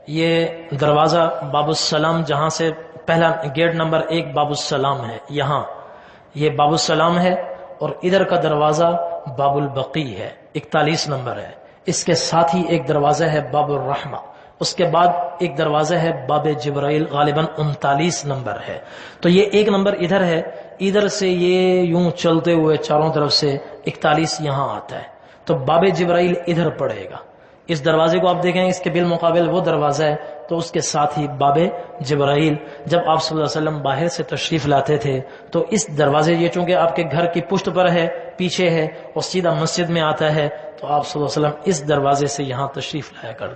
یہ دروازہ باب السلام، جہاں سے پہلا گیٹ نمبر 1 باب السلام ہے، یہاں یہ باب السلام ہے. اور ادھر کا دروازہ باب البقی ہے، 41 نمبر ہے. اس کے ساتھ ہی ایک دروازہ ہے باب الرحمہ. اس کے بعد ایک دروازہ ہے باب جبرائیل، غالباً 39 نمبر ہے. تو یہ 1 نمبر ادھر ہے. ادھر سے یہ یوں چلتے ہوئے چاروں طرف سے 41 یہاں آتا ہے. تو باب جبرائیل ادھر پڑے گا. اس دروازے کو آپ دیکھیں، اس کے بالمقابل وہ دروازہ ہے تو اس کے ساتھ ہی باب جبرائیل. جب آپ صلی اللہ علیہ وسلم باہر سے تشریف لاتے تھے تو اس دروازے، یہ چونکہ آپ کے گھر کی پشت پر ہے، پیچھے ہے اور سیدھا مسجد میں آتا ہے، تو آپ صلی اللہ علیہ وسلم اس دروازے سے یہاں تشریف لایا کر.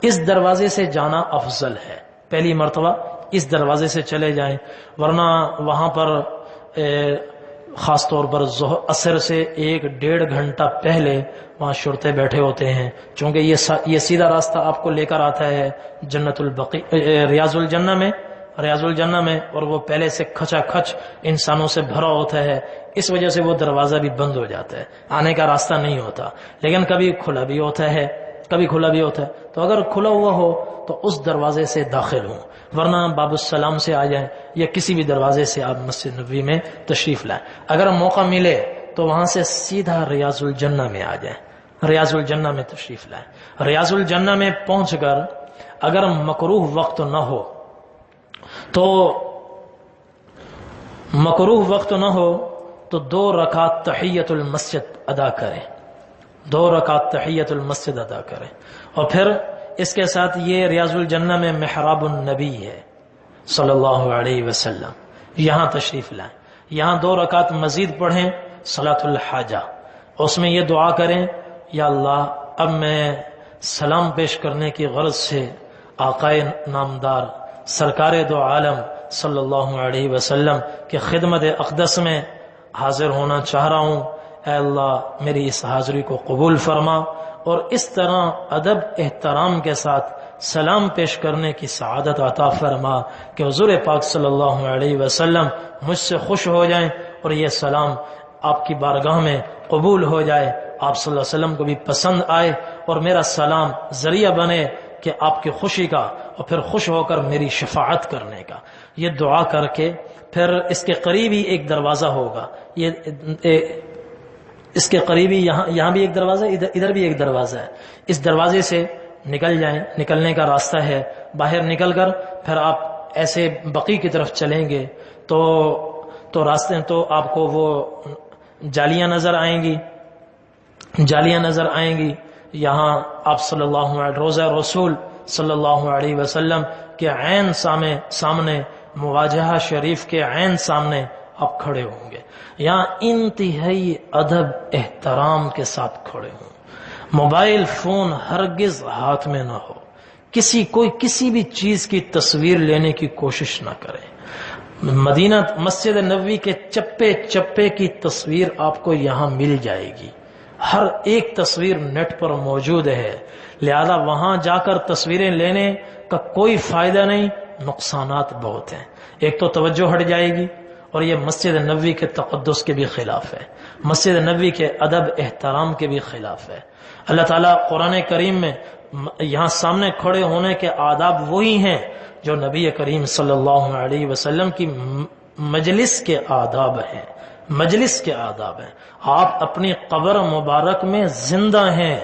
اس دروازے سے جانا افضل ہے. پہلی مرتبہ اس دروازے سے چلے جائیں، ورنہ وہاں پر خاص طور پر عصر سے 1-1.5 گھنٹہ پہلے وہاں شرطے بیٹھے ہوتے ہیں، چونکہ یہ سیدھا راستہ آپ کو لے کر آتا ہے جنت البقی، ریاض الجنہ میں، اور وہ پہلے سے کھچا کھچ انسانوں سے بھرا ہوتا ہے. اس وجہ سے وہ دروازہ بھی بند ہو جاتا ہے، آنے کا راستہ نہیں ہوتا. لیکن کبھی کھلا بھی ہوتا ہے. تو اگر کھلا ہوا ہو تو اس دروازے سے داخل ہوں، ورنہ باب السلام سے آ جائیں یا کسی بھی دروازے سے آپ مسجد نبوی میں تشریف لائیں. اگر موقع ملے تو وہاں سے سیدھا ریاض الجنہ میں آ جائیں، ریاض الجنہ میں تشریف لائیں۔ ریاض الجنہ میں پہنچ کر اگر مکروہ وقت نہ ہو تو 2 رکعت تحیت المسجد ادا کریں، 2 رکعت تحیت المسجد ادا کریں، اور پھر اس کے ساتھ یہ ریاض الجنہ میں محراب النبی ہے صلی اللہ علیہ وسلم، یہاں تشریف لائیں، یہاں 2 رکعت مزید پڑھیں صلاۃ الحاجہ، اس میں یہ دعا کریں، یا اللہ اب میں سلام پیش کرنے کی غرض سے آقائے نامدار سرکار دو عالم صلی اللہ علیہ وسلم کے خدمت اقدس میں حاضر ہونا چاہ رہا ہوں، اے اللہ میری اس حاضری کو قبول فرما، اور اس طرح ادب احترام کے ساتھ سلام پیش کرنے کی سعادت عطا فرما کہ حضور پاک صلی اللہ علیہ وسلم مجھ سے خوش ہو جائیں اور یہ سلام آپ کی بارگاہ میں قبول ہو جائے، آپ صلی اللہ علیہ وسلم کو بھی پسند آئے، اور میرا سلام ذریعہ بنے کہ آپ کی خوشی کا اور پھر خوش ہو کر میری شفاعت کرنے کا۔ یہ دعا کر کے پھر اس کے قریب ہی ایک دروازہ ہوگا، اس کے قریبی یہاں بھی ایک دروازہ، ادھر بھی ایک دروازہ ہے، اس دروازے سے نکل جائیں، نکلنے کا راستہ ہے، باہر نکل کر پھر آپ ایسے بقی کی طرف چلیں گے تو راستے تو آپ کو وہ جالیاں نظر آئیں گی، یہاں آپ صلی اللہ علیہ روضہ رسول صلی اللہ علیہ وسلم کے عین سامنے مواجہہ شریف کے عین سامنے آپ کھڑے ہوں گے، یہاں انتہائی ادب احترام کے ساتھ کھڑے ہوں، موبائل فون ہرگز ہاتھ میں نہ ہو، کوئی کسی بھی چیز کی تصویر لینے کی کوشش نہ کرے۔ مدینہ مسجد نبوی کے چپے چپے کی تصویر آپ کو یہاں مل جائے گی، ہر ایک تصویر نیٹ پر موجود ہے، لہذا وہاں جا کر تصویریں لینے کا کوئی فائدہ نہیں، نقصانات بہت ہیں۔ ایک تو توجہ ہٹ جائے گی، اور یہ مسجد نبوی کے تقدس کے بھی خلاف ہے، مسجد نبوی کے ادب احترام کے بھی خلاف ہے۔ اللہ تعالیٰ قرآن کریم میں یہاں سامنے کھڑے ہونے کے آداب وہی ہیں جو نبی کریم صلی اللہ علیہ وسلم کی مجلس کے آداب ہیں، آپ اپنی قبر مبارک میں زندہ ہیں،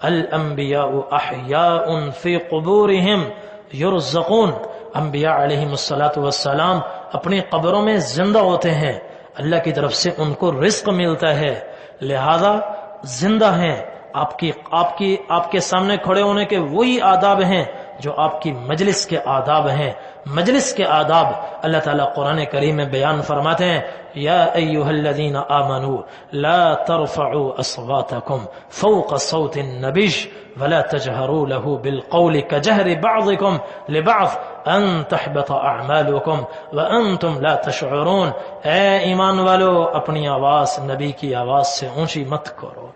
الانبیاء احیاء فی قبورہم یرزقون، انبیاء علیہم السلام اپنی قبروں میں زندہ ہوتے ہیں، اللہ کی طرف سے ان کو رزق ملتا ہے، لہذا زندہ ہیں، آپ کے سامنے کھڑے ہونے کے وہی آداب ہیں جو آپ کی مجلس کے آداب ہیں۔ مجلس کے آداب اللہ تعالیٰ قرآن کریم میں بیان فرماتے ہیں، یا ایھا الذین آمنوا لا ترفعوا اصواتکم فوق صوت النبی ولا تجهروا له بالقول كجهر بعضكم لبعض ان تحبط اعمالکم وانتم لا تشعرون، اے ایمان والو اپنی آواز نبی کی آواز سے اونچی مت کرو،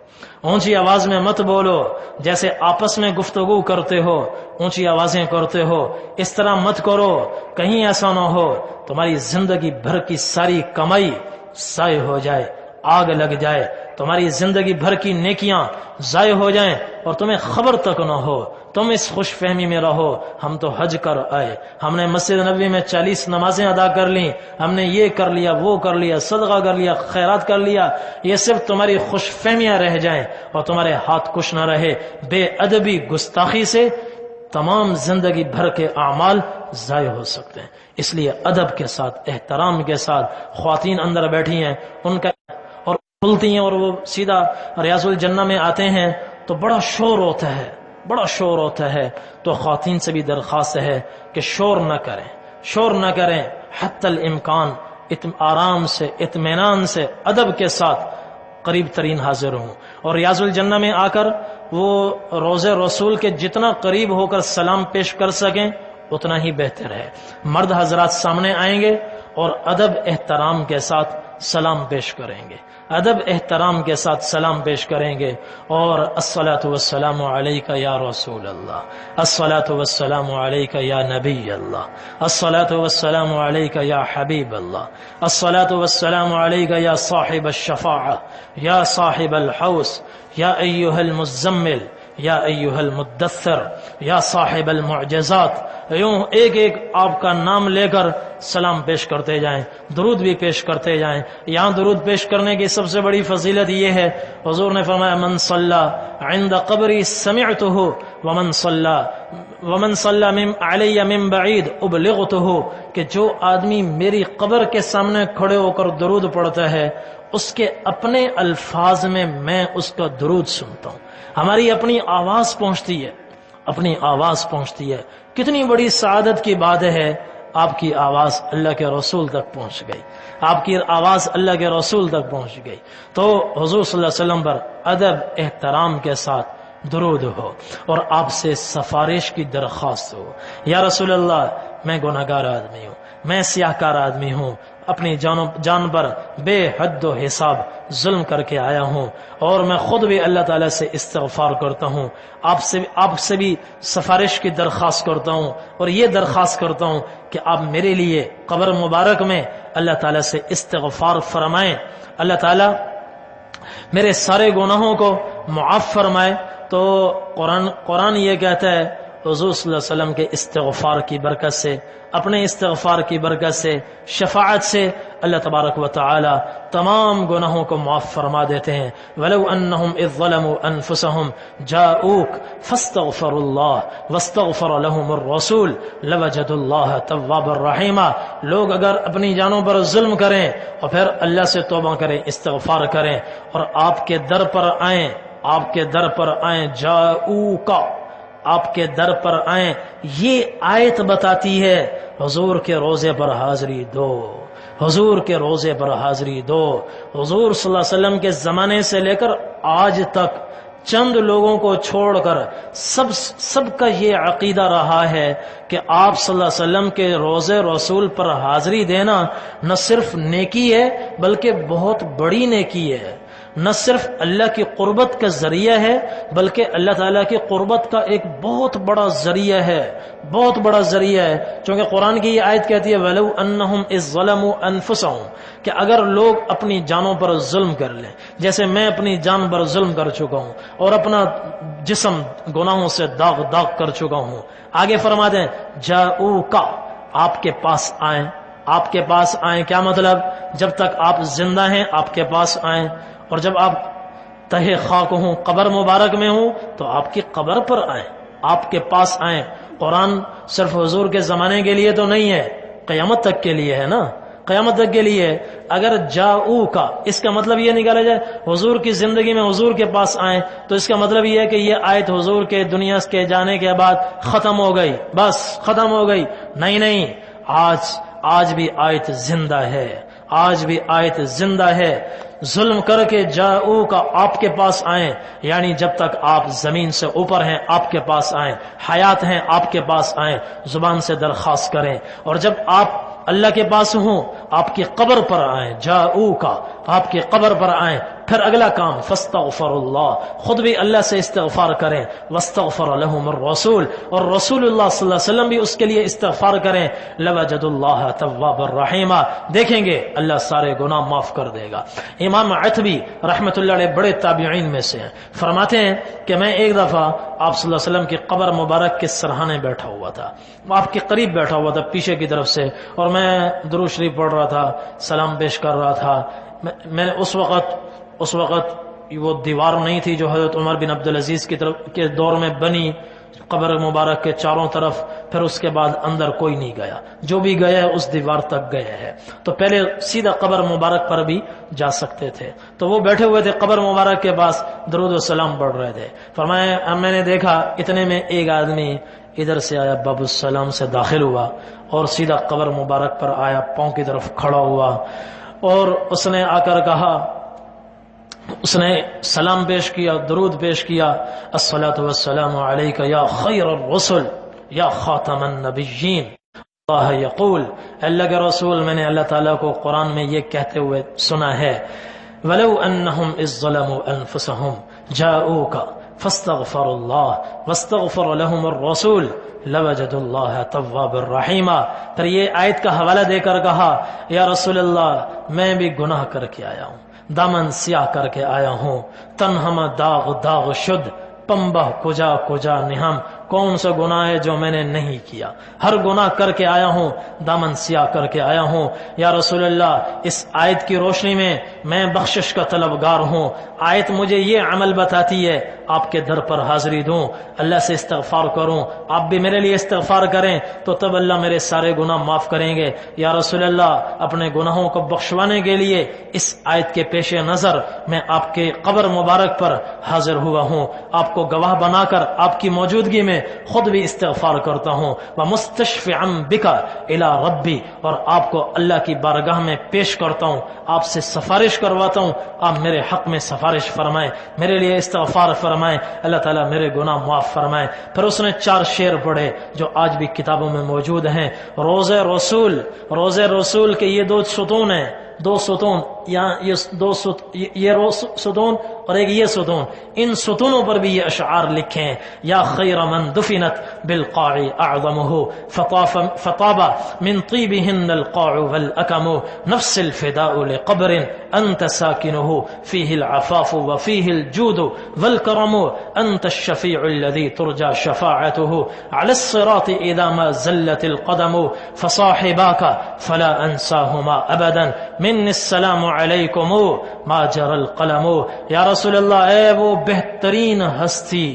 اونچی آواز میں مت بولو، جیسے آپس میں گفتگو کرتے ہو اونچی آوازیں کرتے ہو اس طرح مت کرو، کہیں ایسا نہ ہو تمہاری زندگی بھر کی ساری کمائی ضائع ہو جائے، آگ لگ جائے، تمہاری زندگی بھر کی نیکیاں ضائع ہو جائیں اور تمہیں خبر تک نہ ہو، تم اس خوش فہمی میں رہو ہم تو حج کر آئے، ہم نے مسجد نبوی میں 40 نمازیں ادا کر لیں، ہم نے یہ کر لیا، وہ کر لیا، صدقہ کر لیا، خیرات کر لیا، یہ صرف تمہاری خوش فہمیاں رہ جائیں اور تمہارے ہاتھ کچھ نہ رہے، بے ادبی گستاخی سے تمام زندگی بھر کے اعمال ضائع ہو سکتے ہیں۔ اس لیے ادب کے ساتھ احترام کے ساتھ خواتین اندر بیٹھی ہیں ان کا اور کھلتی ہیں اور وہ سیدھا ریاض الجنہ میں آتے ہیں تو بڑا شور ہوتا ہے، تو خواتین سے بھی درخواست ہے کہ شور نہ کریں، حتی الامکان آرام سے اطمینان سے ادب کے ساتھ قریب ترین حاضر ہوں، اور ریاض الجنہ میں آ کر وہ روضہ رسول کے جتنا قریب ہو کر سلام پیش کر سکیں اتنا ہی بہتر ہے۔ مرد حضرات سامنے آئیں گے اور ادب احترام کے ساتھ سلام پیش کریں گے، اور الصلاۃ والسلام علیک یا رسول اللہ، الصلاۃ والسلام علیک یا نبی اللہ، الصلاۃ والسلام علیک یا حبیب اللہ، الصلاۃ والسلام علیک یا صاحب الشفاعہ یا صاحب الحوض یا ایھا المزمل یا ایھا المدثر یا صاحب المعجزات، یوں ایک ایک آپ کا نام لے کر سلام پیش کرتے جائیں، درود بھی پیش کرتے جائیں۔ یہاں درود پیش کرنے کی سب سے بڑی فضیلت یہ ہے، حضور نے فرمایا من صلی عند قبری سمعتہ ومن صلی علی من بعید ابلغتہ، کہ جو آدمی میری قبر کے سامنے کھڑے ہو کر درود پڑھتا ہے اس کے اپنے الفاظ میں اس کا درود سنتا ہوں۔ ہماری اپنی آواز پہنچتی ہے، اپنی آواز پہنچتی ہے۔ کتنی بڑی سعادت کی بات ہے، آپ کی آواز اللہ کے رسول تک پہنچ گئی، آپ کی آواز اللہ کے رسول تک پہنچ گئی۔ تو حضور صلی اللہ علیہ وسلم پر ادب احترام کے ساتھ درود ہو اور آپ سے سفارش کی درخواست ہو، یا رسول اللہ میں گناہگار آدمی ہوں، میں سیاہکار آدمی ہوں، اپنی جان پر بے حد و حساب ظلم کر کے آیا ہوں، اور میں خود بھی اللہ تعالیٰ سے استغفار کرتا ہوں، آپ سے بھی سفارش کی درخواست کرتا ہوں، اور یہ درخواست کرتا ہوں کہ آپ میرے لیے قبر مبارک میں اللہ تعالیٰ سے استغفار فرمائیں، اللہ تعالیٰ میرے سارے گناہوں کو معاف فرمائے۔ تو قرآن یہ کہتا ہے حضور صلی اللہ علیہ وسلم کے استغفار کی برکت سے، اپنے استغفار کی برکت سے، شفاعت سے اللہ تبارک و تعالی تمام گناہوں کو معاف فرما دیتے ہیں۔ وَلَوْ أَنَّهُمْ إِذ ظَّلَمُوا أَنفُسَهُمْ جَاءُوكَ فَاسْتَغْفَرُوا اللَّهَ وَاسْتَغْفَرَ لَهُمُ الرَّسُولُ لَوَجَدُوا اللَّهَ تَوَّابًا رَحِيمًا۔ لوگ اگر اپنی جانوں پر ظلم کریں اور پھر اللہ سے توبہ کریں، استغفار کریں اور آپ کے در پر آئیں، آپ کے در پر آئیں، جاؤک، آپ کے در پر آئیں، یہ آیت بتاتی ہے حضور کے روزے پر حاضری دو، حضور کے روزے پر حاضری دو۔ حضور صلی اللہ علیہ وسلم کے زمانے سے لے کر آج تک چند لوگوں کو چھوڑ کر سب کا یہ عقیدہ رہا ہے کہ آپ صلی اللہ علیہ وسلم کے روزے رسول پر حاضری دینا نہ صرف نیکی ہے بلکہ بہت بڑی نیکی ہے، نہ صرف اللہ کی قربت کا ذریعہ ہے بلکہ اللہ تعالیٰ کی قربت کا ایک بہت بڑا ذریعہ ہے، بہت بڑا ذریعہ ہے۔ چونکہ قرآن کی یہ آیت کہتی ہے وَلَوْ أَنَّهُمْ إِذ ظَّلَمُوا أَنفُسَهُمْ، کہ اگر لوگ اپنی جانوں پر ظلم کر لیں، جیسے میں اپنی جان پر ظلم کر چکا ہوں اور اپنا جسم گناہوں سے داغ کر چکا ہوں۔ آگے فرما دیں جاؤک، آپ کے پاس آئیں، آپ کے پاس آئیں، کیا مطلب؟ جب تک آپ زندہ ہیں آپ کے پاس آئیں، اور جب آپ تہے خاک ہوں، قبر مبارک میں ہوں، تو آپ کی قبر پر آئیں، آپ کے پاس آئیں۔ قرآن صرف حضور کے زمانے کے لیے تو نہیں ہے، قیامت تک کے لیے ہے نا، قیامت تک کے لیے۔ اگر جاؤ کا اس کا مطلب یہ نکالا جائے حضور کی زندگی میں حضور کے پاس آئیں، تو اس کا مطلب یہ ہے کہ یہ آیت حضور کے دنیا کے جانے کے بعد ختم ہو گئی، بس ختم ہو گئی۔ نہیں، آج بھی آیت زندہ ہے، آج بھی آیت زندہ ہے۔ ظلم کر کے جاؤ کا آپ کے پاس آئیں، یعنی جب تک آپ زمین سے اوپر ہیں آپ کے پاس آئیں، حیات ہیں آپ کے پاس آئیں، زبان سے درخواست کریں، اور جب آپ اللہ کے پاس ہوں آپ کی قبر پر آئیں، جاؤ کا آپ کی قبر پر آئیں۔ پھر اگلا کام فاستغفر اللہ، خود بھی اللہ سے استغفار کریں، واستغفر لهم الرسول، اور رسول اللہ صلی اللہ علیہ وسلم بھی اس کے لیے استغفار کریں، لوجد اللہ توابا رحیما، دیکھیں گے اللہ سارے گناہ معاف کر دے گا۔ امام عتبی رحمۃ اللہ علیہ بڑے تابعین میں سے ہیں، فرماتے ہیں کہ میں ایک دفعہ آپ صلی اللہ علیہ وسلم کی قبر مبارک کے سرحانے بیٹھا ہوا تھا، آپ کے قریب بیٹھا ہوا تھا پیچھے کی طرف سے، اور میں درود شریف پڑھ رہا تھا، سلام پیش کر رہا تھا۔ میں اس وقت وہ دیوار نہیں تھی جو حضرت عمر بن عبدالعزیز کی طرف کے دور میں بنی قبر مبارک کے چاروں طرف، پھر اس کے بعد اندر کوئی نہیں گیا، جو بھی گیا ہے اس دیوار تک گیا ہے، تو پہلے سیدھا قبر مبارک پر بھی جا سکتے تھے۔ تو وہ بیٹھے ہوئے تھے قبر مبارک کے پاس، درود و سلام پڑھ رہے تھے۔ فرمایا میں نے دیکھا اتنے میں ایک آدمی ادھر سے آیا، باب السلام سے داخل ہوا اور سیدھا قبر مبارک پر آیا، پاؤں کی طرف کھڑا ہوا، اور اس نے آ کر کہا، اس نے سلام پیش کیا، درود پیش کیا، الصلاۃ والسلام علیک یا خیر الرسل یا خاتم النبیین، اللہ یقول، اللہ کے رسول میں نے اللہ تعالیٰ کو قرآن میں یہ کہتے ہوئے سنا ہے، وَلَوْ أَنَّهُمْ إِذ ظَّلَمُوا أَنفُسَهُمْ جَاءُوكَ فَاسْتَغْفَرُوا اللَّهَ وَاسْتَغْفَرَ لَهُمُ الرَّسُولُ لَوَجَدُوا اللَّهَ تَوَّابًا رَحِيمًا۔ پھر یہ آیت کا حوالہ دے کر کہا، یا رسول اللہ میں بھی گناہ کر کے آیا ہوں، دامن سیاہ کر کے آیا ہوں، تن ہم داغ شد، پنبہ کجا کجا نہم، کون سا گناہ ہے جو میں نے نہیں کیا؟ ہر گناہ کر کے آیا ہوں، دامن سیاہ کر کے آیا ہوں۔ یا رسول اللہ، اس آیت کی روشنی میں بخشش کا طلبگار ہوں۔ آیت مجھے یہ عمل بتاتی ہے، آپ کے در پر حاضری دوں، اللہ سے استغفار کروں، آپ بھی میرے لیے استغفار کریں تو تب اللہ میرے سارے گناہ معاف کریں گے۔ یا رسول اللہ، اپنے گناہوں کو بخشوانے کے لیے اس آیت کے پیش نظر میں آپ کے قبر مبارک پر حاضر ہوا ہوں، آپ کو گواہ بنا کر آپ کی موجودگی میں خود بھی استغفار کرتا ہوں۔ وَمُسْتَشْفِعًا بِكَ إِلَىٰ رَبِّي، اور آپ کو اللہ کی بارگاہ میں پیش کرتا ہوں، آپ سے سفارش کرواتا ہوں، آپ میرے حق میں سفارش فرمائیں، میرے لیے استغفار فرمائیں، اللہ تعالیٰ میرے گناہ معاف فرمائیں۔ پھر اس نے 4 شعر پڑھے جو آج بھی کتابوں میں موجود ہیں۔ روز رسول کے یہ 2 ستون ہیں، 2 ستون، یہ ستون اور ایک یہ ستون، ان ستونوں پر بھی یہ اشعار لکھے ہیں۔ یا خیر من دفنت بالقاع اعظمه فطاب من طيبهن القاع والاكم نفس الفداء لقبر انت ساكنه فيه العفاف وفيه الجود والكرم انت الشفيع الذي ترجى شفاعته على الصراط اذا ما زلت القدم فصاحباك فلا انساهما ابدا مني السلام علیکم ما جرى القلم۔ یا رسول اللہ، اے وہ بہترین ہستی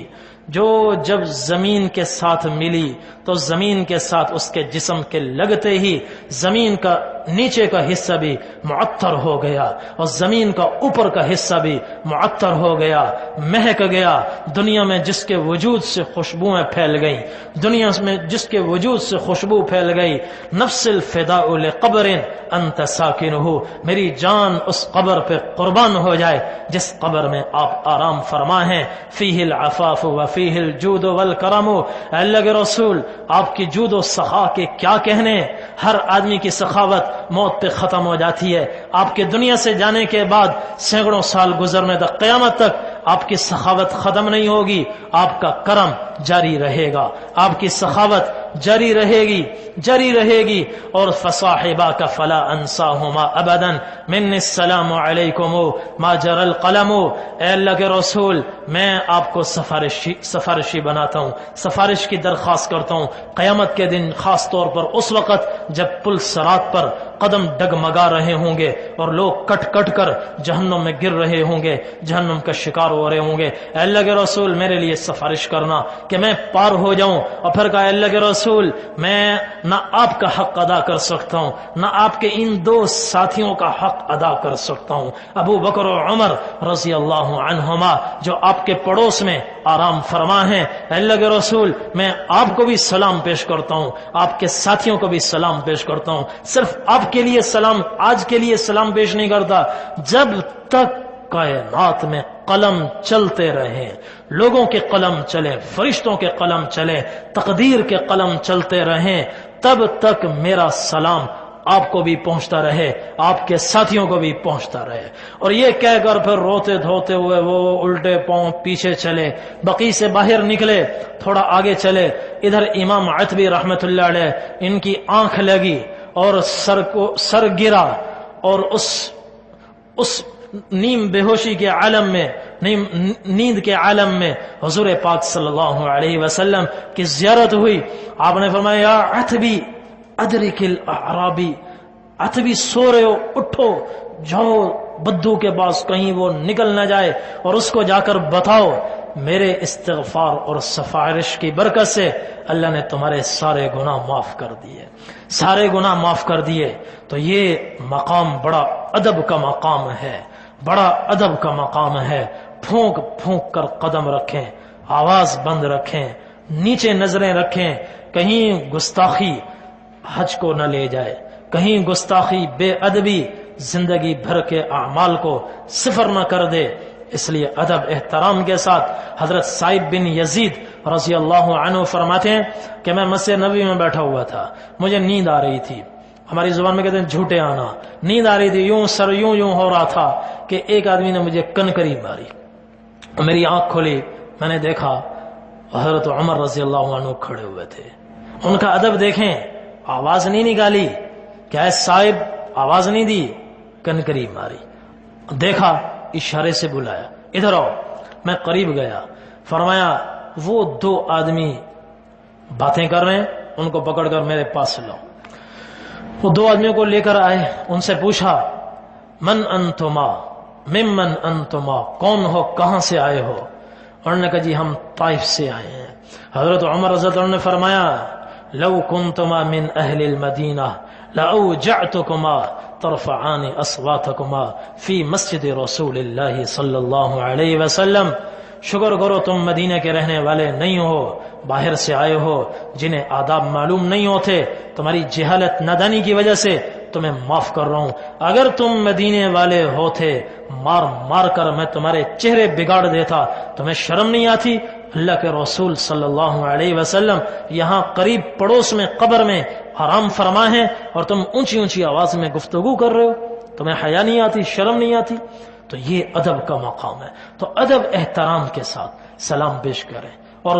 جو جب زمین کے ساتھ ملی تو زمین کے ساتھ اس کے جسم کے لگتے ہی زمین کا نیچے کا حصہ بھی معطر ہو گیا اور زمین کا اوپر کا حصہ بھی معطر ہو گیا، مہک گیا۔ دنیا میں جس کے وجود سے خوشبوئیں پھیل گئیں، دنیا میں جس کے وجود سے خوشبو پھیل گئی، نفس الفداء لقبر انت ساکنہ، میری جان اس قبر پہ قربان ہو جائے جس قبر میں آپ آرام فرما ہیں۔ فیہ العفاف وفیہ الجود والکرم، اللہ کے رسول آپ کی جود و سخا کے کیا کہنے، ہر آدمی کی سخاوت موت پہ ختم ہو جاتی ہے، آپ کے دنیا سے جانے کے بعد سینکڑوں سال گزرنے تک، قیامت تک آپ کی سخاوت ختم نہیں ہوگی، آپ کا کرم جاری رہے گا، آپ کی سخاوت جاری رہے گی۔ اور فصاحباک فلا انساہما ابدا منی السلام علیکم ما جرى القلم، اے اللہ کے رسول میں آپ کو سفارشی بناتا ہوں، سفارش کی درخواست کرتا ہوں قیامت کے دن، خاص طور پر اس وقت جب پل صراط پر قدم ڈگمگا رہے ہوں گے اور لوگ کٹ کٹ کر جہنم میں گر رہے ہوں گے، جہنم کا شکار ہو رہے ہوں گے، اے اللہ کے رسول میرے لیے سفارش کرنا کہ میں پار ہو جاؤں۔ اور پھر کہا، اے اللہ کے رسول میں نہ آپ کا حق ادا کر سکتا ہوں، نہ آپ کے ان 2 ساتھیوں کا حق ادا کر سکتا ہوں، ابو بکر و عمر رضی اللہ عنہما جو آپ کے پڑوس میں آرام فرما ہیں۔ اے اللہ کے رسول میں آپ کو بھی سلام پیش کرتا ہوں، آپ کے ساتھیوں کو بھی سلام پیش کرتا ہوں، صرف آپ کے لیے سلام، آج کے لیے سلام پیش نہیں کرتا، جب تک کائنات میں قلم چلتے رہیں، لوگوں کے قلم چلے، فرشتوں کے قلم چلے، تقدیر کے قلم چلتے رہیں، تب تک میرا سلام آپ کو بھی پہنچتا رہے، آپ کے ساتھیوں کو بھی پہنچتا رہے۔ اور یہ کہہ کر پھر روتے دھوتے ہوئے وہ الٹے پاؤں پیچھے چلے، بقی سے باہر نکلے، تھوڑا آگے چلے، ادھر امام عتبی رحمت اللہ علیہ ان کی آنکھ لگی اور سر گرا، اور اس نیم بے ہوشی کے عالم میں، نیند کے عالم میں حضور پاک صلی اللہ علیہ وسلم کی زیارت ہوئی۔ آپ نے فرمایا، یا عتبی ادرک الاعرابی، عتبی سو رہے ہو، اٹھو، جاؤ بدو کے پاس، کہیں وہ نکل نہ جائے، اور اس کو جا کر بتاؤ میرے استغفار اور سفارش کی برکت سے اللہ نے تمہارے سارے گناہ معاف کر دیے، سارے گناہ معاف کر دیے۔ تو یہ مقام بڑا ادب کا مقام ہے، بڑا ادب کا مقام ہے۔ پھونک پھونک کر قدم رکھیں، آواز بند رکھیں، نیچے نظریں رکھیں، کہیں گستاخی حج کو نہ لے جائے، کہیں گستاخی بے ادبی زندگی بھر کے اعمال کو صفر نہ کر دے۔ اس لیے ادب احترام کے ساتھ حضرت سعید بن یزید رضی اللہ عنہ فرماتے ہیں کہ میں مسجد نبوی میں بیٹھا ہوا تھا، مجھے نیند آ رہی تھی، ہماری زبان میں کہتے ہیں جھوٹے آنا، نیند آ رہی تھی، یوں سر یوں ہو رہا تھا کہ ایک آدمی نے مجھے کنکری ماری، میری آنکھ کھلی، میں نے دیکھا حضرت عمر رضی اللہ عنہ کھڑے ہوئے تھے۔ ان کا ادب دیکھیں، آواز نہیں نکالی، کیا صاحب آواز نہیں دی، کنکری ماری، دیکھا، اشارے سے بلایا، ادھر آؤ، میں قریب گیا، فرمایا وہ دو آدمی باتیں کر رہے ہیں، ان کو پکڑ کر میرے پاس لاؤ۔ وہ دو آدمیوں کو لے کر آئے، ان سے پوچھا من انتما ممن انتما، کون ہو، کہاں سے آئے ہو؟ انہوں نے کہا جی ہم طائف سے آئے ہیں۔ حضرت عمر رضی اللہ عنہ نے فرمایا لو کنتما من اہل المدینہ لأوجعتکما ترفعان اصواتکما فی مسجد رسول اللہ صلی اللہ علیہ وسلم۔ شکر کرو تم مدینہ کے رہنے والے نہیں ہو، باہر سے آئے ہو، جنہیں آداب معلوم نہیں ہوتے، تمہاری جہالت نادانی کی وجہ سے تمہیں معاف کر رہا ہوں۔ اگر تم مدینے والے ہوتے مار مار کر میں تمہارے چہرے بگاڑ دیتا، تمہیں شرم نہیں آتی؟ اللہ کے رسول صلی اللہ علیہ وسلم یہاں قریب پڑوس میں قبر میں آرام فرما ہے اور تم اونچی اونچی آواز میں گفتگو کر رہے ہو، تمہیں حیا نہیں آتی، شرم نہیں آتی؟ تو یہ ادب کا مقام ہے۔ تو ادب احترام کے ساتھ سلام پیش کریں اور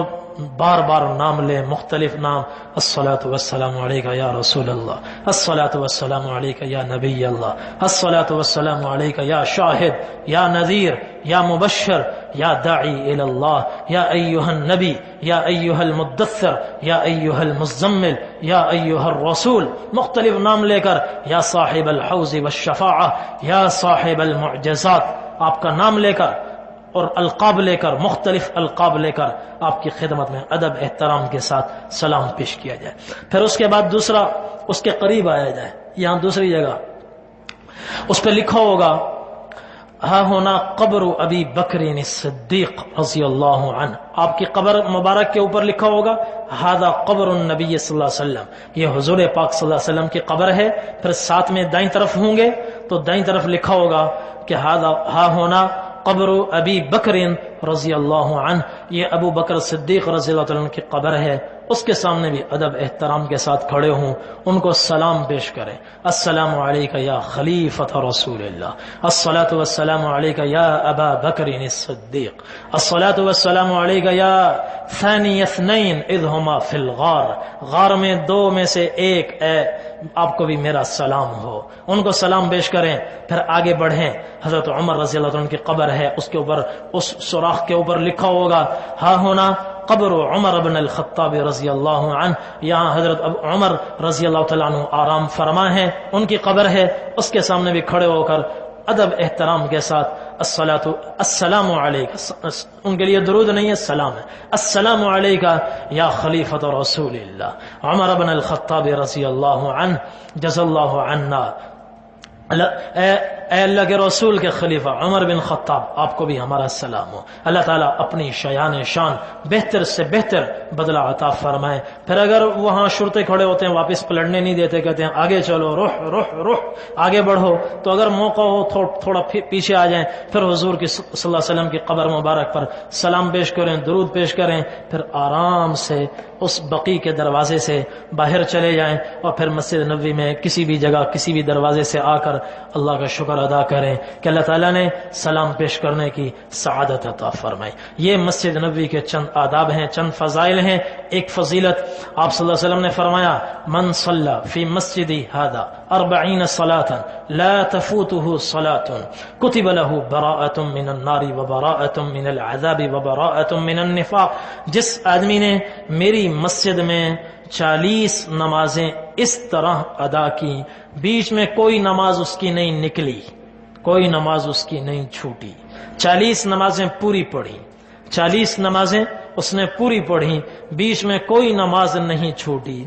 بار بار نام لیں، مختلف نام، الصلاۃ والسلام علیک یا رسول اللہ، الصلاۃ والسلام علیک یا نبی اللہ، الصلاۃ والسلام علیک یا شاہد یا نذیر یا مبشر یا داعی الی اللہ، یا ایھا النبی یا ایھا المدثر یا ایھا المزمل یا ایھا الرسول، مختلف نام لے کر، یا صاحب الحوض والشفاعہ یا صاحب المعجزات، آپ کا نام لے کر اور القاب لے کر، مختلف القاب لے کر آپ کی خدمت میں ادب احترام کے ساتھ سلام پیش کیا جائے۔ پھر اس کے بعد دوسرا، اس کے قریب آیا جائے۔ یہاں دوسری جگہ اس پہ لکھا ہوگا ہاں ہونا قبر ابی بکر صدیق رضی اللہ عنہ، آپ کی قبر مبارک کے اوپر لکھا ہوگا ہذا قبر النبی صلی اللہ علیہ وسلم، یہ حضور پاک صلی اللہ علیہ وسلم کی قبر ہے۔ پھر ساتھ میں دائیں طرف ہوں گے تو دائیں طرف لکھا ہوگا کہ ہاں ہونا قبر ابی بکر رضی اللہ عنہ، یہ ابو بکر صدیق رضی اللہ عنہ کی قبر ہے۔ اس کے سامنے بھی ادب احترام کے ساتھ کھڑے ہوں، ان کو سلام پیش کریں، السلام علیک یا خلیفۃ رسول اللہ، الصلاۃ والسلام علیک یا ابا بکر الصدیق، الصلاۃ والسلام علیک یا ثانی اثنین اذ ہما فی الغار، غار میں دو میں سے ایک ہے، آپ کو بھی میرا سلام ہو۔ ان کو سلام پیش کریں، پھر آگے بڑھیں۔ حضرت عمر رضی اللہ عنہ کی قبر ہے، اس کے اوپر، اس سوراخ کے اوپر لکھا ہوگا ہاں ہونا قبر عمر بن الخطاب رضی اللہ عنہ، یہاں حضرت عمر رضی اللہ تعالیٰ عنہ آرام فرما ہے، ان کی قبر ہے۔ اس کے سامنے بھی کھڑے ہو کر ادب احترام کے ساتھ السلام علیک، ان کے لیے درود نہیں ہے، سلام ہے، السلام علیک یا خلیفۃ رسول اللہ عمر بن الخطاب رضی اللہ عنہ جزا اللہ عنا، اے اللہ کے رسول کے خلیفہ عمر بن خطاب، آپ کو بھی ہمارا سلام ہو۔ اللہ تعالیٰ اپنی شان بہتر سے بہتر بدلہ عطا فرمائے۔ پھر اگر وہاں شرطے کھڑے ہوتے ہیں، واپس پلٹنے نہیں دیتے، کہتے ہیں آگے چلو، رخ آگے بڑھو، تو اگر موقع ہو تھوڑا پیچھے آ جائیں، پھر حضور کی صلی اللہ علیہ وسلم کی قبر مبارک پر سلام پیش کریں، درود پیش کریں، پھر آرام سے اس بقی کے دروازے سے باہر چلے جائیں اور پھر مسجد نبوی میں کسی بھی جگہ کسی بھی دروازے سے آ کر اللہ کا شکر ادا کریں کہ اللہ تعالیٰ نے سلام پیش کرنے کی سعادت عطا فرمائی۔ یہ مسجد نبوی کے چند آداب ہیں، چند فضائل ہیں۔ ایک فضیلت آپ صلی اللہ علیہ وسلم نے فرمایا من صلی فی مسجدی ھذا 40 صلاۃ لا تفوته صلاۃ کتب له براءۃ من النار وبراءۃ من العذاب وبراءۃ من النفاق، جس آدمی نے میری مسجد میں 40 نمازیں اس طرح ادا کی، بیچ میں کوئی نماز اس کی نہیں نکلی، کوئی نماز اس کی نہیں چھوٹی، 40 نمازیں پوری پڑھی، 40 نمازیں اس نے پوری پڑھی، بیچ میں کوئی نماز نہیں چھوٹی،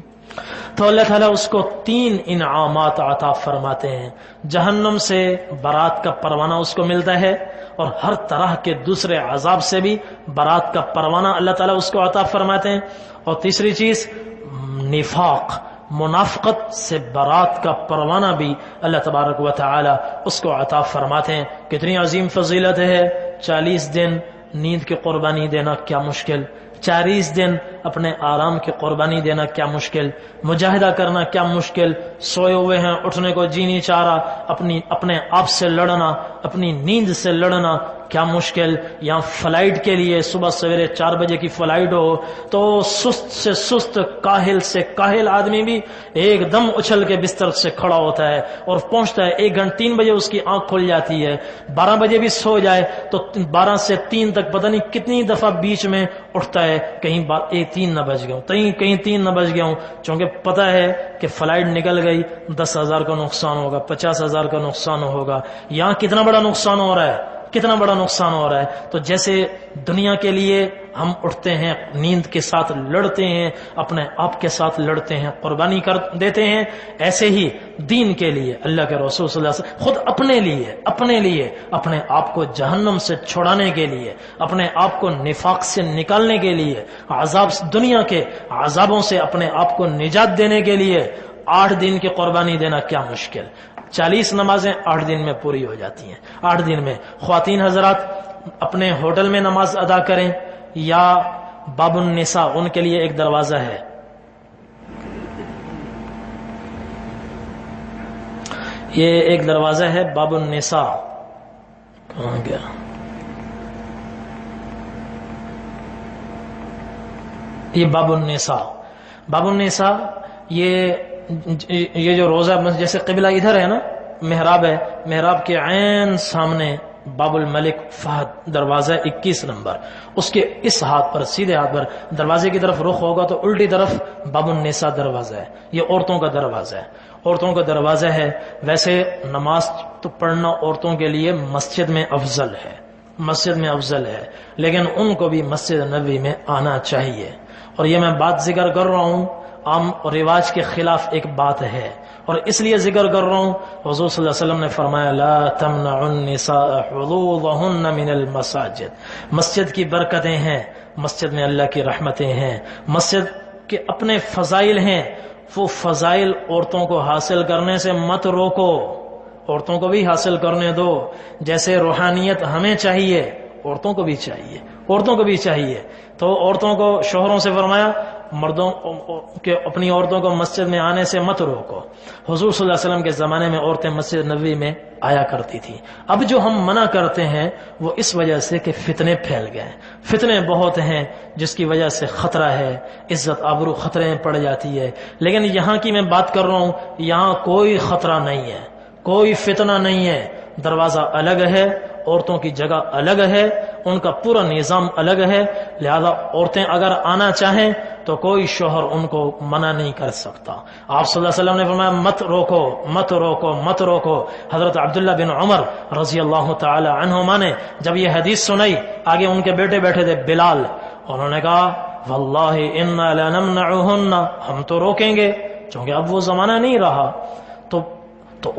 تو اللہ تعالیٰ اس کو 3 انعامات عطا فرماتے ہیں۔ جہنم سے برات کا پروانہ اس کو ملتا ہے، اور ہر طرح کے دوسرے عذاب سے بھی برات کا پروانہ اللہ تعالیٰ اس کو عطا فرماتے ہیں، اور تیسری چیز نفاق، منافقت سے برات کا پروانہ بھی اللہ تبارک و تعالی اس کو عطا فرماتے ہیں۔ کتنی عظیم فضیلت ہے، 40 دن نیند کی قربانی دینا کیا مشکل، 40 دن اپنے آرام کی قربانی دینا کیا مشکل، مجاہدہ کرنا کیا مشکل، سوئے ہوئے ہیں اٹھنے کو جی نہیں چاہ رہا، اپنے آپ سے لڑنا، اپنی نیند سے لڑنا کیا مشکل، یا فلائٹ کے لیے صبح سویرے 4 بجے کی فلائٹ ہو تو سست سے سست، کاہل سے کاہل آدمی بھی ایک دم اچھل کے بستر سے کھڑا ہوتا ہے اور پہنچتا ہے 1 گھنٹہ 3 بجے اس کی آنکھ کھل جاتی ہے، 12 بجے بھی سو جائے تو 12 سے 3 تک پتہ نہیں کتنی دفعہ بیچ میں اٹھتا ہے، کہیں 3 نہ بج گیا ہوں، کہیں 3 نہ بج گیا ہوں، چونکہ پتہ ہے کہ فلائٹ نکل گئی 10,000 کا نقصان ہوگا، 50,000 کا نقصان ہوگا، یہاں کتنا بڑا نقصان ہو رہا ہے، کتنا بڑا نقصان ہو رہا ہے۔ تو جیسے دنیا کے لیے ہم اٹھتے ہیں، نیند کے ساتھ لڑتے ہیں، اپنے آپ کے ساتھ لڑتے ہیں، قربانی کر دیتے ہیں، ایسے ہی دین کے لیے اللہ کے رسول صلی اللہ علیہ وسلم خود اپنے لیے اپنے آپ کو جہنم سے چھڑانے کے لیے، اپنے آپ کو نفاق سے نکالنے کے لیے، دنیا کے عذابوں سے اپنے آپ کو نجات دینے کے لیے 8 دن کی قربانی دینا کیا مشکل۔ 40 نمازیں 8 دن میں پوری ہو جاتی ہیں، 8 دن میں۔ خواتین حضرات اپنے ہوٹل میں نماز ادا کریں یا باب النساء، ان کے لیے ایک دروازہ ہے، یہ ایک دروازہ ہے باب النساء، کہاں گیا، یہ باب النساء یہ جو روزہ جیسے قبلہ ادھر ہے نا، محراب ہے، محراب کے عین سامنے باب الملک فہد دروازہ 21 نمبر، اس کے اس ہاتھ پر، سیدھے ہاتھ پر دروازے کی طرف رخ ہوگا تو الٹی طرف باب النساء دروازہ ہے، یہ عورتوں کا دروازہ ہے۔ ویسے نماز تو پڑھنا عورتوں کے لیے مسجد میں افضل ہے، لیکن ان کو بھی مسجد نبوی میں آنا چاہیے۔ اور یہ میں بات ذکر کر رہا ہوں، عام رواج کے خلاف ایک بات ہے، اور اس لیے ذکر کر رہا ہوں، حضور صلی اللہ علیہ وسلم نے فرمایا لا تمنعوا النساء حظوظهن من المساجد، مسجد کی برکتیں ہیں، مسجد میں اللہ کی رحمتیں ہیں، مسجد کے اپنے فضائل ہیں، وہ فضائل عورتوں کو حاصل کرنے سے مت روکو، عورتوں کو بھی حاصل کرنے دو، جیسے روحانیت ہمیں چاہیے عورتوں کو بھی چاہیے۔ تو عورتوں کو شوہروں سے فرمایا مردوں کے اپنی عورتوں کو مسجد میں آنے سے مت روکو۔ حضور صلی اللہ علیہ وسلم کے زمانے میں عورتیں مسجد نبوی میں آیا کرتی تھی۔ اب جو ہم منع کرتے ہیں وہ اس وجہ سے کہ فتنے پھیل گئے، فتنے بہت ہیں جس کی وجہ سے خطرہ ہے، عزت آبرو خطرے میں پڑ جاتی ہے۔ لیکن یہاں کی میں بات کر رہا ہوں، یہاں کوئی خطرہ نہیں ہے، کوئی فتنہ نہیں ہے، دروازہ الگ ہے، عورتوں کی جگہ الگ ہے، ان کا پورا نظام الگ ہے، لہذا عورتیں اگر آنا چاہیں تو کوئی شوہر ان کو منع نہیں کر سکتا۔ آپ صلی اللہ علیہ وسلم نے فرمایا مت روکو۔ حضرت عبداللہ بن عمر رضی اللہ تعالی عنہما نے جب یہ حدیث سنائی، آگے ان کے بیٹے بیٹھے تھے بلال، انہوں نے کہا واللہ انا لنمنعہن، ہم تو روکیں گے، چونکہ اب وہ زمانہ نہیں رہا۔ تو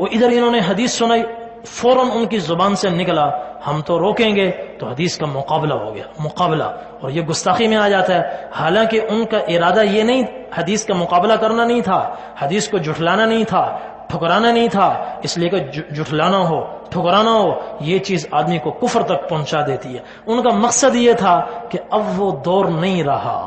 ادھر انہوں نے حدیث سنائی، فوراً ان کی زبان سے نکلا ہم تو روکیں گے، تو حدیث کا مقابلہ ہو گیا، اور یہ گستاخی میں آ جاتا ہے۔ حالانکہ ان کا ارادہ یہ نہیں، حدیث کا مقابلہ کرنا نہیں تھا، حدیث کو جھٹلانا نہیں تھا، ٹھکرانا نہیں تھا، اس لیے کہ جھٹلانا ہو، ٹھکرانا ہو، یہ چیز آدمی کو کفر تک پہنچا دیتی ہے۔ ان کا مقصد یہ تھا کہ اب وہ دور نہیں رہا،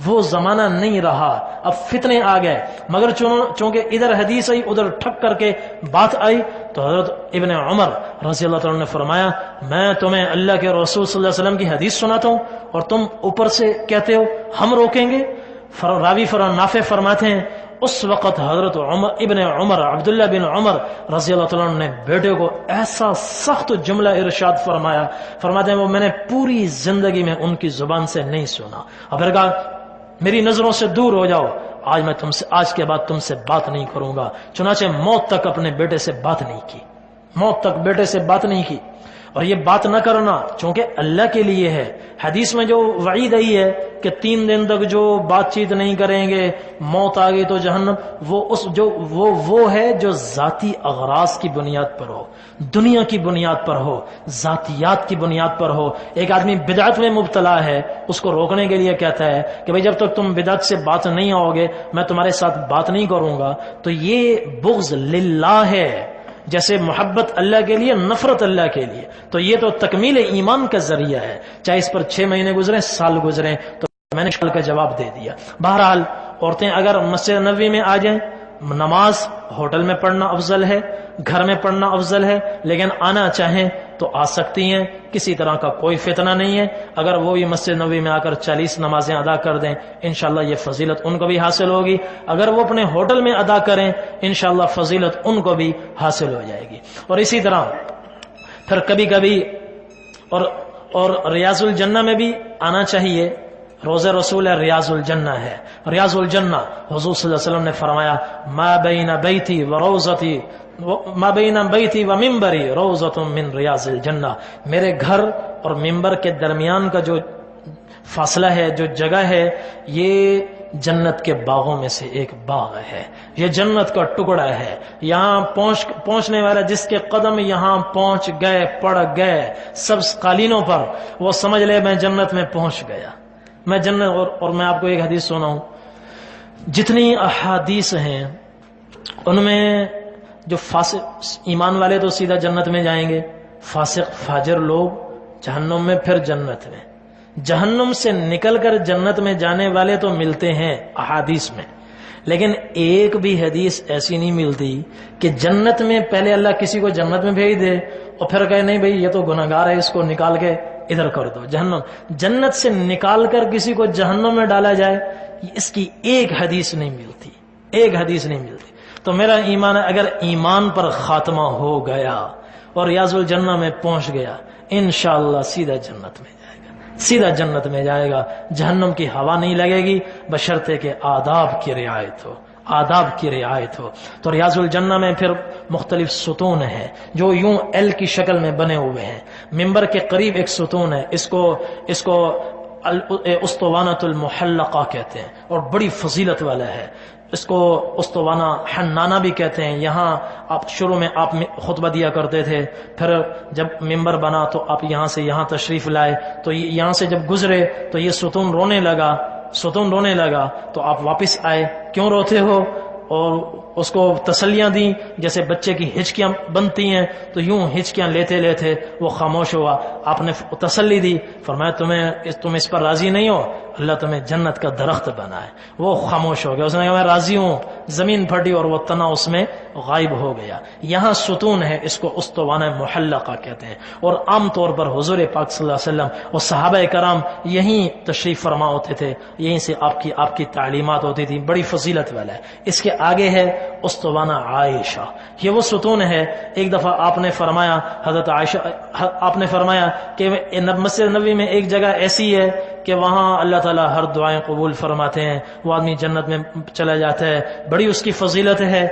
وہ زمانہ نہیں رہا، اب فتنے آ گئے، مگر چونکہ ادھر حدیث آئی ادھر ٹھک کر کے بات آئی، تو حضرت ابن عمر رضی اللہ تعالیٰ نے فرمایا میں تمہیں اللہ کے رسول صلی اللہ علیہ وسلم کی حدیث سناتا ہوں اور تم اوپر سے کہتے ہو ہم روکیں گے۔ راوی نافع فرماتے ہیں اس وقت حضرت ابن عمر عبداللہ بن عمر رضی اللہ تعالیٰ نے بیٹے کو ایسا سخت جملہ ارشاد فرماتے ہیں وہ میں نے پوری زندگی میں ان کی زبان سے نہیں سنا۔ اب پھر کہا میری نظروں سے دور ہو جاؤ، آج کے بعد تم سے بات نہیں کروں گا۔ چنانچہ موت تک اپنے بیٹے سے بات نہیں کی، اور یہ بات نہ کرنا چونکہ اللہ کے لیے ہے۔ حدیث میں جو وعید آئی ہے کہ 3 دن تک جو بات چیت نہیں کریں گے موت آ گئی تو جہنم، وہ ہے جو ذاتی اغراض کی بنیاد پر ہو، دنیا کی بنیاد پر ہو، ذاتیات کی بنیاد پر ہو۔ ایک آدمی بدعت میں مبتلا ہے، اس کو روکنے کے لیے کہتا ہے کہ بھئی جب تک تم بدعت سے بات نہیں آؤ گے میں تمہارے ساتھ بات نہیں کروں گا، تو یہ بغض للہ ہے، جیسے محبت اللہ کے لیے نفرت اللہ کے لیے، تو یہ تو تکمیل ایمان کا ذریعہ ہے، چاہے اس پر 6 مہینے گزریں، سال گزریں، تو میں نے شکل کا جواب دے دیا۔ بہرحال عورتیں اگر مسجد نبوی میں آ جائیں، نماز ہوٹل میں پڑھنا افضل ہے، گھر میں پڑھنا افضل ہے، لیکن آنا چاہیں تو آ سکتی ہیں، کسی طرح کا کوئی فتنہ نہیں ہے۔ اگر وہ بھی مسجد نبوی میں آ کر 40 نمازیں ادا کر دیں انشاءاللہ یہ فضیلت ان کو بھی حاصل ہوگی، اگر وہ اپنے ہوٹل میں ادا کریں انشاءاللہ فضیلت ان کو بھی حاصل ہو جائے گی۔ اور اسی طرح پھر کبھی کبھی اور ریاض الجنہ میں بھی آنا چاہیے۔ روزہ رسول ہے، ریاض الجنہ ہے۔ ریاض الجنہ حضور صلی اللہ علیہ وسلم نے فرمایا ما بین بیتی و منبری روضۃ من ریاض الجنہ، میرے گھر اور منبر کے درمیان کا جو فاصلہ ہے، جو جگہ ہے، یہ جنت کے باغوں میں سے ایک باغ ہے، یہ جنت کا ٹکڑا ہے۔ یہاں پہنچنے والا جس کے قدم یہاں پہنچ گئے، پڑ گئے سبز قالینوں پر، وہ سمجھ لے میں جنت میں پہنچ گیا، میں جنت۔ اور میں آپ کو ایک حدیث سناؤں، جتنی احادیث ہیں ان میں جو فاسق ایمان والے تو سیدھا جنت میں جائیں گے، فاسق فاجر لوگ جہنم میں، پھر جنت میں۔ جہنم سے نکل کر جنت میں جانے والے تو ملتے ہیں احادیث میں، لیکن ایک بھی حدیث ایسی نہیں ملتی کہ جنت میں پہلے اللہ کسی کو جنت میں بھیج دے اور پھر کہے نہیں بھئی یہ تو گناہگار ہے، اس کو نکال کے ادھر کر دو جہنم۔ جنت سے نکال کر کسی کو جہنم میں ڈالا جائے، اس کی ایک حدیث نہیں ملتی، ایک حدیث نہیں ملتی۔ تو میرا ایمان ہے اگر ایمان پر خاتمہ ہو گیا اور ریاض الجنہ میں پہنچ گیا انشاءاللہ سیدھا جنت میں جائے گا، سیدھا جنت میں جائے گا، جہنم کی ہوا نہیں لگے گی بشرطے کہ آداب کی رعایت ہو، آداب کی رعایت ہو۔ تو ریاض الجنہ میں پھر مختلف ستون ہیں جو یوں ایل کی شکل میں بنے ہوئے ہیں، منبر کے قریب ایک ستون ہے، اس کو اسطوانۃ المحلقہ کہتے ہیں اور بڑی فضیلت والا ہے، اس کو اسطوانہ حنانہ بھی کہتے ہیں۔ یہاں آپ شروع میں آپ خطبہ دیا کرتے تھے، پھر جب منبر بنا تو آپ یہاں سے یہاں تشریف لائے، تو یہاں سے جب گزرے تو یہ ستون رونے لگا تو آپ واپس آئے، کیوں روتے ہو؟ اور اس کو تسلیاں دیں، جیسے بچے کی ہچکیاں بنتی ہیں تو یوں ہچکیاں لیتے لیتے وہ خاموش ہوا، آپ نے تسلی دی، فرمایا تم اس پر راضی نہیں ہو، اللہ تمہیں جنت کا درخت بنا ہے۔ وہ خاموش ہو گیا، اس نے کہا میں راضی ہوں، زمین پھٹی اور وہ تنا اس میں غائب ہو گیا۔ یہاں ستون ہے، اس کو اسطوانہ محلقہ کہتے ہیں، اور عام طور پر حضور پاک صلی اللہ علیہ وسلم اور صحابہ کرام یہیں تشریف فرما ہوتے تھے، یہیں سے آپ کی تعلیمات ہوتی تھی، بڑی فضیلت والا ہے۔ اس کے آگے ہے اسطوانہ عائشہ، یہ وہ ستون ہے۔ ایک دفعہ آپ نے فرمایا، حضرت عائشہ آپ نے فرمایا کہ مسجد نبوی میں ایک جگہ ایسی ہے کہ وہاں اللہ تعالیٰ ہر دعائیں قبول فرماتے ہیں، وہ آدمی جنت میں چلا جاتا ہے، بڑی اس کی فضیلت ہے۔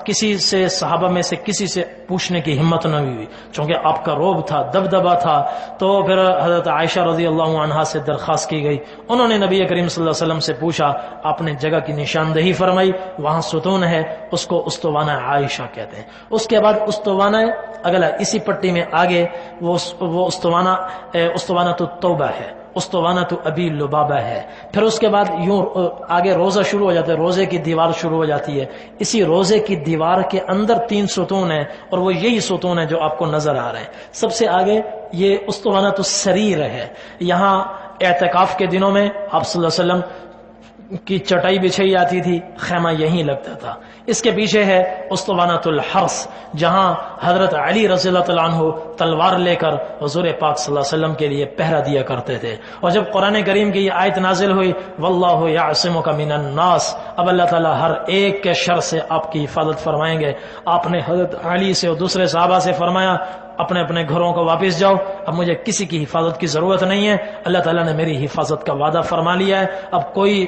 کسی سے صحابہ میں سے کسی سے پوچھنے کی ہمت نہ ہوئی، چونکہ آپ کا روب تھا، دبدبا تھا، تو پھر حضرت عائشہ رضی اللہ عنہا سے درخواست کی گئی، انہوں نے نبی کریم صلی اللہ علیہ وسلم سے پوچھا، آپ نے جگہ کی نشاندہی فرمائی، وہاں ستون ہے، اس کو اسطوانہ عائشہ کہتے ہیں۔ اس کے بعد اسطوانہ اگلا اسی پٹی میں آگے وہ اسطوانہ التوبہ ہے، اسطوانہ ابی لبابہ ہے۔ پھر اس کے بعد یوں آگے روزہ شروع ہو جاتا ہے، روزے کی دیوار شروع ہو جاتی ہے، اسی روزے کی دیوار کے اندر 3 ستون ہیں، اور وہ یہی ستون ہیں جو آپ کو نظر آ رہے ہیں۔ سب سے آگے یہ اسطوانہ السریر ہے، یہاں اعتکاف کے دنوں میں آپ صلی اللہ علیہ وسلم کی چٹائی بچھائی آتی تھی، خیمہ یہیں لگتا تھا۔ اس کے پیچھے ہے اسطوانۃ الحرس، جہاں حضرت علی رضی اللہ تعالیٰ عنہ تلوار لے کر حضور پاک صلی اللہ علیہ وسلم کے لیے پہرا دیا کرتے تھے۔ اور جب قرآن کریم کی یہ آیت نازل ہوئی واللہ یعصمک من الناس، اب اللہ تعالیٰ ہر ایک کے شر سے آپ کی حفاظت فرمائیں گے، آپ نے حضرت علی سے اور دوسرے صحابہ سے فرمایا اپنے اپنے گھروں کو واپس جاؤ، اب مجھے کسی کی حفاظت کی ضرورت نہیں ہے، اللہ تعالیٰ نے میری حفاظت کا وعدہ فرما لیا ہے، اب کوئی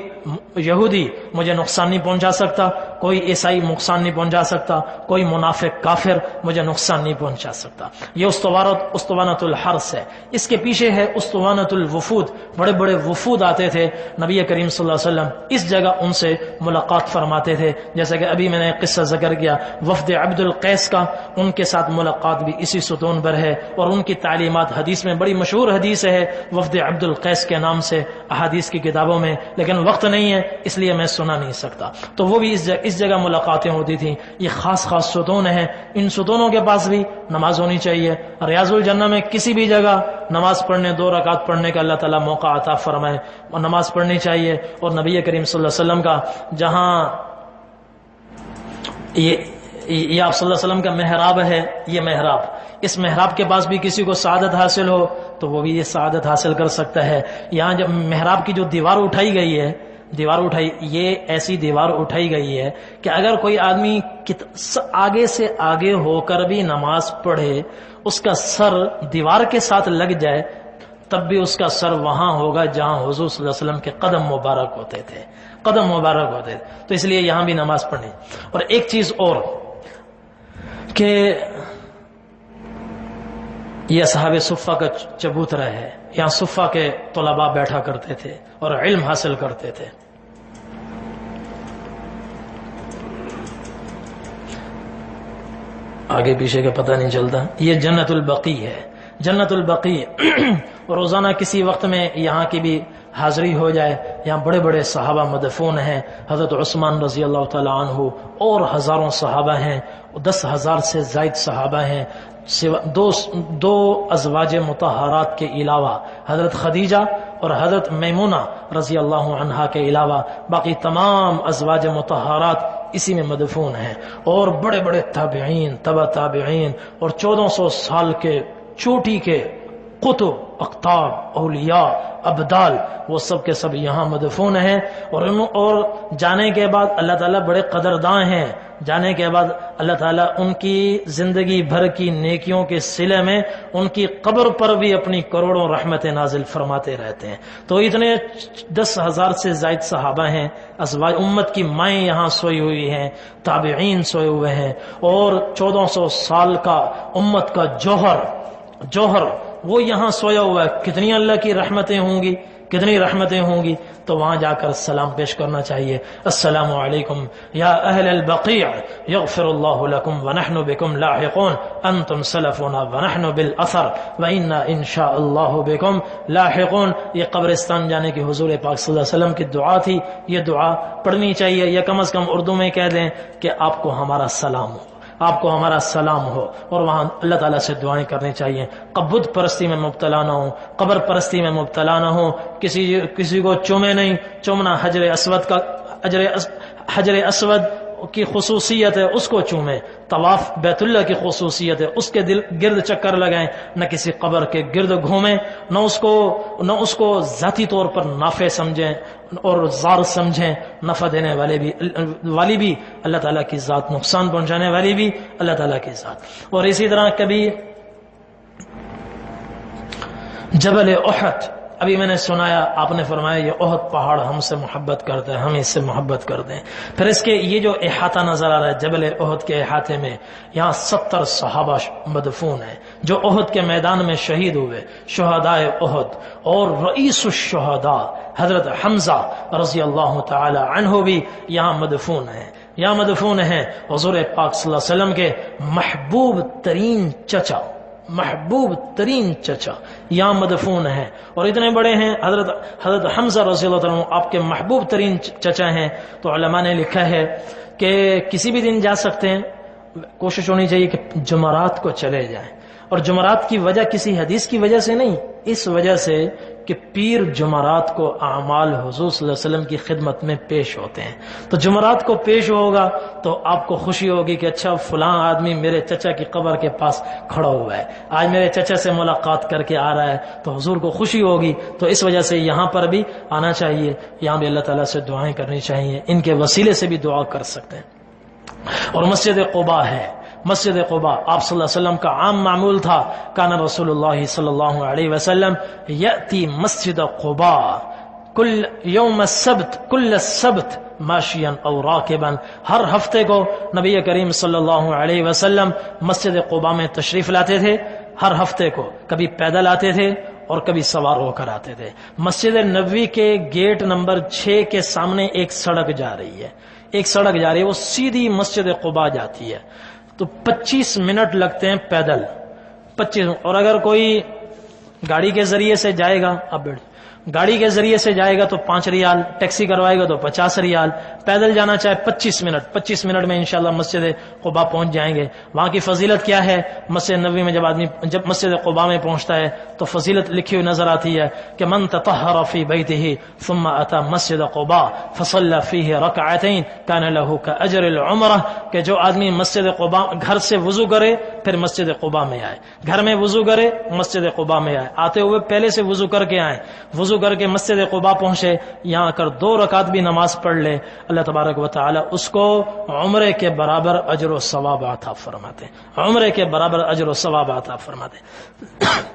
یہودی مجھے نقصان نہیں پہنچا سکتا، کوئی عیسائی نقصان نہیں پہنچا سکتا، کوئی منافق کافر مجھے نقصان نہیں پہنچا سکتا۔ یہ اسطوانۃ الحرس ہے۔ اس کے پیچھے ہے اسطوانۃ الوفود، بڑے بڑے وفود آتے تھے، نبی کریم صلی اللہ علیہ وسلم اس جگہ ان سے ملاقات فرماتے تھے، جیسا کہ ابھی میں نے قصہ ذکر کیا وفد عبد القیس کا، ان کے ساتھ ملاقات بھی اسی ستون پر ہے، اور ان کی تعلیمات حدیث میں بڑی مشہور حدیث ہے، وفد عبد القیس کے نام سے احادیث کی کتابوں میں، لیکن وقت نہیں ہے اس لیے میں سنا نہیں سکتا۔ تو وہ بھی اس جگہ ملاقاتیں ہوتی تھیں۔ یہ خاص ستون ہیں، ان ستونوں کے پاس بھی نماز ہونی چاہیے۔ ریاض الجنہ میں کسی بھی جگہ نماز پڑھنے، 2 رکعت پڑھنے کا اللہ تعالیٰ موقع عطا فرمائے، اور نماز پڑھنی چاہیے۔ اور نبی کریم صلی اللہ علیہ وسلم کا جہاں یہ آپ صلی اللہ علیہ وسلم کا محراب ہے، یہ محراب، اس محراب کے پاس بھی کسی کو سعادت حاصل ہو تو وہ بھی یہ سعادت حاصل کر سکتا ہے۔ یہاں جب محراب کی جو دیوار اٹھائی گئی ہے، یہ ایسی دیوار اٹھائی گئی ہے کہ اگر کوئی آدمی آگے سے آگے ہو کر بھی نماز پڑھے، اس کا سر دیوار کے ساتھ لگ جائے تب بھی اس کا سر وہاں ہوگا جہاں حضور صلی اللہ علیہ وسلم کے قدم مبارک ہوتے تھے، قدم مبارک ہوتے تھے۔ تو اس لیے یہاں بھی نماز پڑھنی۔ اور ایک چیز اور کہ یہ اصحاب صفہ کا چبوترا ہے، یہاں صفہ کے طلباء بیٹھا کرتے تھے اور علم حاصل کرتے تھے۔ آگے پیچھے کا پتہ نہیں چلتا۔ یہ جنت البقیع ہے، جنت البقیع۔ روزانہ کسی وقت میں یہاں کی بھی حاضری ہو جائے۔ یہاں بڑے بڑے صحابہ مدفون ہیں، حضرت عثمان رضی اللہ تعالی عنہ اور ہزاروں صحابہ ہیں، 10,000 سے زائد صحابہ ہیں، دو ازواج مطہرات کے علاوہ، حضرت خدیجہ اور حضرت میمونہ رضی اللہ عنہا کے علاوہ باقی تمام ازواج مطہرات اسی میں مدفون ہیں۔ اور بڑے بڑے تابعین، تبع تابعین، اور 1400 سال کے چوٹی کے قطب، اقطاب، اولیاء، ابدال، وہ سب کے سب یہاں مدفون ہیں۔ اور جانے کے بعد اللہ تعالیٰ بڑے قدرداں ہیں، جانے کے بعد اللہ تعالیٰ ان کی زندگی بھر کی نیکیوں کے صلے میں ان کی قبر پر بھی اپنی کروڑوں رحمتیں نازل فرماتے رہتے ہیں۔ تو اتنے 10,000 سے زائد صحابہ ہیں، ازواج امت کی مائیں یہاں سوئی ہوئی ہیں، تابعین سوئے ہوئے ہیں، اور 1400 سال کا امت کا جوہر وہ یہاں سویا ہوا ہے۔ کتنی اللہ کی رحمتیں ہوں گی، کتنی رحمتیں ہوں گی۔ تو وہاں جا کر سلام پیش کرنا چاہیے۔ السلام علیکم یا اہل البقیع یغفر اللہ لکم ونحن بکم لاحقون انتم سلفنا ونحن بالاثر وانا انشاء اللہ بکم لاحقون۔ یہ قبرستان جانے کی حضور پاک صلی اللہ علیہ وسلم کی دعا تھی، یہ دعا پڑھنی چاہیے، یا کم از کم اردو میں کہہ دیں کہ آپ کو ہمارا سلام ہو، آپ کو ہمارا سلام ہو۔ اور وہاں اللہ تعالیٰ سے دعائیں کرنی چاہیے۔ بت پرستی میں مبتلا نہ ہوں، قبر پرستی میں مبتلا نہ ہوں، کسی کو چومے نہیں۔ چومنا حجر اسود کی خصوصیت ہے، اس کو چومیں۔ طواف بیت اللہ کی خصوصیت ہے، اس کے گرد چکر لگائیں، نہ کسی قبر کے گرد گھومیں، نہ اس کو ذاتی طور پر نافع سمجھیں اور زار سمجھیں۔ نفع دینے والی بھی اللہ تعالیٰ کی ذات، نقصان پہنچانے والی بھی اللہ تعالیٰ کی ذات۔ اور اسی طرح کبھی جبل احد، ابھی میں نے سنایا، آپ نے فرمایا یہ احد پہاڑ ہم سے محبت کرتا ہے، ہم اس سے محبت کرتے ہیں۔ پھر اس کے یہ جو احاطہ نظر آ رہا ہے جبل احد کے احاطے میں، یہاں 70 صحابہ مدفون ہیں جو احد کے میدان میں شہید ہوئے، شہدائے احد۔ اور رئیس الشہداء حضرت حمزہ رضی اللہ تعالی عنہ بھی یہاں مدفون ہیں، یہاں مدفون ہیں۔ حضور پاک صلی اللہ علیہ وسلم کے محبوب ترین چچا یہاں مدفون ہیں، اور اتنے بڑے ہیں۔ حضرت حمزہ رضی اللہ عنہ آپ کے محبوب ترین چچا ہیں۔ تو علماء نے لکھا ہے کہ کسی بھی دن جا سکتے ہیں، کوشش ہونی چاہیے کہ جمعرات کو چلے جائیں۔ اور جمعرات کی وجہ کسی حدیث کی وجہ سے نہیں، اس وجہ سے کہ پیر جمعرات کو اعمال حضور صلی اللہ علیہ وسلم کی خدمت میں پیش ہوتے ہیں۔ تو جمعرات کو پیش ہوگا تو آپ کو خوشی ہوگی کہ اچھا فلاں آدمی میرے چچا کی قبر کے پاس کھڑا ہوا ہے، آج میرے چچا سے ملاقات کر کے آ رہا ہے، تو حضور کو خوشی ہوگی۔ تو اس وجہ سے یہاں پر بھی آنا چاہیے، یہاں بھی اللہ تعالیٰ سے دعائیں کرنی چاہیے، ان کے وسیلے سے بھی دعا کر سکتے ہیں۔ اور مسجد قباء ہے، مسجد قباء آپ صلی اللہ علیہ وسلم کا عام معمول تھا، کان رسول اللہ صلی اللہ علیہ وسلم یأتی مسجد قباء کل یوم السبت کل السبت ماشیا او راکبا۔ ہر ہفتے کو نبی کریم صلی اللہ علیہ وسلم مسجد قباء میں تشریف لاتے تھے، ہر ہفتے کو، کبھی پیدل آتے تھے اور کبھی سوار ہو کر آتے تھے۔ مسجد نبوی کے گیٹ نمبر 6 کے سامنے ایک سڑک جا رہی ہے، وہ سیدھی مسجد قباء جاتی ہے۔ تو 25 منٹ لگتے ہیں پیدل، 25۔ اور اگر کوئی گاڑی کے ذریعے سے جائے گا، اب گاڑی کے ذریعے سے جائے گا تو 5 ریال، ٹیکسی کروائے گا تو 50 ریال، پیدل جانا چاہے 25 منٹ میں انشاءاللہ مسجد قباء پہنچ جائیں گے۔ وہاں کی فضیلت کیا ہے؟ مسجد نبوی میں جب مسجد قباء میں پہنچتا ہے تو فضیلت لکھی ہوئی نظر آتی ہے کہ من تطہر فی بیتہ ثم اتى مسجد قباء فصلى فیہ رکعتین کان له کاجر العمرہ، کہ جو آدمی مسجد قباء گھر سے وضو کرے پھر مسجد قباء میں آئے، گھر میں وضو کرے مسجد قباء میں آئے، آتے ہوئے پہلے سے وضو کر کے آئے، وضو کر کے مسجد قباء پہنچے، یہاں آ کر 2 رکعت بھی نماز پڑھ لے، اللہ تبارک و تعالی اس کو عمرے کے برابر اجر و ثواب عطا فرماتے ہیں، عمرے کے برابر اجر و ثواب عطا فرماتے ہیں۔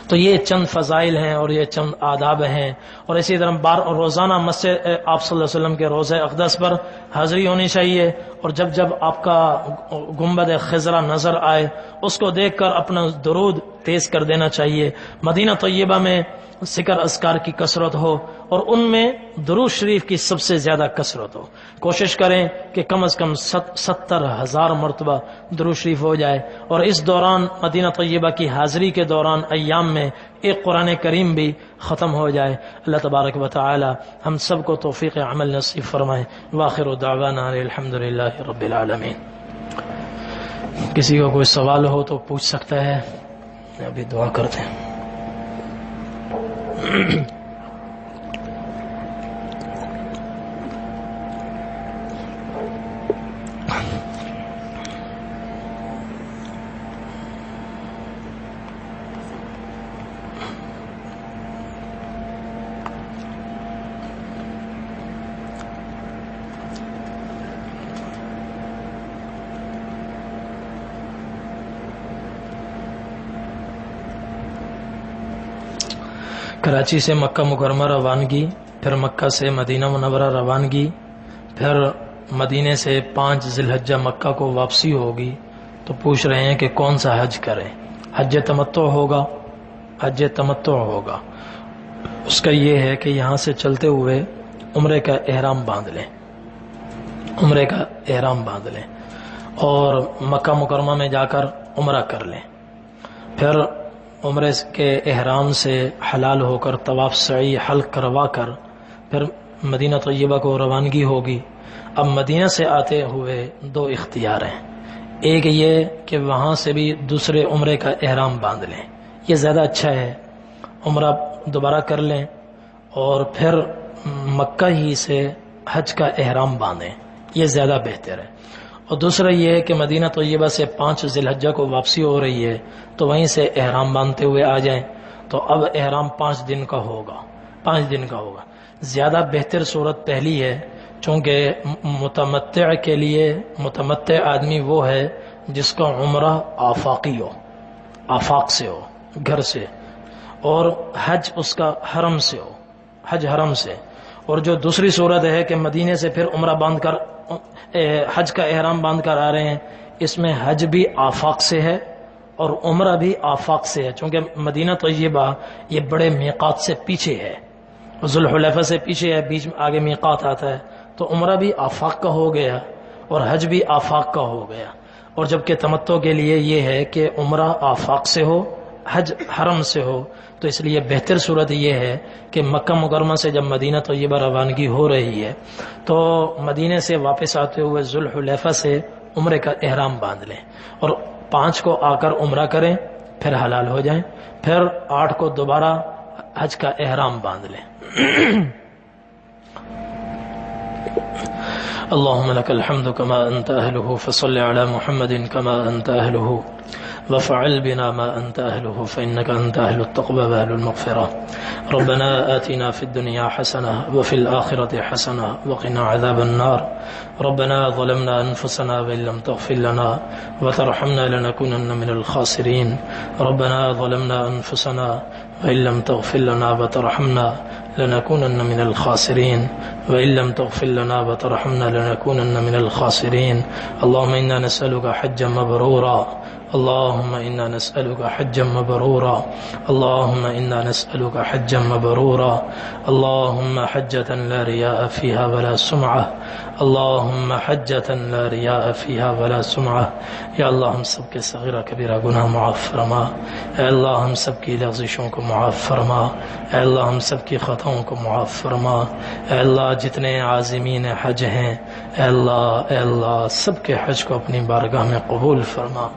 تو یہ چند فضائل ہیں اور یہ چند آداب ہیں، اور اسی طرح روزانہ مسجد آپ صلی اللہ علیہ وسلم کے روضہ اقدس پر حاضری ہونی چاہیے، اور جب آپ کا گنبد خضرا نظر آئے اس کو دیکھ کر اپنا درود تیز کر دینا چاہیے۔ مدینہ طیبہ میں ذکر اذکار کی کثرت ہو اور ان میں درود شریف کی سب سے زیادہ کثرت ہو، کوشش کریں کہ کم از کم 70,000 مرتبہ درود شریف ہو جائے، اور اس دوران مدینہ طیبہ کی حاضری کے دوران ایام میں ایک قرآن کریم بھی ختم ہو جائے۔ اللہ تبارک و تعالی ہم سب کو توفیق عمل نصیب فرمائے۔ وآخر دعوانا الحمدللہ رب العالمین۔ کسی کو کوئی سوال ہو تو پوچھ سکتا ہے، ابھی دعا کرتے ہیں۔ کراچی سے مکہ مکرمہ روانگی، پھر مکہ سے مدینہ منورہ روانگی، پھر مدینے سے 5 ذی الحجہ مکہ کو واپسی ہوگی، تو پوچھ رہے ہیں کہ کون سا حج کریں؟ حج تمتع ہوگا، حج تمتع ہوگا۔ اس کا یہ ہے کہ یہاں سے چلتے ہوئے عمرے کا احرام باندھ لیں، عمرے کا احرام باندھ لیں، اور مکہ مکرمہ میں جا کر عمرہ کر لیں، پھر عمرے کے احرام سے حلال ہو کر طواف سعی حلق کروا کر پھر مدینہ طیبہ کو روانگی ہوگی۔ اب مدینہ سے آتے ہوئے 2 اختیار ہیں، ایک یہ کہ وہاں سے بھی دوسرے عمرے کا احرام باندھ لیں، یہ زیادہ اچھا ہے، عمرہ دوبارہ کر لیں اور پھر مکہ ہی سے حج کا احرام باندھیں، یہ زیادہ بہتر ہے۔ اور دوسرا یہ ہے کہ مدینہ طیبہ سے 5 ذی الحجہ کو واپسی ہو رہی ہے تو وہیں سے احرام باندھتے ہوئے آ جائیں، تو اب احرام 5 دن کا ہوگا، 5 دن کا ہوگا۔ زیادہ بہتر صورت پہلی ہے، چونکہ متمتع کے لیے متمتع آدمی وہ ہے جس کا عمرہ آفاقی ہو، آفاق سے ہو، گھر سے، اور حج اس کا حرم سے ہو، حج حرم سے۔ اور جو دوسری صورت ہے کہ مدینے سے پھر عمرہ باندھ کر حج کا احرام باندھ کر آ رہے ہیں، اس میں حج بھی آفاق سے ہے اور عمرہ بھی آفاق سے ہے، چونکہ مدینہ طیبہ یہ بڑے میقات سے پیچھے ہے، ذوالحلیفہ سے پیچھے ہے، بیچ میں آگے میقات آتا ہے، تو عمرہ بھی آفاق کا ہو گیا اور حج بھی آفاق کا ہو گیا۔ اور جبکہ تمتع کے لیے یہ ہے کہ عمرہ آفاق سے ہو، حج حرم سے ہو، تو اس لیے بہتر صورت یہ ہے کہ مکہ مکرمہ سے جب مدینہ طیبہ روانگی ہو رہی ہے تو مدینے سے واپس آتے ہوئے ذوالحلیفہ سے عمرے کا احرام باندھ لیں، اور 5 کو آ کر عمرہ کریں، پھر حلال ہو جائیں، پھر 8 کو دوبارہ حج کا احرام باندھ لیں۔ اللهم لك الحمد كما أنت أهله فصل على محمد كما أنت أهله وفعل بنا ما أنت أهله فإنك أنت أهل التقوى وأهل المغفرة. ربنا آتنا في الدنيا حسنة وفي الآخرة حسنة وقنا عذاب النار. ربنا ظلمنا أنفسنا وإن لم تغفر لنا وترحمنا لنكونن من الخاسرين. ربنا ظلمنا أنفسنا وإن لم تغفر لنا وترحمنا لنكونن من الخاسرين. وإن لم تغفر لنا وترحمنا لنكونن من الخاسرين. اللهم إنا نسألك حجا مبرورا. اللهم إنا نسألك حجا مبرورا. اللهم إنا نسألك حجا مبرورا. اللهم حجة لا رياء فيها ولا سمعة. اللہم حجۃ لا ریاء فیہا ولا سمعہ. یا اللہ ہم سب کے صغیرہ کبیرہ گناہ معاف فرما. اے اللہ ہم سب کی لغزشوں کو معاف فرما. اے اللہ ہم سب کی خطاؤں کو معاف فرما. اے اللہ جتنے عازمین حج ہیں اے اللہ سب کے حج کو اپنی بارگاہ میں قبول فرما.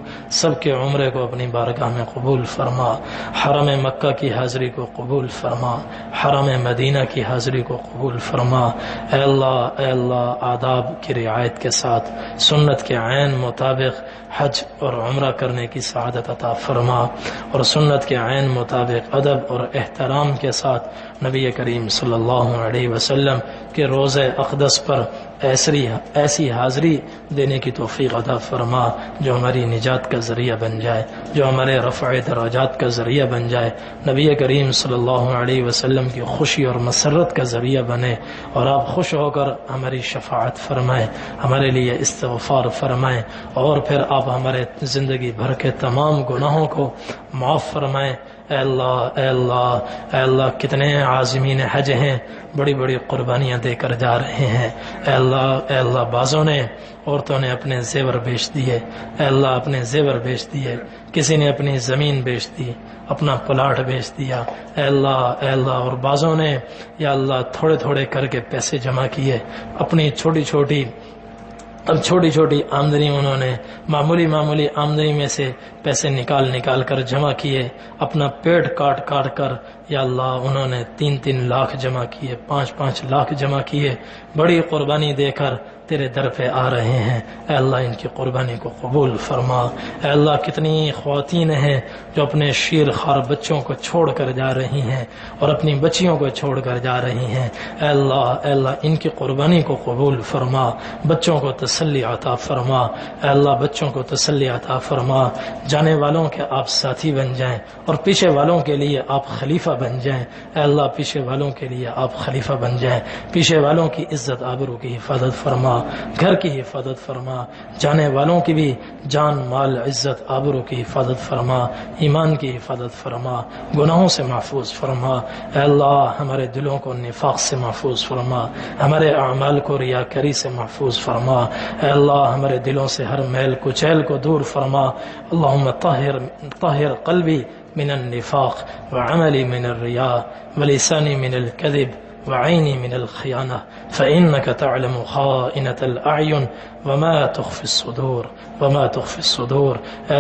سب کے عمرے کو اپنی بارگاہ میں قبول فرما. حرم مکہ کی حاضری کو قبول فرما. حرم مدینہ کی حاضری کو قبول فرما. اے اللہ آداب کی رعایت کے ساتھ سنت کے عین مطابق حج اور عمرہ کرنے کی سعادت عطا فرما. اور سنت کے عین مطابق ادب اور احترام کے ساتھ نبی کریم صلی اللہ علیہ وسلم کے روضہ اقدس پر ایسی حاضری دینے کی توفیق عطا فرما جو ہماری نجات کا ذریعہ بن جائے، جو ہمارے رفع درجات کا ذریعہ بن جائے، نبی کریم صلی اللہ علیہ وسلم کی خوشی اور مسرت کا ذریعہ بنے، اور آپ خوش ہو کر ہماری شفاعت فرمائیں، ہمارے لیے استغفار فرمائیں، اور پھر آپ ہمارے زندگی بھر کے تمام گناہوں کو معاف فرمائیں. اے اللہ کتنے عازمین حج ہیں بڑی بڑی قربانیاں دے کر جا رہے ہیں. اے اللہ بعضوں نے عورتوں نے اپنے زیور بیچ دیے. اے اللہ اپنے زیور بیچ دیے. کسی نے اپنی زمین بیچ دی، اپنا پلاٹ بیچ دیا. اے اللہ اور بعضوں نے یا اللہ تھوڑے تھوڑے کر کے پیسے جمع کیے. اپنی چھوٹی چھوٹی آمدنی انہوں نے معمولی آمدنی میں سے پیسے نکال کر جمع کیے. اپنا پیٹ کاٹ کر یا اللہ انہوں نے 3 لاکھ جمع کیے، 5 لاکھ جمع کیے. بڑی قربانی دے کر تیرے در پہ آ رہے ہیں. اے اللہ ان کی قربانی کو قبول فرما. اے اللہ کتنی خواتین ہیں جو اپنے شیر خوار بچوں کو چھوڑ کر جا رہی ہیں اور اپنی بچیوں کو چھوڑ کر جا رہی ہیں. اے اللہ ان کی قربانی کو قبول فرما. بچوں کو تسلی عطا فرما. اے اللہ بچوں کو تسلی عطا فرما. جانے والوں کے آپ ساتھی بن جائیں اور پیچھے والوں کے لیے آپ خلیفہ بن جائیں. اے اللہ پیچھے والوں کے لیے آپ خلیفہ بن جائیں. پیچھے والوں کی عزت آبرو کی حفاظت فرما، گھر کی حفاظت فرما. جانے والوں کی بھی جان مال عزت آبرو کی حفاظت فرما، ایمان کی حفاظت فرما، گناہوں سے محفوظ فرما. اے اللہ ہمارے دلوں کو نفاق سے محفوظ فرما، ہمارے اعمال کو ریاکاری سے محفوظ فرما. اے اللہ ہمارے دلوں سے ہر میل کچیل کو دور فرما. اللہم طہر قلبی من النفاق وعملی من الریاء ولسانی من الكذب وعيني من الخيانة فإنك تعلم خائنة الأعين وما تخفي الصدور. اے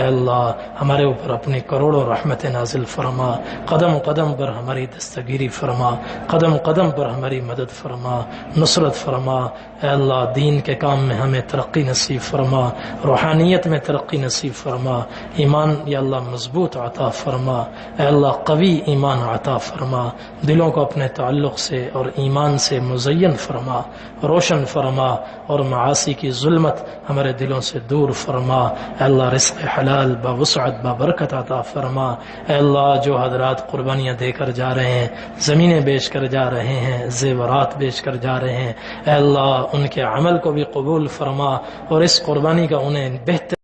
اللہ ہمارے اوپر اپنی کروڑوں رحمت نازل فرما. قدم قدم پر ہماری دستگیری فرما، قدم قدم پر ہماری مدد فرما، نصرت فرما. اے اللہ دین کے کام میں ہمیں ترقی نصیب فرما، روحانیت میں ترقی نصیب فرما. ایمان یا اللہ مضبوط عطا فرما. اے اللہ قوی ایمان عطا فرما. دلوں کو اپنے تعلق سے اور ایمان سے مزین فرما، روشن فرما، اور معاصی کی ظلمت ہمارے دلوں سے دور فرما. اے اللہ رزق حلال بوسعت ببرکت عطا فرما. اے اللہ جو حضرات قربانیاں دے کر جا رہے ہیں، زمینیں بیچ کر جا رہے ہیں، زیورات بیچ کر جا رہے ہیں، اے اللہ ان کے عمل کو بھی قبول فرما اور اس قربانی کا انہیں بہتر